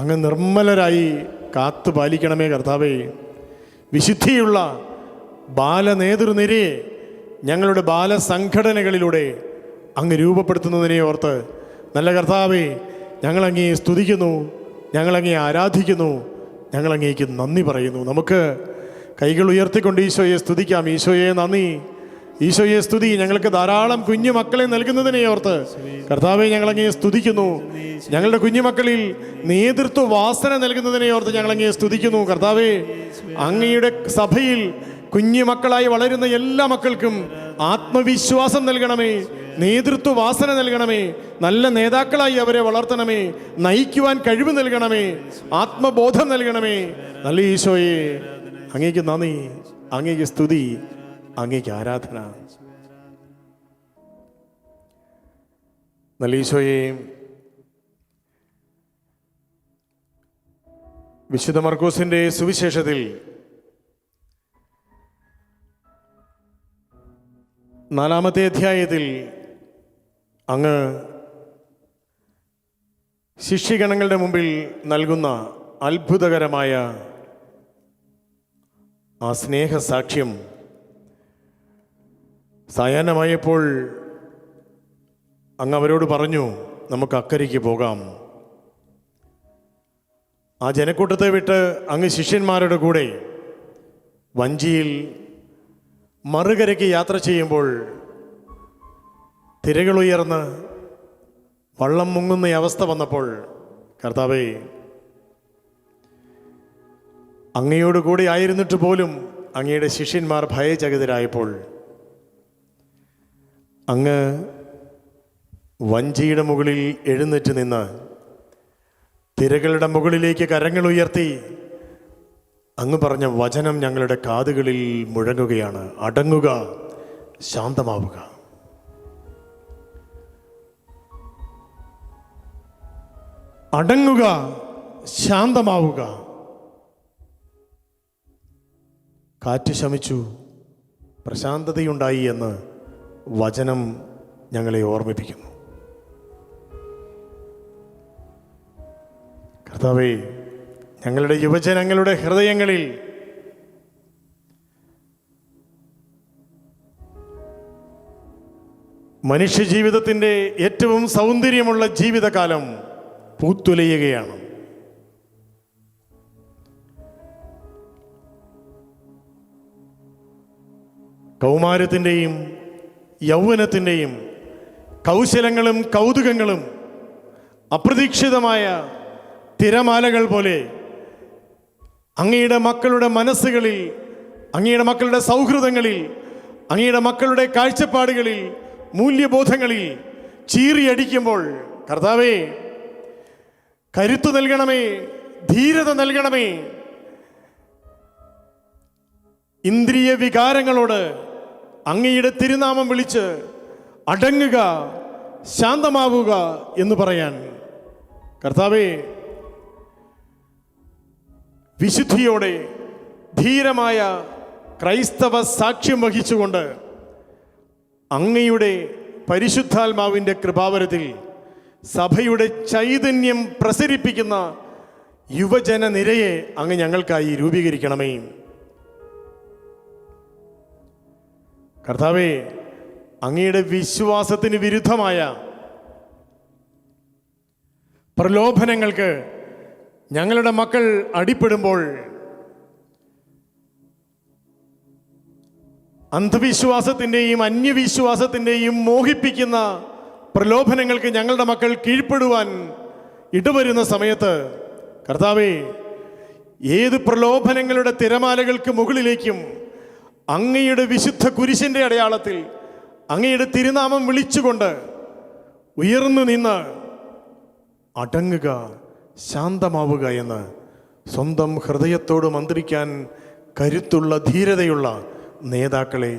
Speaker 3: അങ്ങ് നിർമ്മലരായി കാത്തു പാലിക്കണമേ കർത്താവേ. വിശുദ്ധിയുള്ള ബാലനേതൃനിരയെ ഞങ്ങളുടെ ബാലസംഘടനകളിലൂടെ അങ്ങ് രൂപപ്പെടുത്തുന്നതിനെ ഓർത്ത് നല്ല കർത്താവേ, ഞങ്ങളങ്ങേ സ്തുതിക്കുന്നു, ഞങ്ങളങ്ങേ ആരാധിക്കുന്നു, ഞങ്ങളങ്ങേക്ക് നന്ദി പറയുന്നു. നമുക്ക് കൈകൾ ഉയർത്തിക്കൊണ്ട് ഈശോയെ സ്തുതിക്കാം. ഈശോയെ നന്ദി, ഈശോയെ സ്തുതി. ഞങ്ങൾക്ക് ധാരാളം കുഞ്ഞു മക്കളെ നൽകുന്നതിനെ ഓർത്ത് കർത്താവെ ഞങ്ങളങ്ങേ സ്തുതിക്കുന്നു. ഞങ്ങളുടെ കുഞ്ഞുമക്കളിൽ നേതൃത്വ വാസന നൽകുന്നതിനെ ഓർത്ത് ഞങ്ങളങ്ങേ സ്തുതിക്കുന്നു. കർത്താവെ, അങ്ങയുടെ സഭയിൽ കുഞ്ഞുമക്കളായി വളരുന്ന എല്ലാ മക്കൾക്കും ആത്മവിശ്വാസം നൽകണമേ, നേതൃത്വ വാസന നൽകണമേ, നല്ല നേതാക്കളായി അവരെ വളർത്തണമേ, നയിക്കുവാൻ കഴിവ് നൽകണമേ, ആത്മബോധം നൽകണമേ. നല്ല ഈശോയെ, അങ്ങേക്ക് നന്ദി, അങ്ങേക്ക് സ്തുതി, അങ്ങേക്ക് ആരാധന. നല്ല ഈശോയെ, വിശുദ്ധ മർക്കോസിന്റെ സുവിശേഷത്തിൽ 4-ാമത്തെ അധ്യായത്തിൽ അങ്ങ് ശിഷ്യഗണങ്ങളുടെ മുമ്പിൽ നൽകുന്ന അത്ഭുതകരമായ ആ സ്നേഹസാക്ഷ്യം സായാഹ്നമായപ്പോൾ അങ്ങ് അവരോട് പറഞ്ഞു, നമുക്ക് അക്കരയ്ക്ക് പോകാം. ആ ജനക്കൂട്ടത്തെ വിട്ട് അങ്ങ് ശിഷ്യന്മാരുടെ കൂടെ വഞ്ചിയിൽ മറുകരയ്ക്ക് യാത്ര ചെയ്യുമ്പോൾ തിരകളുയർന്ന് വള്ളം മുങ്ങുന്ന അവസ്ഥ വന്നപ്പോൾ കർത്താവേ, അങ്ങയോട് കൂടെ ആയിരുന്നിട്ട് പോലും അങ്ങയുടെ ശിഷ്യന്മാർ ഭയചകിതരായപ്പോൾ അങ്ങ് വഞ്ചിയുടെ മുകളിൽ എഴുന്നേറ്റ് നിന്ന് തിരകളുടെ മുകളിലേക്ക് കരങ്ങൾ ഉയർത്തി അങ്ങ് പറഞ്ഞ വചനം ഞങ്ങളുടെ കാതുകളിൽ മുഴങ്ങുകയാണ്: അടങ്ങുക, ശാന്തമാവുക. അടങ്ങുക, ശാന്തമാവുക. കാറ്റ് ശമിച്ചു, പ്രശാന്തതയുണ്ടായി എന്ന് വചനം ഞങ്ങളെ ഓർമ്മിപ്പിക്കുന്നു. കർത്താവേ, ഞങ്ങളുടെ യുവജനങ്ങളുടെ ഹൃദയങ്ങളിൽ മനുഷ്യജീവിതത്തിൻ്റെ ഏറ്റവും സൗന്ദര്യമുള്ള ജീവിതകാലം പൂത്തുലയുകയാണ്. കൗമാരത്തിൻ്റെയും യൗവനത്തിൻ്റെയും കൗശലങ്ങളും കൗതുകങ്ങളും അപ്രതീക്ഷിതമായ തിരമാലകൾ പോലെ അങ്ങയുടെ മക്കളുടെ മനസ്സുകളിൽ, അങ്ങയുടെ മക്കളുടെ സൗഹൃദങ്ങളിൽ, അങ്ങയുടെ മക്കളുടെ കാഴ്ചപ്പാടുകളിൽ, മൂല്യബോധങ്ങളിൽ ചീറിയടിക്കുമ്പോൾ കർത്താവേ, കരുത്തു നൽകണമേ, ധീരത നൽകണമേ. ഇന്ദ്രിയ വികാരങ്ങളോട് അങ്ങയുടെ തിരുനാമം വിളിച്ച് അടങ്ങുക, ശാന്തമാവുക എന്ന് പറയാൻ കർത്താവേ, വിശുദ്ധിയോടെ ധീരമായ ക്രൈസ്തവ സാക്ഷ്യം വഹിച്ചുകൊണ്ട് അങ്ങയുടെ പരിശുദ്ധാത്മാവിൻ്റെ കൃപാവരത്തിൽ സഭയുടെ ചൈതന്യം പ്രസരിപ്പിക്കുന്ന യുവജന നിരയെ അങ്ങ് ഞങ്ങൾക്കായി രൂപീകരിക്കണമേ. കർത്താവേ, അങ്ങയുടെ വിശ്വാസത്തിന് വിരുദ്ധമായ പ്രലോഭനങ്ങൾക്ക് ഞങ്ങളുടെ മക്കൾ അടിപ്പെടുമ്പോൾ, അന്ധവിശ്വാസത്തിൻ്റെയും അന്യവിശ്വാസത്തിൻ്റെയും മോഹിപ്പിക്കുന്ന പ്രലോഭനങ്ങൾക്ക് ഞങ്ങളുടെ മക്കൾ കീഴ്പ്പെടുവാൻ ഇടവരുന്ന സമയത്ത് കർത്താവേ, ഏത് പ്രലോഭനങ്ങളുടെ തിരമാലകൾക്ക് മുകളിലേക്കും അങ്ങയുടെ വിശുദ്ധ കുരിശിൻ്റെ അടയാളത്തിൽ അങ്ങയുടെ തിരുനാമം വിളിച്ചുകൊണ്ട് ഉയർന്നു നിന്ന് അടങ്ങുക, ശാന്തമാവുക എന്ന് സ്വന്തം ഹൃദയത്തോട് മന്ത്രിക്കാൻ കരുത്തുള്ള, ധീരതയുള്ള നേതാക്കളെ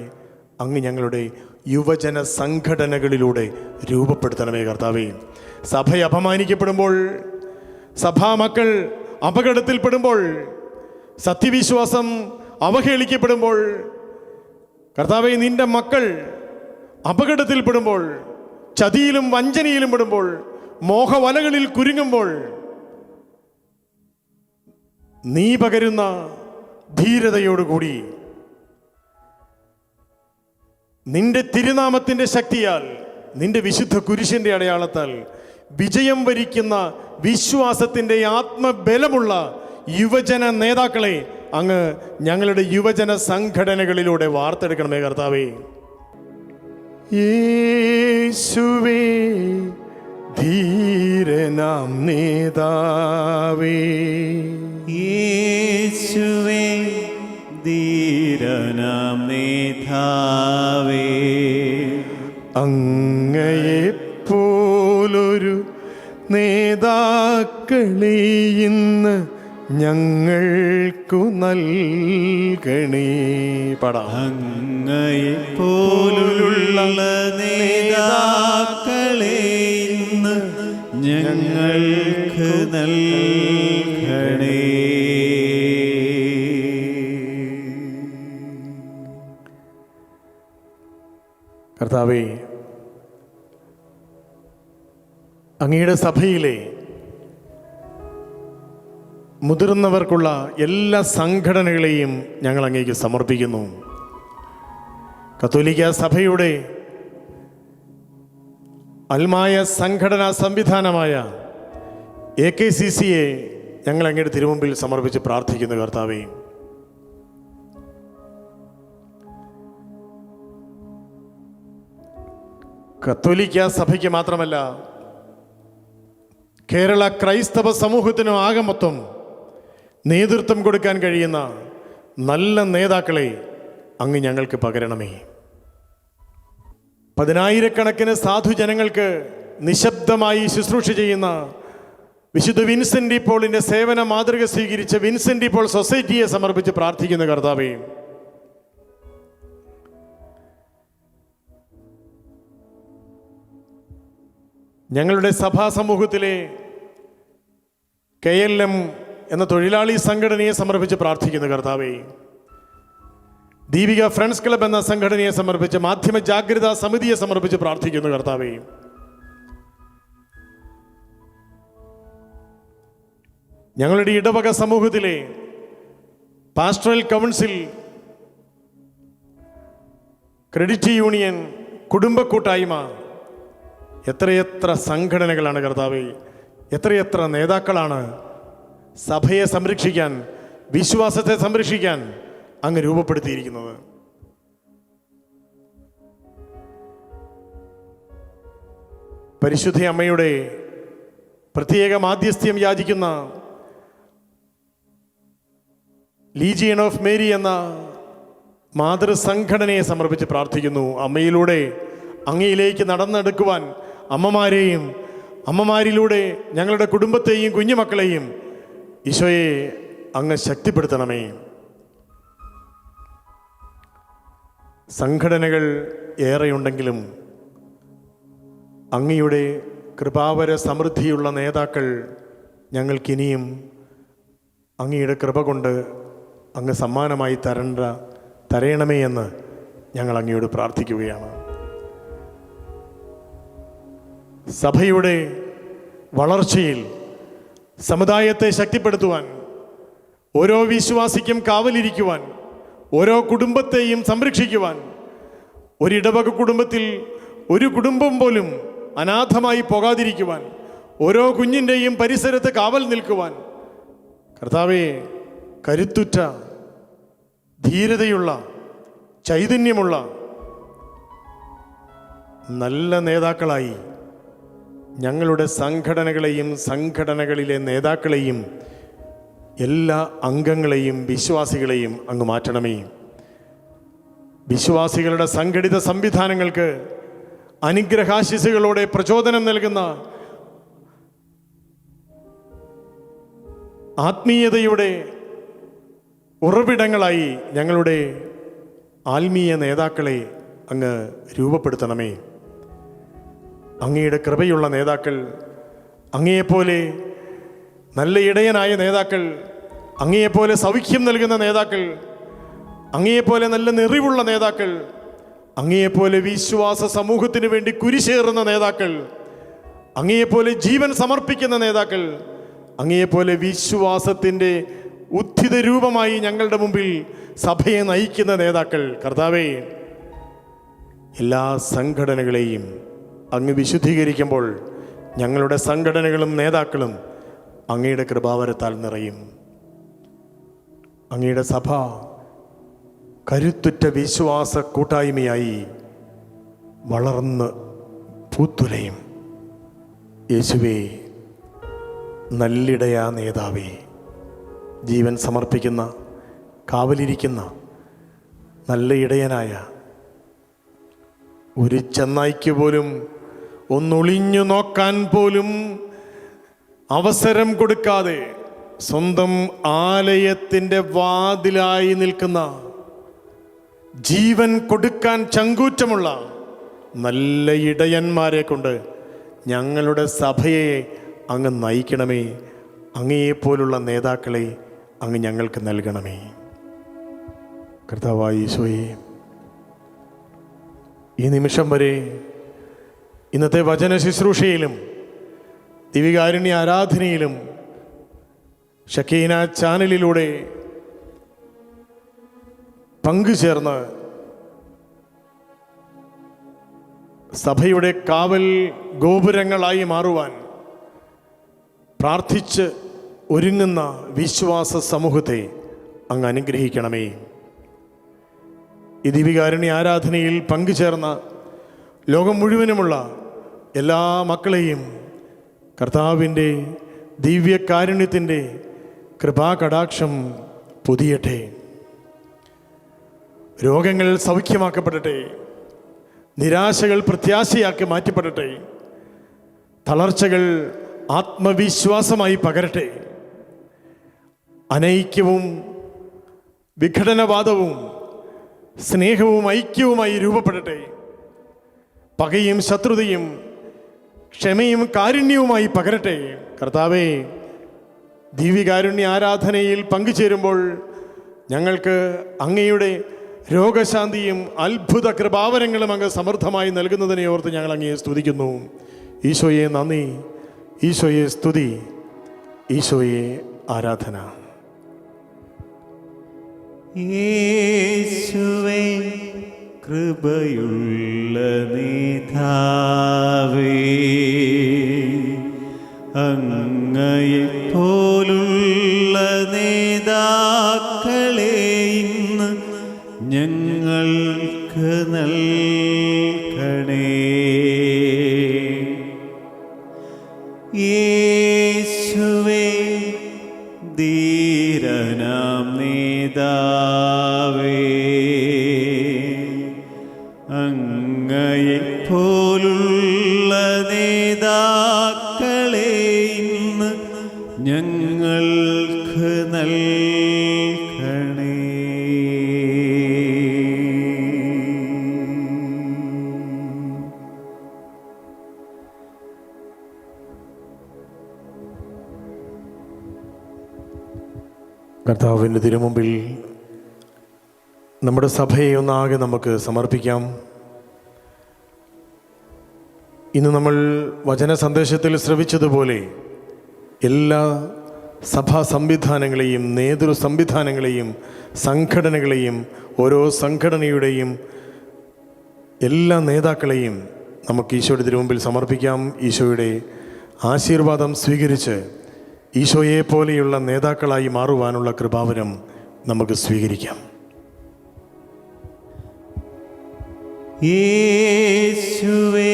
Speaker 3: അങ്ങ് ഞങ്ങളുടെ യുവജന സംഘടനകളിലൂടെ രൂപപ്പെടുത്തണമേ കർത്താവേ. സഭ അപമാനിക്കപ്പെടുമ്പോൾ, സഭാമക്കൾ അപകടത്തിൽപ്പെടുമ്പോൾ, സത്യവിശ്വാസം അവഹേളിക്കപ്പെടുമ്പോൾ, കർത്താവേ, നിന്റെ മക്കൾ അപകടത്തിൽപ്പെടുമ്പോൾ, ചതിയിലും വഞ്ചനയിലും പെടുമ്പോൾ, മോഹവലകളിൽ കുരുങ്ങുമ്പോൾ, നീ പകരുന്ന ധീരതയോടുകൂടി നിന്റെ തിരുനാമത്തിൻ്റെ ശക്തിയാൽ, നിന്റെ വിശുദ്ധ കുരിശിൻ്റെ അടയാളത്താൽ വിജയം വരിക്കുന്ന വിശ്വാസത്തിൻ്റെ ആത്മബലമുള്ള യുവജന നേതാക്കളെ അങ്ങ് ഞങ്ങളുടെ യുവജന സംഘടനകളിലൂടെ വാർത്തെടുക്കണമേ കർത്താവേ. യേശുവേ ധീരനാം നേതാവേ,
Speaker 2: യേശുവേ ധീരനാം നേതാവേ,
Speaker 3: അങ്ങയെപ്പോലൊരു നേതാക്കളെ ഇന്ന് ഞങ്ങൾക്കു നൽകണേ. പടാം.
Speaker 2: അങ്ങയെപ്പോലുള്ള നേതാക്കളെ ഇന്ന് ഞങ്ങൾക്ക് നൽകണേ.
Speaker 3: കർത്താവേ, അങ്ങയുടെ സഭയിലെ മുതിർന്നവർക്കുള്ള എല്ലാ സംഘടനകളെയും ഞങ്ങൾ അങ്ങേക്ക് സമർപ്പിക്കുന്നു. കത്തോലിക്ക സഭയുടെ അൽമായ സംഘടനാ സംവിധാനമായ AKCCയെ ഞങ്ങൾ അങ്ങയുടെ തിരുമുമ്പിൽ സമർപ്പിച്ച് പ്രാർത്ഥിക്കുന്നു. കർത്താവേ, കത്തോലിക്ക സഭയ്ക്ക് മാത്രമല്ല, കേരള ക്രൈസ്തവ സമൂഹത്തിനും ആകെ മൊത്തം നേതൃത്വം കൊടുക്കാൻ കഴിയുന്ന നല്ല നേതാക്കളെ അങ്ങ് ഞങ്ങൾക്ക് പകരണമേ. പതിനായിരക്കണക്കിന് സാധുജനങ്ങൾക്ക് നിശബ്ദമായി ശുശ്രൂഷ ചെയ്യുന്ന വിശുദ്ധ വിൻസെൻ്റ് ഡി പോളിൻ്റെ സേവന മാതൃക സ്വീകരിച്ച വിൻസെൻ്റ് ഡി പോൾ സൊസൈറ്റിയെ സമർപ്പിച്ച് പ്രാർത്ഥിക്കുന്ന കർത്താവേ, ഞങ്ങളുടെ സഭാ സമൂഹത്തിലെ KLM എന്ന തൊഴിലാളി സംഘടനയെ സമർപ്പിച്ച് പ്രാർത്ഥിക്കുന്ന കർത്താവേ, ദീപിക ഫ്രണ്ട്സ് ക്ലബ് എന്ന സംഘടനയെ സമർപ്പിച്ച്, മാധ്യമ ജാഗ്രതാ സമിതിയെ സമർപ്പിച്ച് പ്രാർത്ഥിക്കുന്നു കർത്താവേ. ഞങ്ങളുടെ ഇടവക സമൂഹത്തിലെ പാസ്റ്ററൽ കൗൺസിൽ, ക്രെഡിറ്റ് യൂണിയൻ, കുടുംബ കൂട്ടായ്മ, എത്രയെത്ര സംഘടനകളാണ് കർത്താവേ, എത്രയെത്ര നേതാക്കളാണ് സഭയെ സംരക്ഷിക്കാൻ, വിശ്വാസത്തെ സംരക്ഷിക്കാൻ അങ്ങ് രൂപപ്പെടുത്തിയിരിക്കുന്നത്. പരിശുദ്ധ അമ്മയുടെ പ്രത്യേക മാധ്യസ്ഥ്യം യാചിക്കുന്ന ലീജിയൻ ഓഫ് മേരി എന്ന മാതൃസംഘടനയെ സമർപ്പിച്ച് പ്രാർത്ഥിക്കുന്നു. അമ്മയിലൂടെ അങ്ങയിലേക്ക് നടന്നെടുക്കുവാൻ അമ്മമാരെയും, അമ്മമാരിലൂടെ ഞങ്ങളുടെ കുടുംബത്തെയും കുഞ്ഞുമക്കളെയും ഈശോയെ അങ്ങ് ശക്തിപ്പെടുത്തണമേ. സംഘടനകൾ ഏറെയുണ്ടെങ്കിലും അങ്ങയുടെ കൃപാവര സമൃദ്ധിയുള്ള നേതാക്കൾ ഞങ്ങൾക്കിനിയും അങ്ങയുടെ കൃപ കൊണ്ട് അങ്ങ് സമ്മാനമായി തരയണമേ എന്ന് ഞങ്ങൾ അങ്ങയോട് പ്രാർത്ഥിക്കുകയാണ്. സഭയുടെ വളർച്ചയിൽ സമുദായത്തെ ശക്തിപ്പെടുത്തുവാൻ, ഓരോ വിശ്വാസിക്കും കാവലിരിക്കുവാൻ, ഓരോ കുടുംബത്തെയും സംരക്ഷിക്കുവാൻ, ഒരിടവക കുടുംബത്തിൽ ഒരു കുടുംബം പോലും അനാഥമായി പോകാതിരിക്കുവാൻ, ഓരോ കുഞ്ഞിൻ്റെയും പരിസരത്ത് കാവൽ നിൽക്കുവാൻ കർത്താവേ, കരുത്തുറ്റ, ധീരതയുള്ള, ചൈതന്യമുള്ള നല്ല നേതാക്കളായി ഞങ്ങളുടെ സംഘടനകളെയും സംഘടനകളിലെ നേതാക്കളെയും എല്ലാ അംഗങ്ങളെയും വിശ്വാസികളെയും അങ്ങ് മാറ്റണമേ. വിശ്വാസികളുടെ സംഘടിത സംവിധാനങ്ങൾക്ക് അനുഗ്രഹാശിസുകളോടെ പ്രചോദനം നൽകുന്ന ആത്മീയതയുടെ ഉറവിടങ്ങളായി ഞങ്ങളുടെ ആത്മീയ നേതാക്കളെ അങ്ങ് രൂപപ്പെടുത്തണമേ. അങ്ങയുടെ കൃപയുള്ള നേതാക്കൾ, അങ്ങയെപ്പോലെ നല്ല ഇടയനായ നേതാക്കൾ, അങ്ങയെപ്പോലെ സൗഖ്യം നൽകുന്ന നേതാക്കൾ, അങ്ങയെപ്പോലെ നല്ല നിറിവുള്ള നേതാക്കൾ, അങ്ങയെപ്പോലെ വിശ്വാസ സമൂഹത്തിന് വേണ്ടി കുരിശേറുന്ന നേതാക്കൾ, അങ്ങയെപ്പോലെ ജീവൻ സമർപ്പിക്കുന്ന നേതാക്കൾ, അങ്ങയെപ്പോലെ വിശ്വാസത്തിൻ്റെ ഉദ്ധിത രൂപമായി ഞങ്ങളുടെ മുമ്പിൽ സഭയെ നയിക്കുന്ന നേതാക്കൾ കർത്താവേ, എല്ലാ സംഘടനകളെയും അങ്ങ് വിശുദ്ധീകരിക്കുമ്പോൾ ഞങ്ങളുടെ സംഘടനകളും നേതാക്കളും അങ്ങയുടെ കൃപാവരത്താൽ നിറയും. അങ്ങയുടെ സഭ കരുത്തുറ്റ വിശ്വാസ കൂട്ടായ്മയായി വളർന്ന് പൂത്തുലയും. യേശുവേ, നല്ലിടയാ നേതാവേ, ജീവൻ സമർപ്പിക്കുന്ന, കാവലിരിക്കുന്ന നല്ല ഇടയനായ, ഒരു ചെന്നായ്ക്ക് പോലും ഒന്നൊളിഞ്ഞു നോക്കാൻ പോലും അവസരം കൊടുക്കാതെ സ്വന്തം ആലയത്തിൻ്റെ വാതിലായി നിൽക്കുന്ന, ജീവൻ കൊടുക്കാൻ ചങ്കൂറ്റമുള്ള നല്ല ഇടയന്മാരെ കൊണ്ട് ഞങ്ങളുടെ സഭയെ അങ്ങ് നയിക്കണമേ. അങ്ങയെപ്പോലുള്ള നേതാക്കളെ അങ്ങ് ഞങ്ങൾക്ക് നൽകണമേ. കർത്താവായ ഈശോയെ, ഈ നിമിഷം വരെ ഇന്നത്തെ വചന ശുശ്രൂഷയിലും ദിവികാരുണ്യ ആരാധനയിലും ഷക്കീന ചാനലിലൂടെ പങ്കുചേർന്ന് സഭയുടെ കാവൽ ഗോപുരങ്ങളായി മാറുവാൻ പ്രാർത്ഥിച്ച് ഒരുങ്ങുന്ന വിശ്വാസ സമൂഹത്തെ അങ്ങ് അനുഗ്രഹിക്കണമേ. ഈ ദിവികാരുണ്യ ആരാധനയിൽ പങ്കുചേർന്ന ലോകം മുഴുവനുമുള്ള എല്ലാ മക്കളെയും കർത്താവിൻ്റെ ദിവ്യകാരുണ്യത്തിൻ്റെ കൃപാകടാക്ഷം പൊതിയട്ടെ. രോഗങ്ങൾ സൗഖ്യമാക്കപ്പെടട്ടെ, നിരാശകൾ പ്രത്യാശയാക്കി മാറ്റപ്പെടട്ടെ, തളർച്ചകൾ ആത്മവിശ്വാസമായി പകരട്ടെ, അനൈക്യവും വിഘടനവാദവും സ്നേഹവും ഐക്യവുമായി രൂപപ്പെടട്ടെ, പകയും ശത്രുതയും ക്ഷമയും കാരുണ്യവുമായി പകരട്ടെ. കർത്താവേ, ദിവ്യകാരുണ്യ ആരാധനയിൽ പങ്കുചേരുമ്പോൾ ഞങ്ങൾക്ക് അങ്ങയുടെ രോഗശാന്തിയും അത്ഭുത കൃപാവരങ്ങളും അങ്ങ് സമൃദ്ധമായി നൽകുന്നതിനെ ഓർത്ത് ഞങ്ങൾ അങ്ങയെ സ്തുതിക്കുന്നു. ഈശോയെ നന്ദി, ഈശോയെ സ്തുതി, ഈശോയെ ആരാധന.
Speaker 2: യേശുവേ, കൃപയുള്ള നേതാവേ, അങ്ങയെപ്പോലുള്ള നേതാക്കളെ ഇന്ന് ഞങ്ങൾക്ക് നൽകണേ. യേശുവേ, ധീരനാം നേതാവേ, അങ്ങയെപ്പോലുള്ള നേതാക്കളെ ഇന്ന് ഞങ്ങൾക്ക് നൽകണേ.
Speaker 3: കർത്താവിൻ്റെ തിരുമുമ്പിൽ നമ്മുടെ സഭയെ ഒന്നാകെ നമുക്ക് സമർപ്പിക്കാം. ഇന്ന് നമ്മൾ വചന സന്ദേശത്തിൽ ശ്രവിച്ചതുപോലെ എല്ലാ സഭാ സംവിധാനങ്ങളെയും നേതൃ സംവിധാനങ്ങളെയും സംഘടനകളെയും ഓരോ സംഘടനയുടെയും എല്ലാ നേതാക്കളെയും നമുക്ക് ഈശോയുടെ തിരുമുമ്പിൽ സമർപ്പിക്കാം. ഈശോയുടെ ആശീർവാദം സ്വീകരിച്ച് ഈശോയെ പോലെയുള്ള നേതാക്കളായി മാറുവാനുള്ള കൃപാവരം നമുക്ക് സ്വീകരിക്കാം.
Speaker 2: യേശുവേ,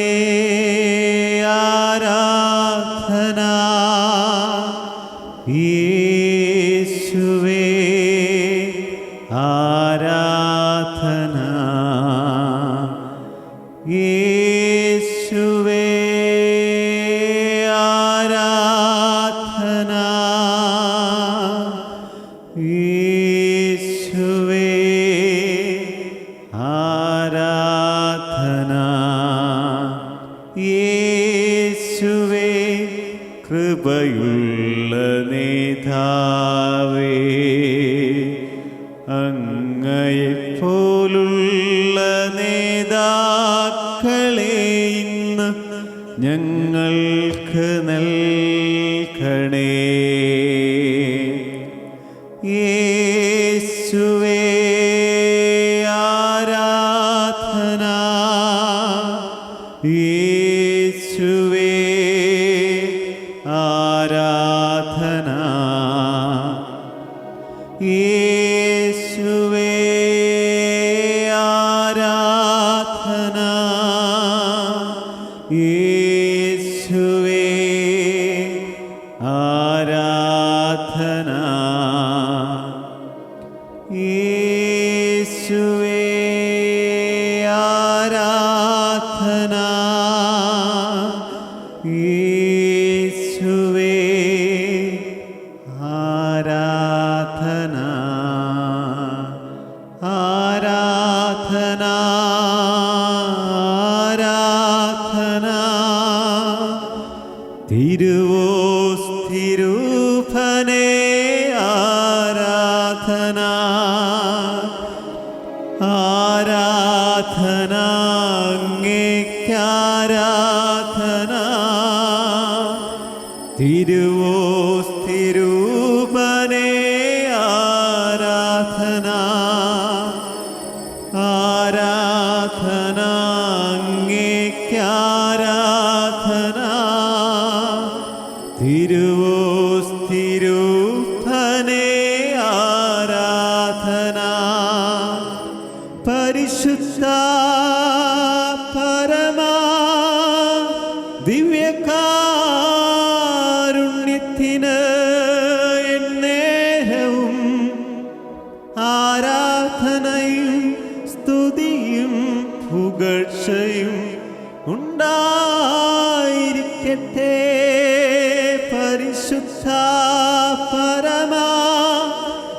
Speaker 2: ആരാധന. യേശുവേ, ആരാധന. യേശുവേ, ആരാധന. യേശുവേ, ആരാധന. യേശുവേ, കൃപയുള്ള നേതാവേ, അങ്ങയെപ്പോലുള്ള നേതാക്കളെ ഇന്ന് ഞങ്ങൾക്ക് നൽകണേ. യേശുവേ, ആരാധന. ആരാധന. യേശുവേ ആരാധന. യേശുവേ ആരാധന. ആരാധന. ആരാധന. തിരുവോസ്തിരൂപനേ ആരാധന. ആരാധന. അങ്ങേയ്ക്കാരാധന. തിരുവോസ്തിരൂപനേ ആരാധന. ആരാധന. അങ്ങേയ്ക്കാരാധന. തിരുവോസ്തിരൂപനേ ആരാധന. പരിശുദ്ധ പരമാ ദിവ്യകാരുണ്യത്തിന് എന്നേരവും ആരാധനയും സ്തുതിയും പുകഴ്ചയും ഉണ്ടായിരിക്കട്ടെ. പരിശുദ്ധ പരമാ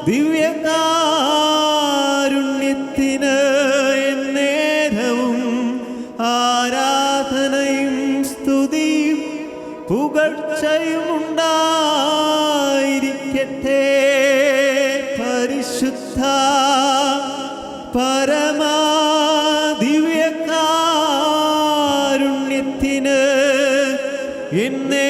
Speaker 2: ദിവ്യകാരുണ്യത്തിന് എന്നേരവും ആരാധനയും സ്തുതിയും പുകഴ്ചയും ഉണ്ടായിരിക്കട്ടെ. പരിശുദ്ധ പരമാ ദിവ്യകാരുണ്യത്തിന് എന്നേ